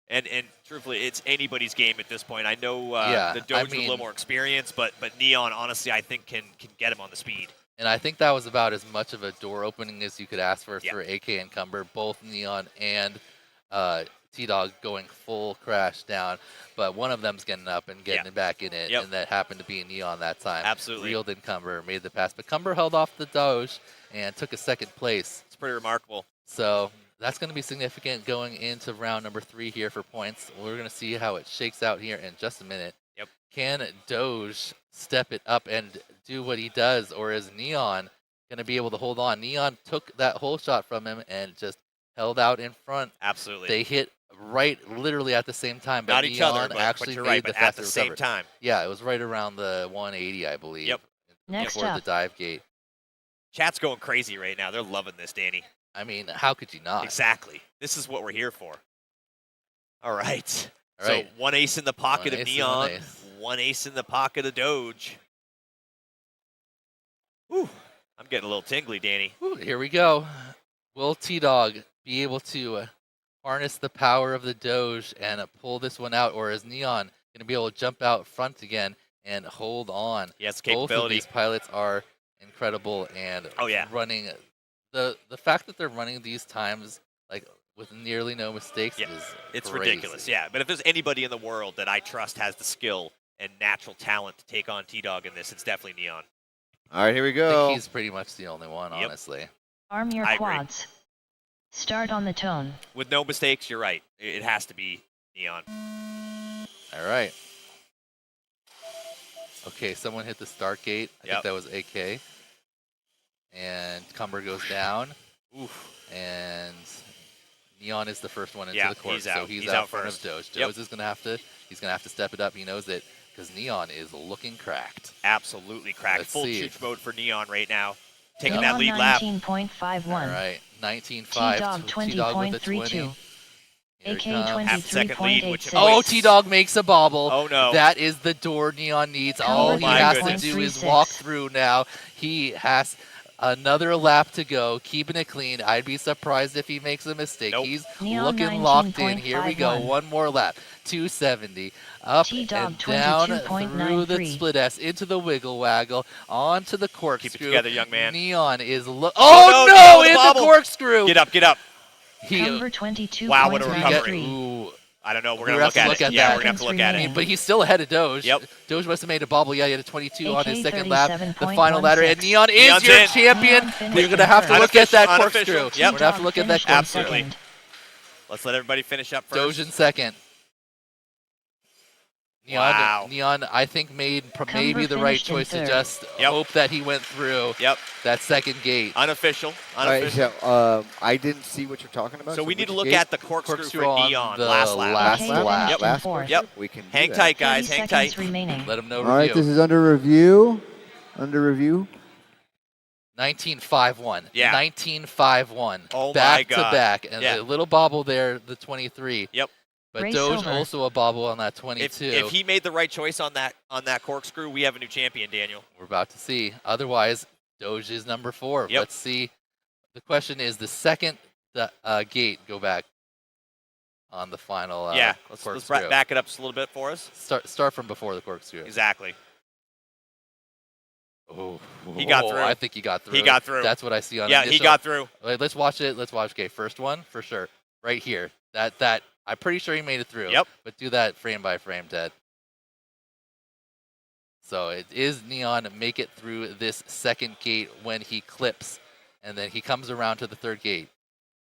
And truthfully, it's anybody's game at this point. I know Yeah, the I Doge with a mean- little more experience, but Neon, honestly, I think can get him on the speed. And I think that was about as much of a door opening as you could ask for Yeah. for AK and Cumber, both Neon and T-Dog going full crash down. But one of them's getting up and getting back in it, Yep. and that happened to be Neon that time. Absolutely. Reeled in Cumber, made the pass. But Cumber held off the Doge and took a second place. It's pretty remarkable. So that's going to be significant going into round number 3 here for points. We're going to see how it shakes out here in just a minute. Yep. Can Doge step it up and do what he does, or is Neon going to be able to hold on? Neon took that whole shot from him and just held out in front. Absolutely. They hit right literally at the same time, but Not Neon each other, but actually you're made right, the but at faster the same recovery. time. Yeah, it was right around the 180, I believe. Yep. Next Before up. the dive gate. Chat's going crazy right now. They're loving this, Danny. I mean, how could you not? Exactly. This is what we're here for. All right. All right. So 1 ace in the pocket One of ace and Neon, one ace. 1 ace in the pocket of Doge. Whew. I'm getting a little tingly, Danny. Ooh, here we go. Will T-Dog be able to harness the power of the Doge and pull this one out, or is Neon going to be able to jump out front again and hold on? He has Both of capability. these pilots are incredible, and running the fact that they're running these times like with nearly no mistakes is it's crazy. ridiculous. Yeah, but if there's anybody in the world that I trust has the skill and natural talent to take on T-Dog in this, it's definitely Neon. All right, here we I go. think he's pretty much the only one, honestly. Arm your I agree. quads. Start on the tone. With no mistakes, you're right. It has to be Neon. All right. Okay, someone hit the start gate. I think that was AK. And Cumber goes down. Oof. And Neon is the first one into Yeah, the court, he's out. so he's He's out out front first. of Doge. Yep. Doge is he's gonna have to step it up. He knows it because Neon is looking cracked. Absolutely cracked. Let's Full see. chooch mode for Neon right now. Taking Neon that lead lap. 19.51. All right, 19.5. T-Dog T-Dog with a 20. 20.32. Here it AK comes. Half second lead, which 23.86. Oh, T-Dog makes a bobble. Oh, no. That is the door Neon needs. Cumber All he my has goodness. to do is 3.36. walk through now. He has another lap to go, keeping it clean. I'd be surprised if he makes a mistake. Nope. He's Neon looking locked in. Here we go. 19.51. One more lap. 270. Up T-Dog and down through the 22.93. split S, into the wiggle waggle, onto the corkscrew. Keep it together, young man. Neon is Oh, oh no, no, the in the bobble. corkscrew. Get up, get up. Cumber 22.93. Wow, what a recovery. Ooh. I don't know. We're We're going gonna to have look to at look it. at Yeah, that. we're going to have to look at it. But he's still ahead of Doge. Yep. Doge must have made a bobble. Yeah, he had a 22 on his AK second lap. The 37.16. final ladder. And Neon is Neon's your in. champion. Neon finished We're going to have to in look at that Unofficial, corkscrew. unofficial. Yep. We're going to have to look at that T-Dog finished in Absolutely. second. Let's let everybody finish up first. Doge in second. Wow. Neon, I think, made maybe the right finished in choice to third. just Yep. hope that he went through Yep. that second gate. Unofficial. All right, Unofficial. so I didn't see what you're talking about. So we need to which look gate? at the corkscrew Corkscrew for on Neon the last lap. last Okay, lap. finished in Last fourth. Yep. We can do Hang that. tight, guys. 30 Hang seconds tight. remaining. Let him know All right, review. this is under review. Under review. 19.51. Yeah. 19.51. Oh, my back God. to back. And Yeah. a little bobble there, the 23. Yep. But Race Doge over. also a bobble on that 22. If he made the right choice on that corkscrew, we have a new champion, Daniel. We're about to see. Otherwise, Doge is number 4. Yep. Let's see. The question is the second gate go back on the final Yeah. Let's corkscrew. back it up just a little bit for us. Start from before the corkscrew. Exactly. Oh, He got through. I think he got through. He got through. That's what I see on Yeah, initial. he got through. Wait, let's watch it. Let's watch. Okay, first one for sure. Right here. That I'm pretty sure he made it through. Yep. But do that frame by frame, Ted. So it is Neon make it through this second gate when he clips, and then he comes around to the third gate.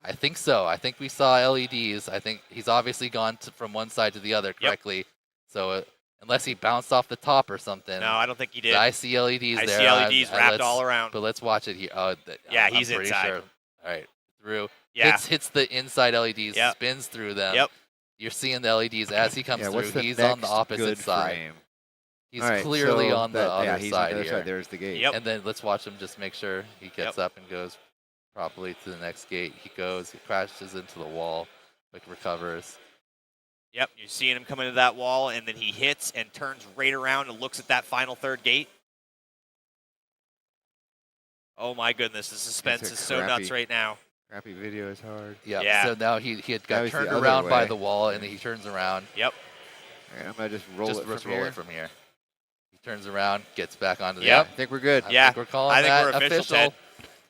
I think so. I think we saw LEDs. I think he's obviously gone from one side to the other correctly. So unless he bounced off the top or something. No, I don't think he did. I see LEDs I there. see LEDs wrapped all around. But let's watch it here. Yeah, I'm he's pretty inside. Sure. All right, through. Yeah. Hits the inside LEDs, Yep. spins through them. Yep. You're seeing the LEDs as he comes Yeah, what's through. the He's on the next opposite good side. frame? He's All right, clearly so on the yeah, other he's side on the other here. side. There's the gate. Yep. And then let's watch him just make sure he gets Yep. up and goes properly to the next gate. He goes, he crashes into the wall, but recovers. Yep, you're seeing him come into that wall, and then he hits and turns right around and looks at that final third gate. Oh my goodness, the suspense That's a is so nuts crappy- right now. Crappy video is hard. Yeah. Yeah. So now he had That got was the turned other around by way. the wall, and then he turns around. Yep. All right, I'm gonna just roll Just it from roll here. it from here. He turns around, gets back onto the. Yep. I think we're good. I Yeah, think we're calling I think that we're official, official. Ted.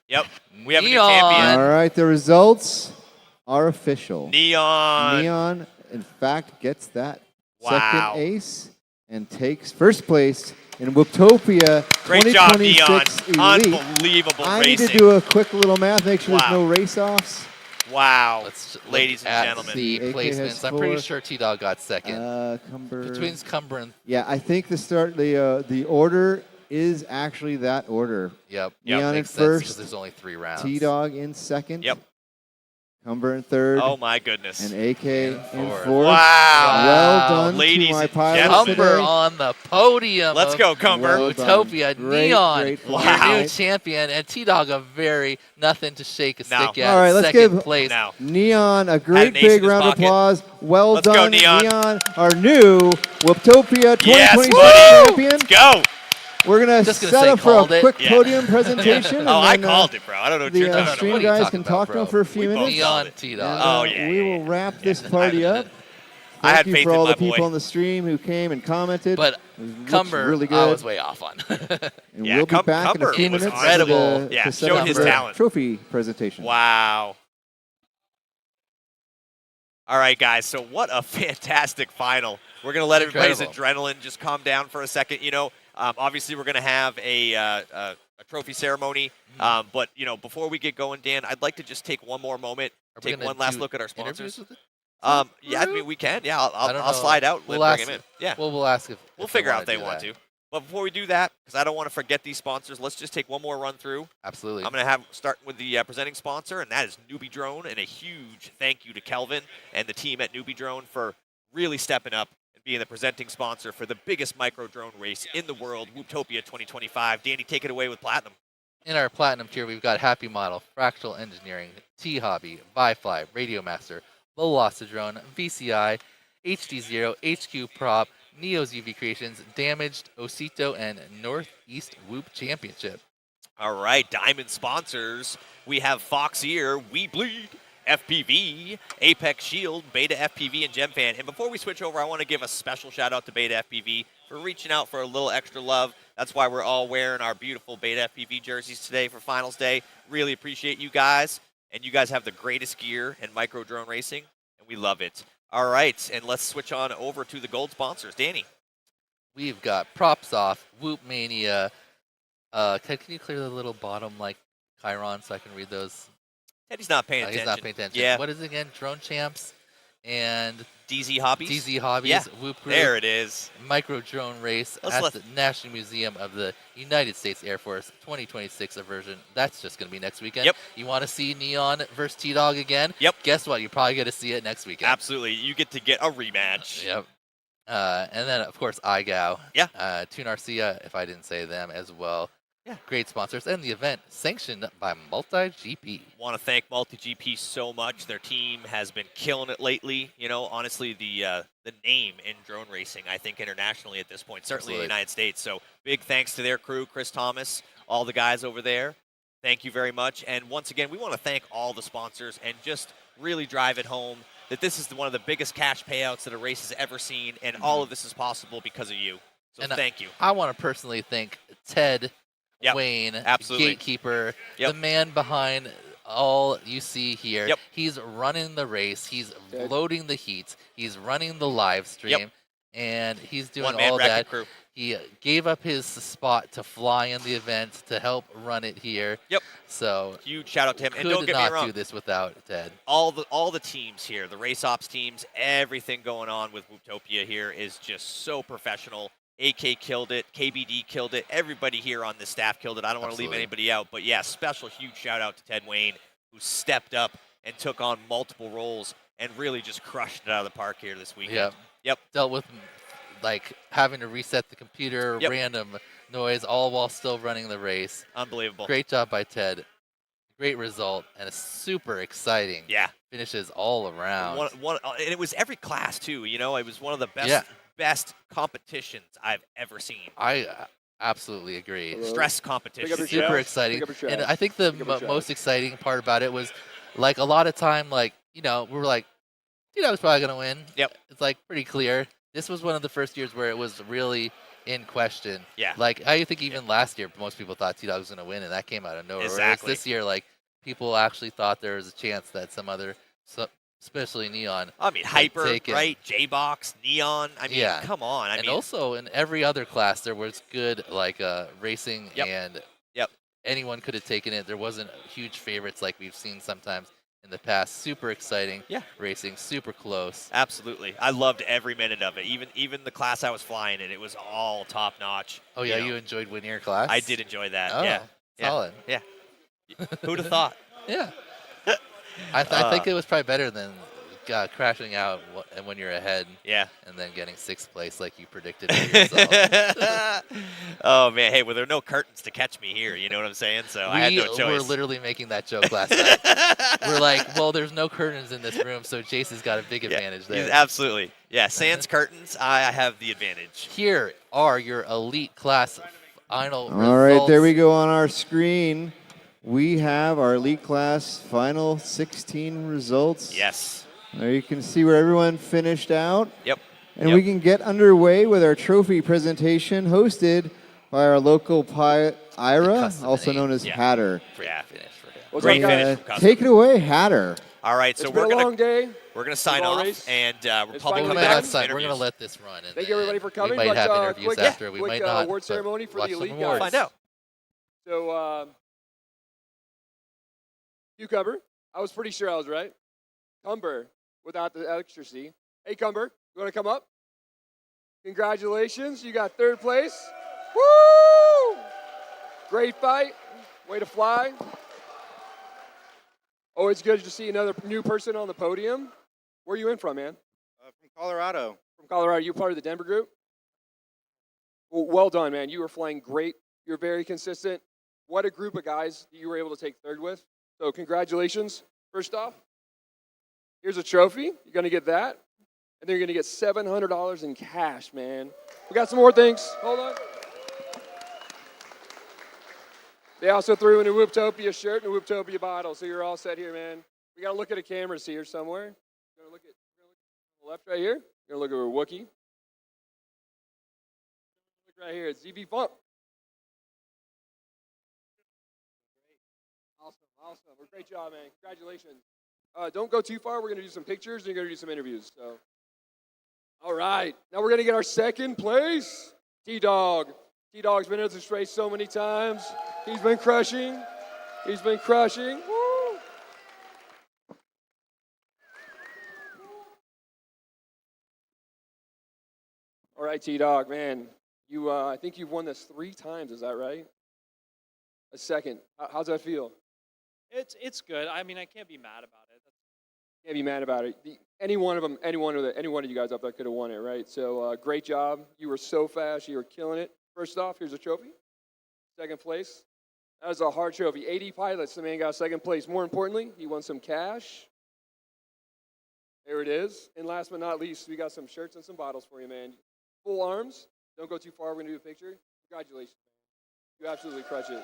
Yep, we have a new Neon. champion. All right, the results are official. Neon. Neon, in fact, gets that Wow. second ace and takes first place in Whooptopia Great job, Neon. 2026 Elite. Unbelievable I racing. need to do a quick little math, make sure Wow. there's no race-offs. Wow. Let's look Ladies and at gentlemen. the AK has placements. I'm pretty 4. sure T-Dog got second. Cumber. Between Cumber and Yeah, I think the order is actually that order. yep, Neon in makes sense 'cause first, there's only 3 rounds. T-Dog in second. Yep. Cumber in third. Oh my goodness. And AK in fourth. fourth. Wow. Well done Ladies to my and pilots gentlemen. Cumber today. on the podium. Let's of go, Cumber. Well done. Whooptopia. Great, Neon, great your Wow. new champion, and T-Dog a very nothing to shake a No. stick at. All right, let's second give place. No. Neon a Had great an ace in big his round of pocket. applause. Well Let's go, done, Neon. our new Whooptopia 2026 Yes, champion. Let's go. We're going to Just gonna set say up for a called it. quick Yeah. podium presentation. Oh, I and then, called it, bro. I don't know what The you're talking stream What are you guys talking can talk about, to him bro? for a few We both minutes. called Neon it. T-Dog. And, Oh, yeah, we yeah, will yeah. wrap this Yeah. party up. I had Thank you faith for in all my the people boy. on the stream who came and commented. But Looks Cumber, really I good. was way off on. And Yeah, we'll be back in a Cumber few was minutes incredible. to Yeah, set showed up his the talent. trophy presentation. Wow. All right, guys. So what a fantastic final. We're going to let everybody's adrenaline just calm down for a second. You know, obviously we're going to have a trophy ceremony. But, you know, before we get going, Dan, I'd like to just take one more moment, take one last look at our sponsors. Yeah, I mean, we can. Yeah, I'll slide out and bring him in. Yeah. Well, we'll ask if We'll if they figure out wanna if they do want that. to. But before we do that, because I don't want to forget these sponsors, let's just take one more run through. Absolutely. I'm going to start with the presenting sponsor, and that is NewBeeDrone. And a huge thank you to Kelvin and the team at NewBeeDrone for really stepping up and being the presenting sponsor for the biggest micro drone race in the world, Whooptopia 2025. Danny, take it away with Platinum. In our Platinum tier, we've got Happy Model, Fractal Engineering, T-Hobby, ViFly, Radiomaster, Velocidrone, VCI, HD0, HQ Prop, Neo's UV Creations, Damaged, Osito, and Northeast Whoop Championship. All right, diamond sponsors. We have Fox Ear, We Bleed, FPV, Apex Shield, Beta FPV, and GemFan. And before we switch over, I want to give a special shout out to Beta FPV for reaching out for a little extra love. That's why we're all wearing our beautiful Beta FPV jerseys today for Finals Day. Really appreciate you guys. And you guys have the greatest gear in micro drone racing, and we love it. All right, and let's switch on over to the gold sponsors. Danny. We've got Props Off, Whoop Mania. Can you clear the little bottom like Chiron so I can read those? Teddy's not paying attention. He's not paying attention. Yeah. What is it again? Drone Champs and DZ Hobbies. DZ Hobbies. Yeah. Whoop There it is. Micro Drone Race at the National Museum of the United States Air Force 2026 version. That's just going to be next weekend. Yep. You want to see Neon versus T-Dog again? Yep. Guess what? You're probably going to see it next weekend. Absolutely. You get to get a rematch. Yep. And then, of course, iGao. Yeah. Tune Arcia, if I didn't say them as well. Yeah. Great sponsors. And the event sanctioned by MultiGP. Want to thank MultiGP so much. Their team has been killing it lately. You know, honestly, the name in drone racing, I think internationally at this point, certainly in the United States. So big thanks to their crew, Chris Thomas, all the guys over there. Thank you very much. And once again, we want to thank all the sponsors and just really drive it home that this is one of the biggest cash payouts that a race has ever seen, and all of this is possible because of you. So And thank you. I want to personally thank Ted Yep. Wayne, Absolutely. gatekeeper, Yep. the man behind all you see here. Yep. He's running the race. He's loading the heats. He's running the live stream. And he's doing One-man all wrecking that. crew. He gave up his spot to fly in the event to help run it here. Yep. So Huge shout out to him. And could don't get me not wrong. do this without Ted. All the teams here, the race ops teams, everything going on with Whooptopia here is just so professional. AK killed it, KBD killed it, everybody here on the staff killed it. I don't want to leave Absolutely. anybody out, but yeah, special huge shout out to Ted Wayne, who stepped up and took on multiple roles and really just crushed it out of the park here this weekend. Yep. Yep. Dealt with like having to reset the computer, Yep. random noise, all while still running the race. Unbelievable. Great job by Ted. Great result and a super exciting Yeah. finishes all around. And it was every class too. You know, it was one of the best Yeah. best competitions I've ever seen. I absolutely agree. Stress competition. Pick up your Super shots. exciting. Pick up your And shots. I think the Pick up your shots. most exciting part about it was like a lot of time, like, you know, we were like, T-Dog's probably going to win. Yep. It's like pretty clear. This was one of the first years where it was really in question. Yeah. Like, I think even last year, most people thought T-Dog was going to win, and that came out of nowhere. Whereas Exactly. this year, like, people actually thought there was a chance that some other, especially Neon. I mean, could Hyper, take him. right? J-Box, Neon. I mean, Yeah. come on. I And mean, also in every other class, there was good like racing Yep. and Yep. anyone could have taken it. There wasn't huge favorites like we've seen sometimes in the past. Super exciting Yeah. racing, super close. absolutely. I loved every minute of it. Even the class I was flying in, it was all top notch. Oh yeah, know. you enjoyed winning your class? I did enjoy that. Oh, Yeah. Yeah. solid. Who'd have thought? Yeah. I think it was probably better than crashing out when you're ahead. Yeah. And then getting 6th place like you predicted for yourself. Oh man, hey, well there are no curtains to catch me here. You know what I'm saying? So I had no choice. We were literally making that joke last night. We're like, well, there's no curtains in this room, so Jason's got a big advantage there. Absolutely. Yeah, sans curtains, I have the advantage. Here are your elite class final results. All right, there we go on our screen. We have our elite class final 16 results. Yes. There you can see where everyone finished out. Yep. And we can get underway with our trophy presentation hosted by our local Ira, also known as Hatter. Yeah. Finish for him. Great finish from Take it away, Hatter. All right, so we're gonna sign off, and we'll probably come back with some interviews. We're gonna let this run. And thank you everybody for coming. We might have interviews quick, after. We quick, might not. Award ceremony for the elite awards. guys. Find out. So, Cucumber, I was pretty sure I was right. Cumber, without the extra C. Hey, Cumber, you want to come up? Congratulations, you got 3rd place. Woo! Great fight. Way to fly. Always good to see another new person on the podium. Where are you in from, man? From Colorado. From Colorado. You part of the Denver group? Well done, man. You were flying great. You're very consistent. What a group of guys that you were able to take 3rd with. So congratulations. First off, here's a trophy. You're going to get that. And then you're going to get $700 in cash, man. We got some more things. Hold on. They also threw in a Whooptopia shirt and a Whooptopia bottle, so you're all set here, man. We got to look at a cameras here somewhere. We're going to look at the left right here. We're going to look at our Wookiee. Look right here. It's ZB Funk. Awesome. Well, great job, man. Congratulations. Don't go too far. We're going to do some pictures and you're going to do some interviews. So, all right. Now we're going to get our 2nd place. T-Dog. T-Dog's been in this race so many times. He's been crushing. Woo! All right, T-Dog, man. You, I think you've won this 3 times. Is that right? A second. How's that feel? It's good. I mean, I can't be mad about it. Can't be mad about it. Any one of you guys up there could have won it, right? So great job. You were so fast. You were killing it. First off, here's a trophy. 2nd place. That was a hard trophy. 80 pilots. The man got 2nd place. More importantly, he won some cash. There it is. And last but not least, we got some shirts and some bottles for you, man. Full arms. Don't go too far. We're going to do a picture. Congratulations, man. You absolutely crush it.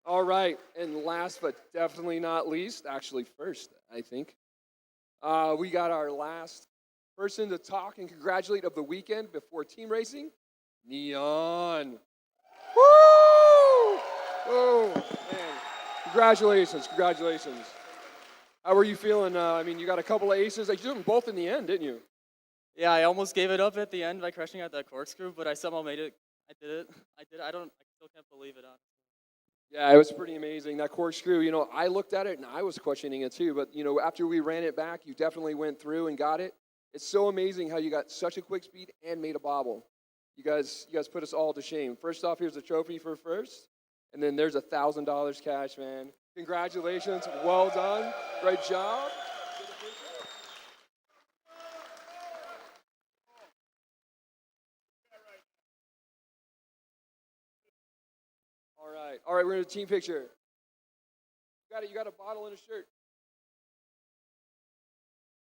All right, and last but definitely not least, actually first, I think, we got our last person to talk and congratulate of the weekend before team racing, Neon. Woo! Oh, man. Congratulations. How are you feeling? I mean, you got a couple of aces. You did them both in the end, didn't you? Yeah, I almost gave it up at the end by crashing out that corkscrew, but I somehow made it. I did it. I still can't believe it. Yeah, it was pretty amazing. That corkscrew, I looked at it and I was questioning it too. But, after we ran it back, you definitely went through and got it. It's so amazing how you got such a quick speed and made a bobble. You guys put us all to shame. First off, here's a trophy for first. And then there's $1,000 cash, man. Congratulations. Well done. Great job. All right, we're going to team picture. You got a bottle and a shirt.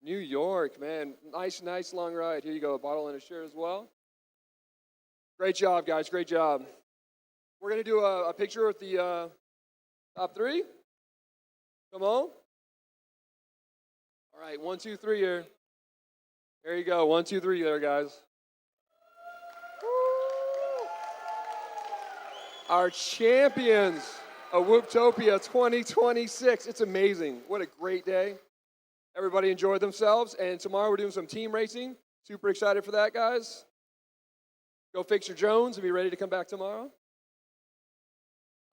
New York, man. Nice long ride. Here you go, a bottle and a shirt as well. Great job, guys. Great job. We're going to do a picture with the top 3. Come on. All right, 1, 2, 3 here. There you go. 1, 2, 3 there, guys. Our champions of Whooptopia 2026. It's amazing. What a great day. Everybody enjoyed themselves. And tomorrow we're doing some team racing. Super excited for that, guys. Go fix your drones and be ready to come back tomorrow.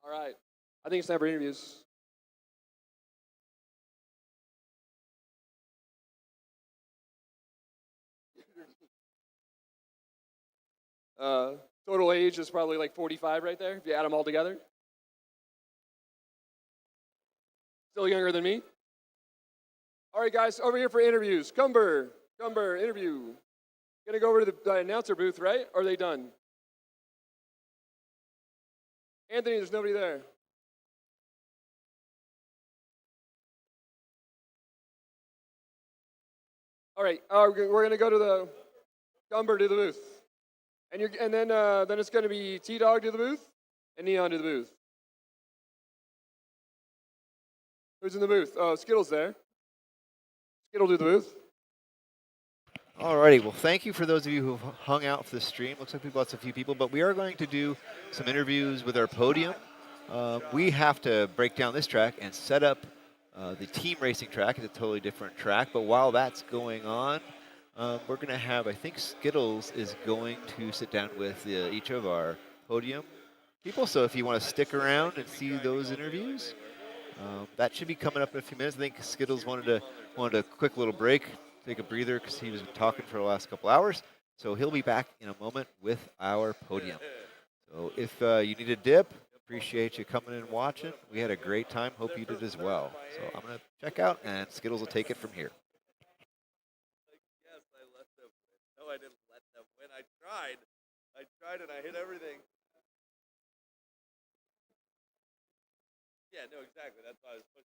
All right. I think it's time for interviews. Total age is probably like 45 right there, if you add them all together. Still younger than me. All right, guys, over here for interviews. Cumber, interview. Gonna go over to the announcer booth, right? Or are they done? Anthony, there's nobody there. All right, we're gonna go to the Cumber to the booth, and then it's gonna be T-Dog to the booth and Neon to the booth. Who's in the booth? Oh, Skittle's there. Skittle to the booth. Alrighty, well, thank you for those of you who hung out for the stream. Looks like we've lost a few people, but we are going to do some interviews with our podium. We have to break down this track and set up the team racing track. It's a totally different track, but while that's going on, we're going to have, I think Skittles is going to sit down with each of our podium people. So if you want to stick around and see those interviews, that should be coming up in a few minutes. I think Skittles wanted a quick little break, take a breather because he was talking for the last couple hours. So he'll be back in a moment with our podium. So if you need a dip, appreciate you coming in and watching. We had a great time. Hope you did as well. So I'm going to check out, and Skittles will take it from here. Yes, I let them win. No, I didn't let them win. I tried and I hit everything. Yeah, no, exactly. That's why I was pushing.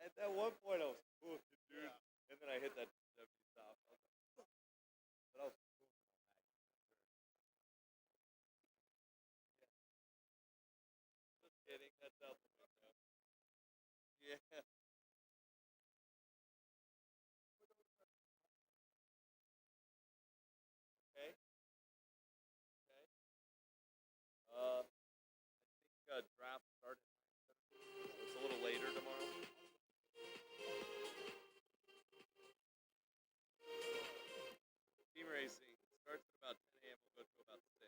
At that one point, I was cool, dude, and then I hit that W stop. But I was cool. Just kidding. That's out the window. Yeah. Okay. Okay. I think draft started. It's a little later tomorrow. Team racing starts at about 10 a.m. We'll go to about 6.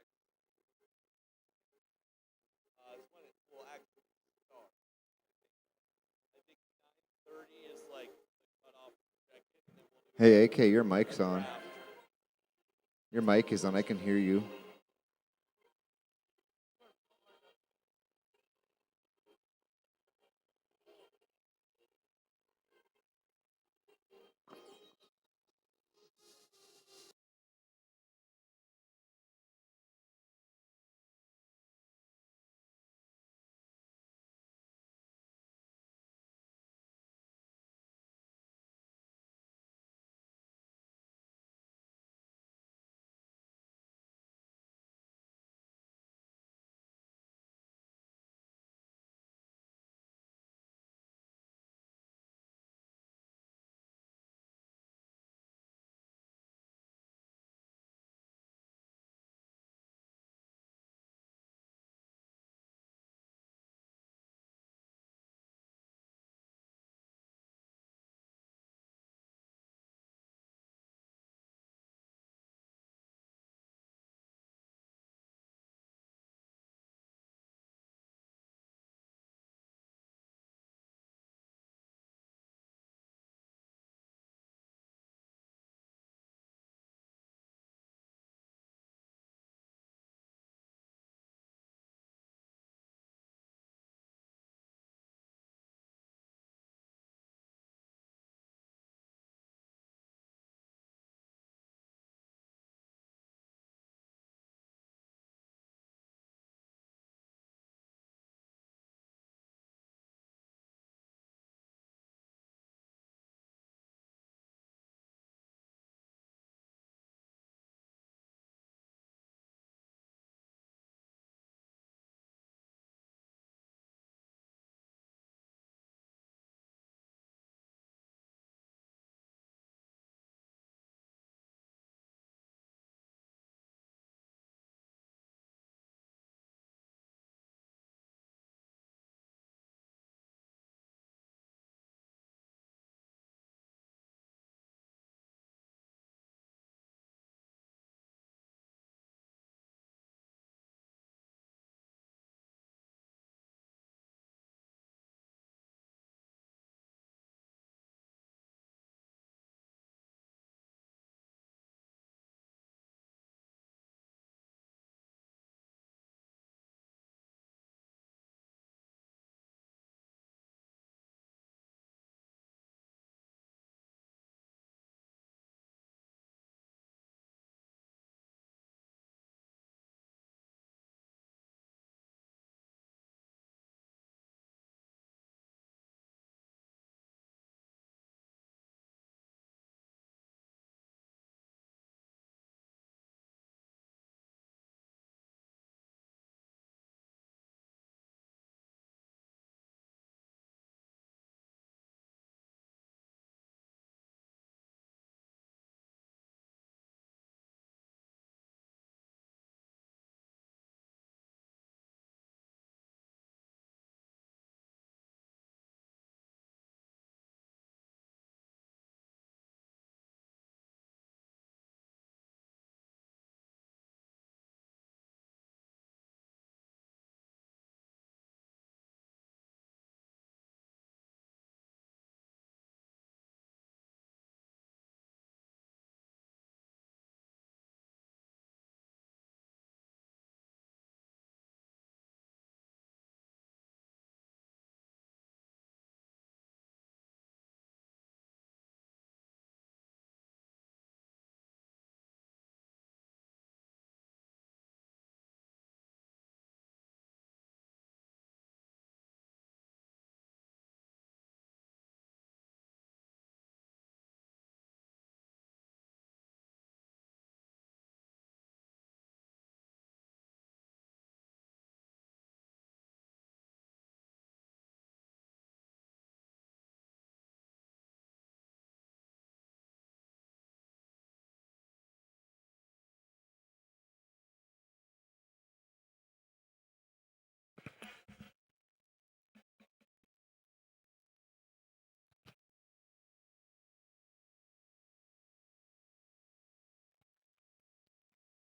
It's when it will actually start. I think 9:30 is like the cutoff check-in, and then we'll do. Hey, AK, your mic's on. Your mic is on. I can hear you.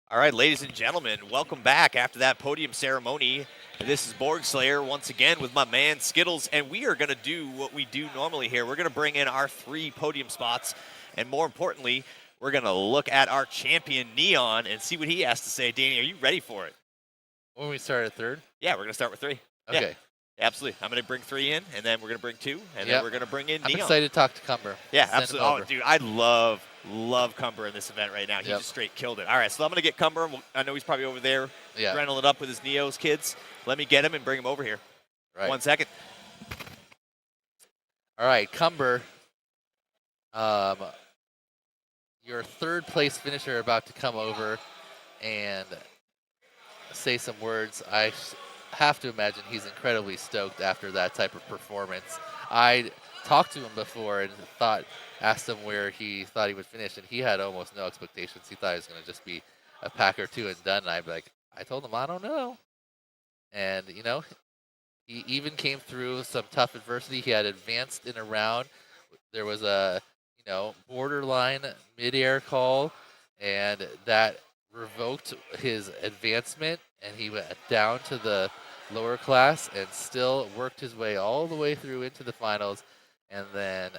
All right, ladies and gentlemen, welcome back after that podium ceremony. This is Borg Slayer once again with my man Skittles, and we are going to do what we do normally here. We're going to bring in our 3 podium spots, and more importantly, we're going to look at our champion Neon and see what he has to say. Danny, are you ready for it? When we start at third? Yeah, we're going to start with 3. Okay. Yeah, absolutely. I'm going to bring 3 in, and then we're going to bring 2, and then we're going to bring in I'm Neon. excited to talk to Cumber. Yeah, Send absolutely. him Oh, over. dude, I love Cumber in this event right now. He just straight killed it. All right, so I'm going to get Cumber. I know he's probably over there adrenaline up with his Neo's kids. Let me get him and bring him over here. Right. 1 second. All right, Cumber. Your third place finisher about to come over and say some words. I have to imagine he's incredibly stoked after that type of performance. I talked to him before and asked him where he thought he would finish, and he had almost no expectations. He thought he was going to just be a pack or 2 and done. And I'd be like, I told him, I don't know. And, you know, he even came through some tough adversity. He had advanced in a round. There was a, borderline mid-air call, and that revoked his advancement, and he went down to the lower class and still worked his way all the way through into the finals, and then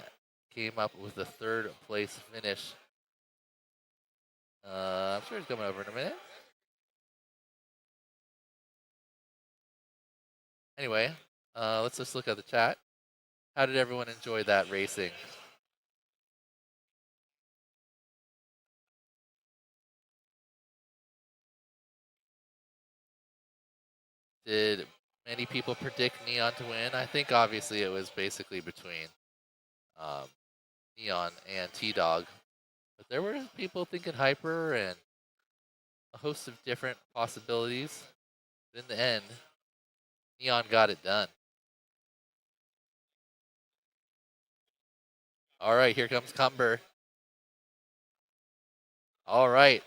came up with a 3rd place finish. I'm sure he's coming over in a minute. Anyway, let's just look at the chat. How did everyone enjoy that racing? Did many people predict Neon to win? I think obviously it was basically between Neon and T-Dog. But there were people thinking Hyper and a host of different possibilities. But in the end, Neon got it done. All right, here comes Cumber. All right.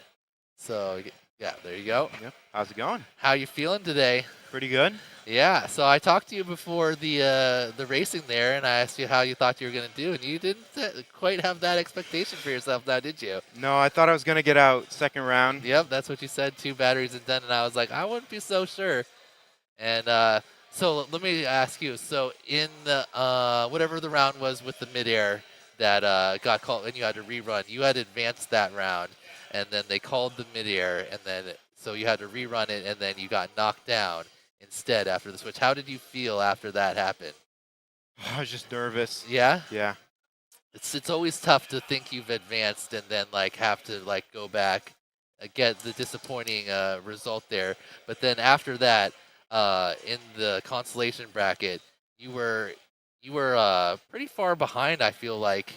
So, yeah, there you go. Yep. How's it going? How you feeling today? Pretty good. Yeah, so I talked to you before the racing there, and I asked you how you thought you were going to do, and you didn't quite have that expectation for yourself now, did you? No, I thought I was going to get out second round. Yep, that's what you said, 2 batteries and done, and I was like, I wouldn't be so sure. And so let me ask you, so in the whatever the round was with the midair that got called, and you had to rerun, you had advanced that round, and then they called the midair, and then so you had to rerun it, and then you got knocked down instead after the switch. How did you feel after that happened? I was just nervous. Yeah? Yeah. It's always tough to think you've advanced and then have to go back, get the disappointing result there. But then after that, in the consolation bracket, you were pretty far behind, I feel like,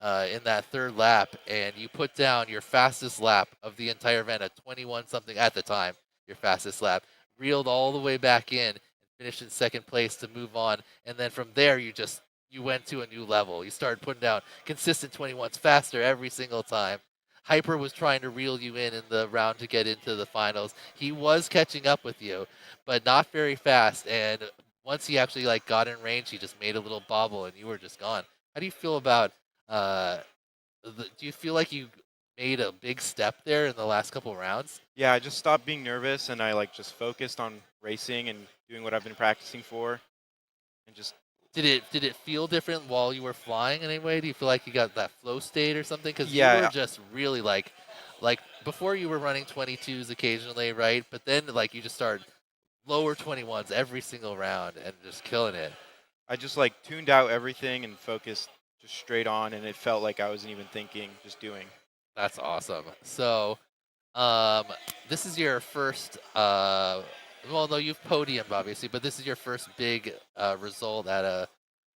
in that 3rd lap, and you put down your fastest lap of the entire event at 21 something at the time, your fastest lap, reeled all the way back in and finished in 2nd place to move on. And then from there, you went to a new level. You started putting down consistent 21s faster every single time. Hyper was trying to reel you in the round to get into the finals. He was catching up with you, but not very fast. And once he actually got in range, he just made a little bobble, and you were just gone. How do you feel about? Do you feel like you made a big step there in the last couple rounds? Yeah, I just stopped being nervous, and I just focused on racing and doing what I've been practicing for, and just. Did it feel different while you were flying in any way? Do you feel like you got that flow state or something? Because you were just really like before you were running 22s occasionally, right? But then you just started lower 21s every single round and just killing it. I just tuned out everything and focused just straight on, and it felt like I wasn't even thinking, just doing. That's awesome. So, this is your first. Well, no, you've podiumed obviously, but this is your first big result at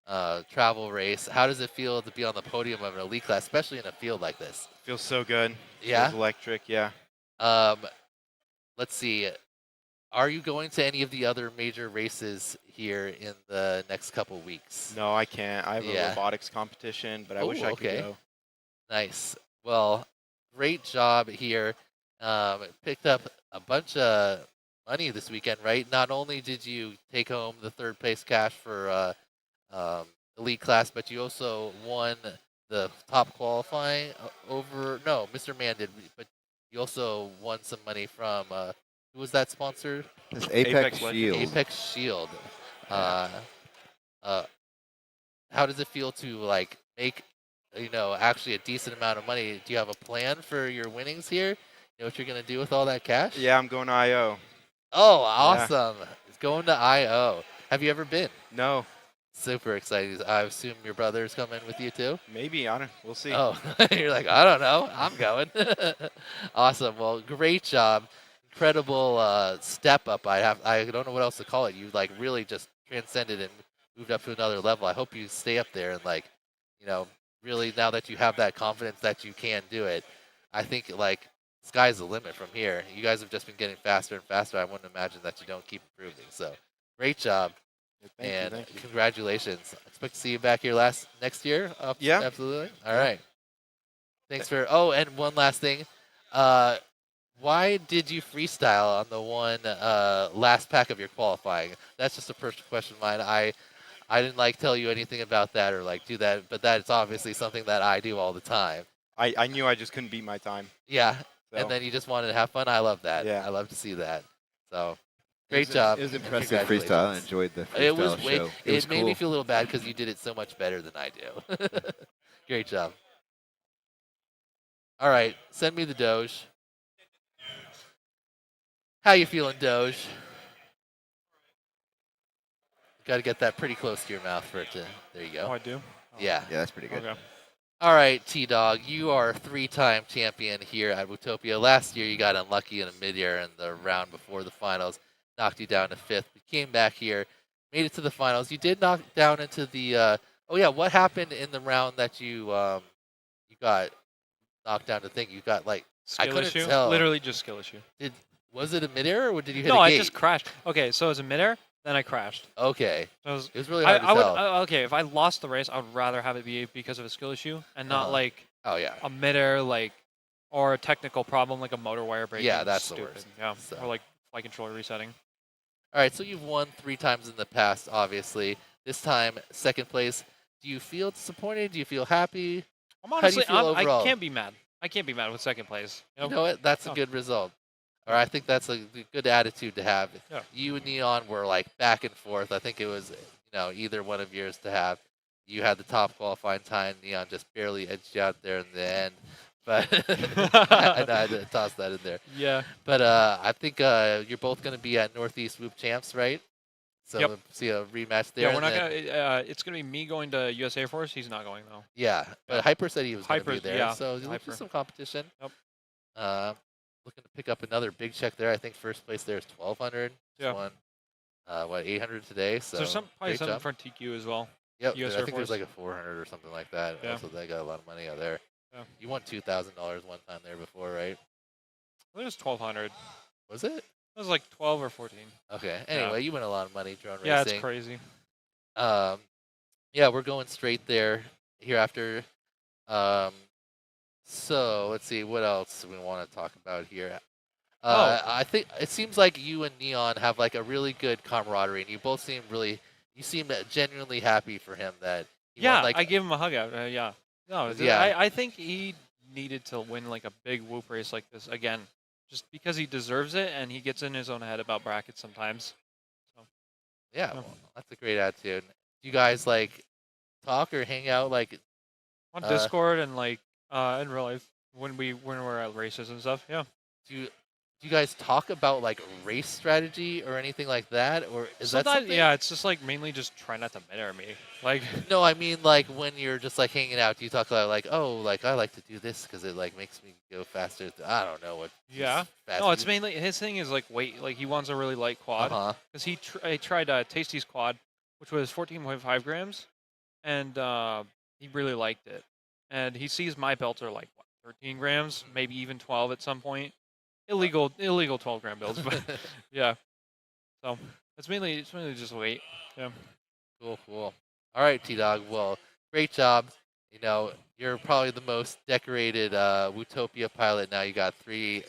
a travel race. How does it feel to be on the podium of an elite class, especially in a field like this? Feels so good. Yeah. Feels electric. Yeah. Let's see. Are you going to any of the other major races here in the next couple weeks? No, I can't. I have a robotics competition, but I wish I could go. Nice. Well, great job here. Picked up a bunch of money this weekend, right? Not only did you take home the 3rd place cash for elite class, but you also won the top qualifying over. No, Mr. Man did, but You also won some money from who was that sponsor? This Apex Shield. Apex Shield. How does it feel to like make, actually a decent amount of money? Do you have a plan for your winnings here? You know what you're gonna do with all that cash? Yeah, I'm going to IO. Oh, awesome! It's going to IO. Have you ever been? No. Super excited. I assume your brother's coming with you too? Maybe. We'll see. Oh, you're like, I don't know. I'm going. Awesome. Well, great job. Incredible step up. I don't know what else to call it. You like really just transcended and moved up to another level. I hope you stay up there and like, really now that you have that confidence that you can do it, I think like sky's the limit from here. You guys have just been getting faster and faster. I wouldn't imagine that you don't keep improving. So great job. Thank you. Congratulations. Expect to see you back here next year. Yeah. Absolutely. All right. Thanks for. Oh, and one last thing. Why did you freestyle on the one last pack of your qualifying? That's just a personal question of mine. I didn't like tell you anything about that or like do that, but that's obviously something that I do all the time. I knew I just couldn't beat my time. Yeah. So. And then you just wanted to have fun. I love that. Yeah. I love to see that. So. Great job. It was impressive freestyle. I enjoyed the freestyle show. It made me feel a little bad because you did it so much better than I do. Great job. All right, send me the Doge. How you feeling, Doge? Got to get that pretty close to your mouth for it to. There you go. Oh, I do. Yeah. Yeah, that's pretty good. Okay. All right, T-Dog, you are a 3-time champion here at Whooptopia. Last year, you got unlucky in a mid-air in the round before the finals. Knocked you down to 5th. You came back here, made it to the finals. You did knock down into the. What happened in the round that you got knocked down to think you got like skill I couldn't issue? tell. Literally just skill issue. Was it a midair or did you hit no, a gate? I just crashed. Okay, so it was a midair, then I crashed. Okay. So it was really hard to tell. Okay, if I lost the race, I would rather have it be because of a skill issue and not like a midair or a technical problem like a motor wire breaking. Yeah, that's stupid. the worst. Yeah, So. or like flight controller resetting. All right, so you've won 3 times in the past, obviously. This time, 2nd place. Do you feel disappointed? Do you feel happy? I'm honestly, How do you feel overall? I can't be mad. I can't be mad with 2nd place. You know what? That's a good result. Or I think that's a good attitude to have. Yeah. You and Neon were like back and forth. I think it was, either one of yours to have. You had the top qualifying time. Neon just barely edged you out there in the end. But I had to toss that in there. Yeah. But I think you're both going to be at Northeast Whoop Champs, right? So Yep. we'll see a rematch there. Yeah, we're not gonna. It's gonna be me going to US Air Force. He's not going though. Yeah, but Hyper said he was going to be there. Yeah, So look for some competition. Yep. Looking to pick up another big check there. I think 1st place there is 1,200. Yeah. Won, 800 today. So there's probably great something job. for TQ as well. Yep, US I Air think there's Force. like a 400 or something like that. Yeah. So they got a lot of money out there. Yeah. You won $2,000 one time there before, right? I think it was 1,200. Was it? It was like 12 or 14. Okay. Anyway, you win a lot of money drone racing. Yeah, it's crazy. Yeah, we're going straight there hereafter. So let's see what else we want to talk about here. I think it seems like you and Neon have like a really good camaraderie, and you both seem genuinely happy for him that he won, like, I gave him a hug out. Yeah. No, Yeah. I think he needed to win like a big whoop race like this again, just because he deserves it, and he gets in his own head about brackets sometimes. So. Yeah, well, that's a great attitude. Do you guys like talk or hang out like on Discord and like in real life when we're at races and stuff? Yeah. Do you guys talk about like race strategy or anything like that, or is that something? Yeah, it's just like mainly just try not to mid-air me. Like no, I mean like when you're just like hanging out, do you talk about like, oh, like I like to do this because it like makes me go faster? I don't know what. Yeah. No, it's mainly his thing is like weight. Like he wants a really light quad because he tried Tasty's quad, which was 14.5 grams, and he really liked it. And he sees my belts are like what, 13 grams, maybe even 12 at some point. Illegal 12-gram builds, but yeah. So it's mainly just weight. Yeah. Cool. All right, T-Dog. Well, great job. You know, you're probably the most decorated Whooptopia pilot now. You got 3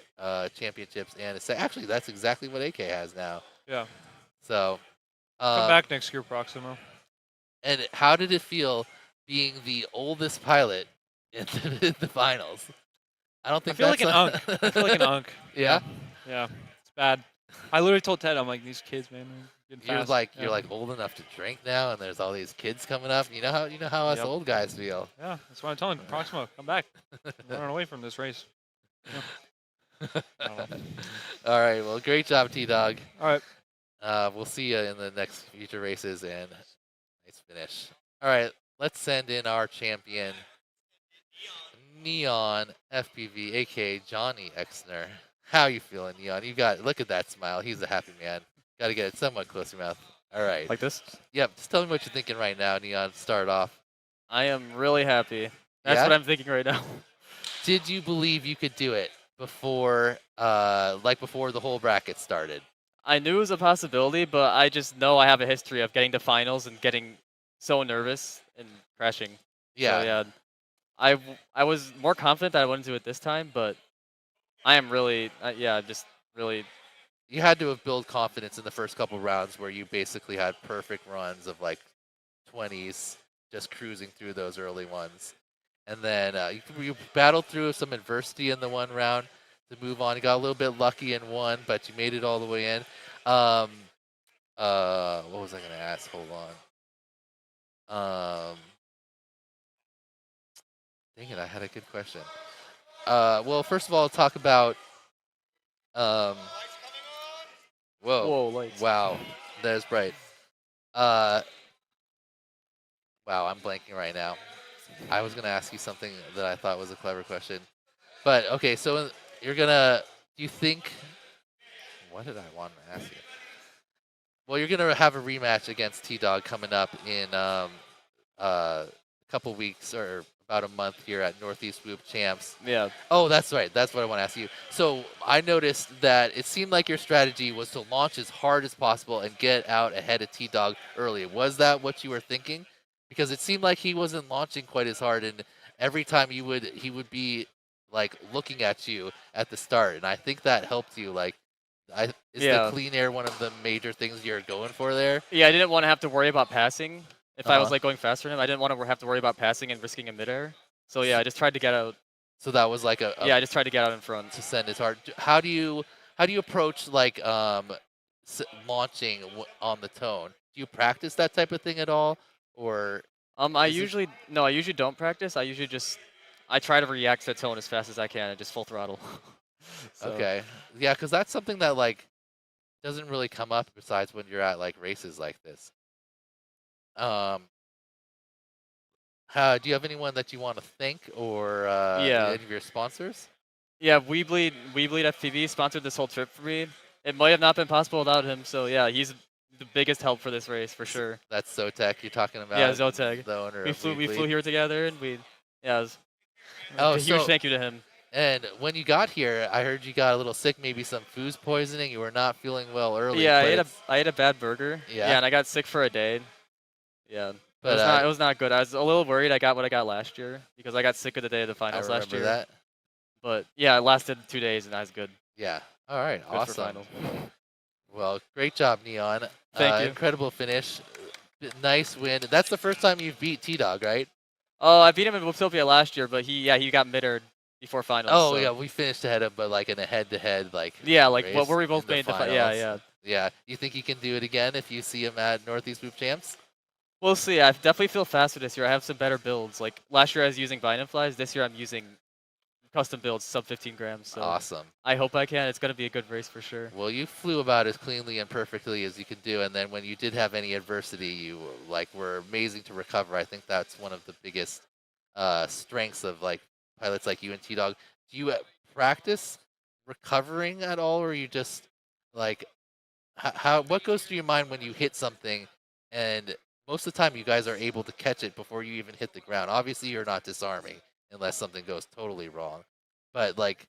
championships, and actually that's exactly what AK has now. Yeah. So come back next year, Proximo. And how did it feel being the oldest pilot in the finals? I don't I think feel like that's an unk. I feel like an unk. Yeah. Yeah. It's bad. I literally told Ted, I'm like, these kids, man, they're getting You're fast. like Yeah. you're like old enough to drink now, and there's all these kids coming up. You know how us Yep. old guys feel. Yeah, that's what I'm telling you. Proximo, come back. I'm running away from this race. Yeah. I don't know. All right. Well, great job, T-Dog. All right. We'll see you in the next future races, and nice finish. All right. Let's send in our champion, Neon FPV, aka Johnny Exner. How you feeling, Neon? Look at that smile. He's a happy man. Got to get it somewhat close to your mouth. All right. Like this? Yep. Just tell me what you're thinking right now, Neon. Start off. I am really happy. That's Yeah? what I'm thinking right now. Did you believe you could do it before the whole bracket started? I knew it was a possibility, but I just know I have a history of getting to finals and getting so nervous and crashing. Yeah. So, yeah. I was more confident that I wouldn't do it this time, but I am really, just really. You had to have built confidence in the first couple rounds where you basically had perfect runs of like 20s, just cruising through those early ones. And then you battled through some adversity in the one round to move on. You got a little bit lucky in one, but you made it all the way in. What was I going to ask? Hold on. Dang it, I had a good question. Well, first of all, talk about. Whoa, lights. wow, that is bright. Wow, I'm blanking right now. I was gonna ask you something that I thought was a clever question, but okay. So do you think? What did I want to ask you? Well, you're gonna have a rematch against T-Dog coming up in a couple weeks or about a month here at Northeast Whoop Champs. Yeah. Oh, that's right. That's what I want to ask you. So I noticed that it seemed like your strategy was to launch as hard as possible and get out ahead of T-Dog early. Was that what you were thinking? Because it seemed like he wasn't launching quite as hard, and every time he would be like looking at you at the start, and I think that helped you. Like, is the clean air one of the major things you're going for there? Yeah, I didn't want to have to worry about passing. If I was Uh-huh. like going faster than him, I didn't want to have to worry about passing and risking a midair. So yeah, I just tried to get out. So that was like I just tried to get out in front. to send as hard. How do you approach like launching on the tone? Do you practice that type of thing at all, or? I usually don't practice. I try to react to the tone as fast as I can and just full throttle. So. Okay. Yeah, because that's something that like doesn't really come up besides when you're at like races like this. Do you have anyone that you want to thank, or any of your sponsors? Yeah, We Bleed FPV sponsored this whole trip for me. It might have not been possible without him. So yeah, he's the biggest help for this race for sure. That's Zotek you're talking about. Yeah, Zotek. The owner. We flew here together, and it was Oh, a huge so- thank you to him. And when you got here, I heard you got a little sick, maybe some food poisoning. You were not feeling well early. Yeah, but I ate a bad burger. Yeah? and I got sick for a day. Yeah, But, it was not good. I was a little worried. I got what I got last year because I got sick of the day of the finals last remember year. that. But yeah, it lasted 2 days and I was good. Yeah. All right. Good for Awesome. final. Well, great job, Neon. Thank you. Incredible finish. Nice win. That's the first time you've beat T-Dog, right? Oh, I beat him in Whooptopia last year, but he got mid-aired before finals. Oh, so. yeah. We finished ahead of, but like in a head-to-head, like. Yeah, like race what were we both in the made to fight? finals. Yeah. Yeah. You think you can do it again if you see him at Northeast Whoop Champs? We'll see. I definitely feel faster this year. I have some better builds. Like last year I was using Vine and Flies. This year I'm using custom builds, sub 15 grams. So Awesome. I hope I can. It's going to be a good race for sure. Well, you flew about as cleanly and perfectly as you could do, and then when you did have any adversity, you were amazing to recover. I think that's one of the biggest strengths of like pilots like you and T-Dog. Do you practice recovering at all, or are you just like what goes through your mind when you hit something, and most of the time you guys are able to catch it before you even hit the ground? Obviously, you're not disarming unless something goes totally wrong, but like.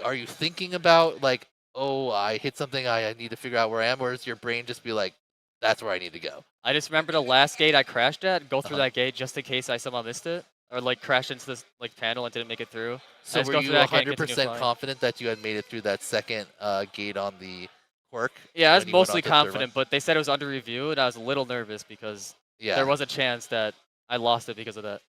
Are you thinking about like, oh, I hit something, I need to figure out where I am, or does your brain just be like, that's where I need to go? I just remember the last gate I crashed at, go through that gate just in case I somehow missed it, or like crashed into this like panel and didn't make it through. So just were go you through that gate and continue 100% flying. confident that you had made it through that second gate on the quirk? Yeah, I was when you went mostly on to third one? confident, but they said it was under review, and I was a little nervous because Yeah. there was a chance that I lost it because of that.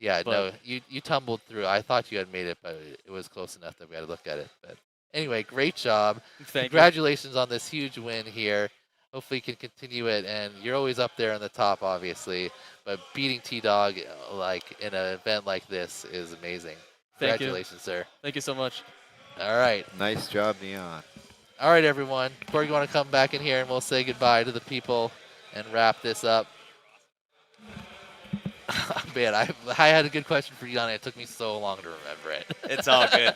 Yeah, But no, you tumbled through. I thought you had made it, but it was close enough that we had to look at it. But anyway, great job. Thank you. Congratulations on this huge win here. Hopefully you can continue it, and you're always up there on the top, obviously. But beating T-Dog like in an event like this is amazing. Thank you. Congratulations, sir. Thank you so much. All right. Nice job, Neon. All right, everyone. Corey, you want to come back in here and we'll say goodbye to the people and wrap this up. Man, I had a good question for you, and it took me so long to remember it. It's all good.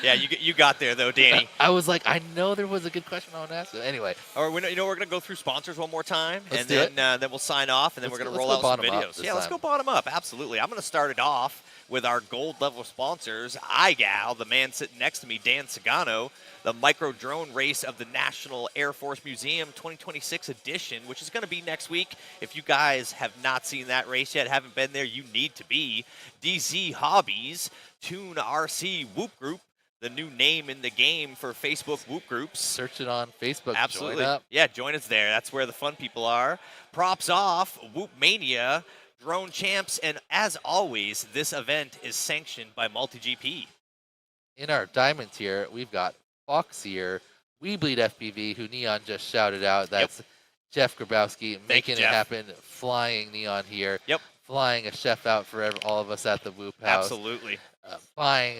Yeah, you got there though, Danny. I was like, I know there was a good question I want to ask you. Anyway. Or we're gonna go through sponsors one more time, Let's and do then we'll sign off, and then we're gonna roll out some videos. Yeah, let's go bottom up. Absolutely. I'm gonna start it off with our gold level sponsors, iGal, the man sitting next to me, Dan Sagano, the micro drone race of the National Air Force Museum 2026 edition, which is going to be next week. If you guys have not seen that race yet, haven't been there, you need to be. DZ Hobbies, Tune RC Whoop Group, the new name in the game for Facebook Whoop Groups. Search it on Facebook. Absolutely. Join up. Yeah, join us there. That's where the fun people are. Props Off, Whoop Mania, Drone Champs, and as always, this event is sanctioned by MultiGP. In our diamond tier, we've got Fox here, We Bleed FPV, who Neon just shouted out. That's Jeff Grabowski making it happen, flying Neon here. Yep. Flying a chef out for all of us at the Whoop House. Absolutely. Buying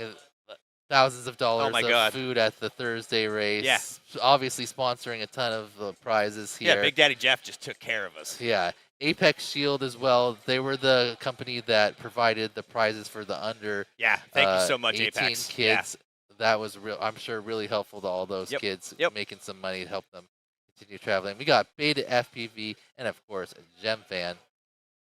thousands of dollars of food at the Thursday race. Yeah. Obviously sponsoring a ton of prizes here. Yeah, Big Daddy Jeff just took care of us. Yeah. Apex Shield as well. They were the company that provided the prizes for the under Yeah, thank you so much, 18 Apex. kids. That was real. I'm sure really helpful to all those kids making some money to help them continue traveling. We got Beta FPV and of course Gem Fan.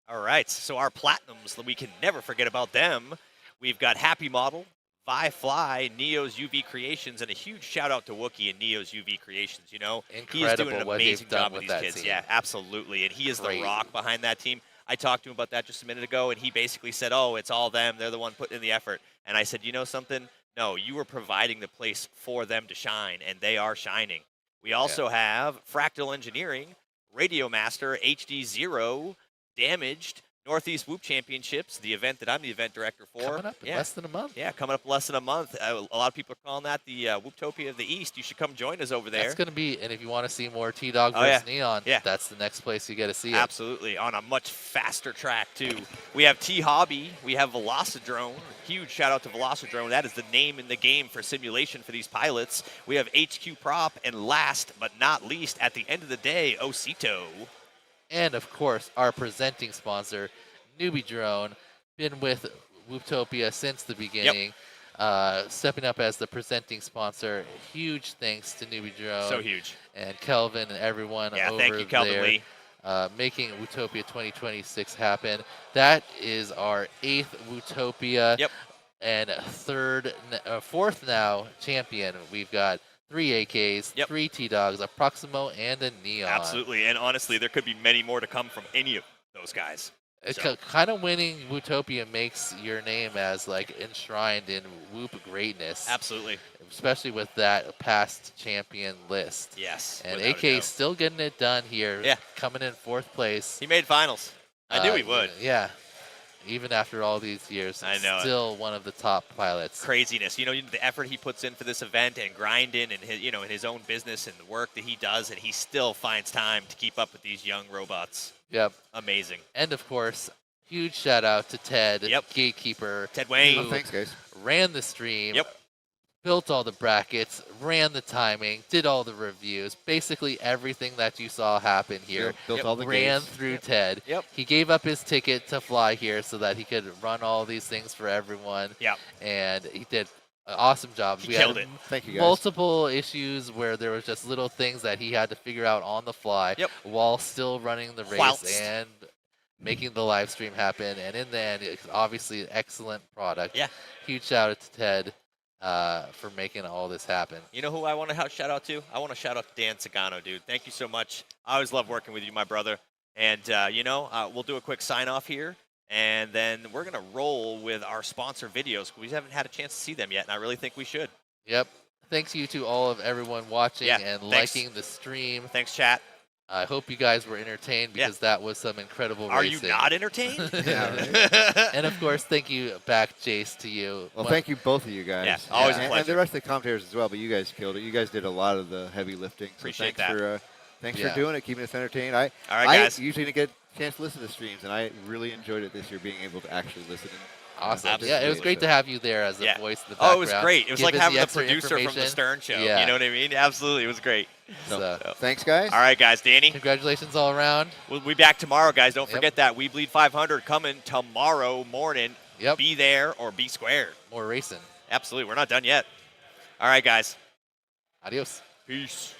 All right, so our platinums, we can never forget about them. We've got Happy Model, Vi Fly, Neo's UV Creations, and a huge shout out to Wookie and Neo's UV Creations. You know, he is doing an amazing job with these kids. Team. Yeah, absolutely, and he is the rock behind that team. I talked to him about that just a minute ago, and he basically said, "Oh, it's all them. They're the one putting in the effort." And I said, "You know something? No, you were providing the place for them to shine, and they are shining." We also have Fractal Engineering, Radio Master, HD0, Damaged, Northeast Whoop Championships, the event that I'm the event director for. Coming up in less than a month. Yeah, coming up less than a month. A lot of people are calling that the Whooptopia of the East. You should come join us over there. That's going to be, and if you want to see more T-Dog versus Neon, that's the next place you got to see it. Absolutely, on a much faster track, too. We have T-Hobby. We have Velocidrone. Huge shout out to Velocidrone. That is the name in the game for simulation for these pilots. We have HQ Prop, and last but not least, at the end of the day, Osito. And, of course, our presenting sponsor, NewBeeDrone, been with Whooptopia since the beginning, stepping up as the presenting sponsor. Huge thanks to NewBeeDrone. So huge. And Kelvin and everyone over thank you, Kelvin there. Lee. Making Whooptopia 2026 happen. That is our 8th Whooptopia and fourth now champion. We've got 3 AKs, 3 T-Dogs, a Proximo, and a Neon. Absolutely, and honestly, there could be many more to come from any of those guys. It's kind of winning Whooptopia makes your name as like enshrined in Whoop greatness. Absolutely. Especially with that past champion list. Yes. And AK still getting it done here. Yeah. Coming in 4th place. He made finals. I knew he would. Yeah. Even after all these years, I know still one of the top pilots. Craziness, you know, the effort he puts in for this event and grinding and his, in his own business and the work that he does, and he still finds time to keep up with these young robots. Yep. Amazing. And of course, huge shout out to Ted, Gatekeeper. Ted Wayne. Oh, thanks, guys. Ran the stream. Yep. Built all the brackets, ran the timing, did all the reviews, basically everything that you saw happen here. Built all the ran gates. through Ted. Yep. He gave up his ticket to fly here so that he could run all these things for everyone. Yep. And he did an awesome job. He killed it. Thank you, guys. Multiple issues where there was just little things that he had to figure out on the fly while still running the race and making the live stream happen. And in the end, it's obviously an excellent product. Yeah. Huge shout out to Ted. For making all this happen. You know who I want to shout out to? I want to shout out to Dan Sagano, dude. Thank you so much. I always love working with you, my brother. And, we'll do a quick sign-off here, and then we're going to roll with our sponsor videos. We haven't had a chance to see them yet, and I really think we should. Yep. Thanks you to all of everyone watching and thanks. liking the stream. Thanks, chat. I hope you guys were entertained because that was some incredible Are racing. you not entertained? And of course, thank you back, Jace, to you. Well, thank you both of you guys. Yeah, always a and pleasure. the rest of the commentators as well, but you guys killed it. You guys did a lot of the heavy lifting. So Appreciate thanks that. Thanks Yeah. for doing it, keeping us entertained. All right, guys. I usually didn't get a chance to listen to streams, and I really enjoyed it this year, being able to actually listen. Awesome. Yeah, it was great to have you there as a voice in the Oh, background. it was great. It was Give like us having the extra producer from the information. Stern Show. Yeah. You know what I mean? Absolutely. It was great. So, thanks, guys. All right, guys. Danny. Congratulations all around. We'll be back tomorrow, guys. Don't Yep. forget that. We Bleed 500 coming tomorrow morning. Yep. Be there or be squared. More racing. Absolutely. We're not done yet. All right, guys. Adios. Peace.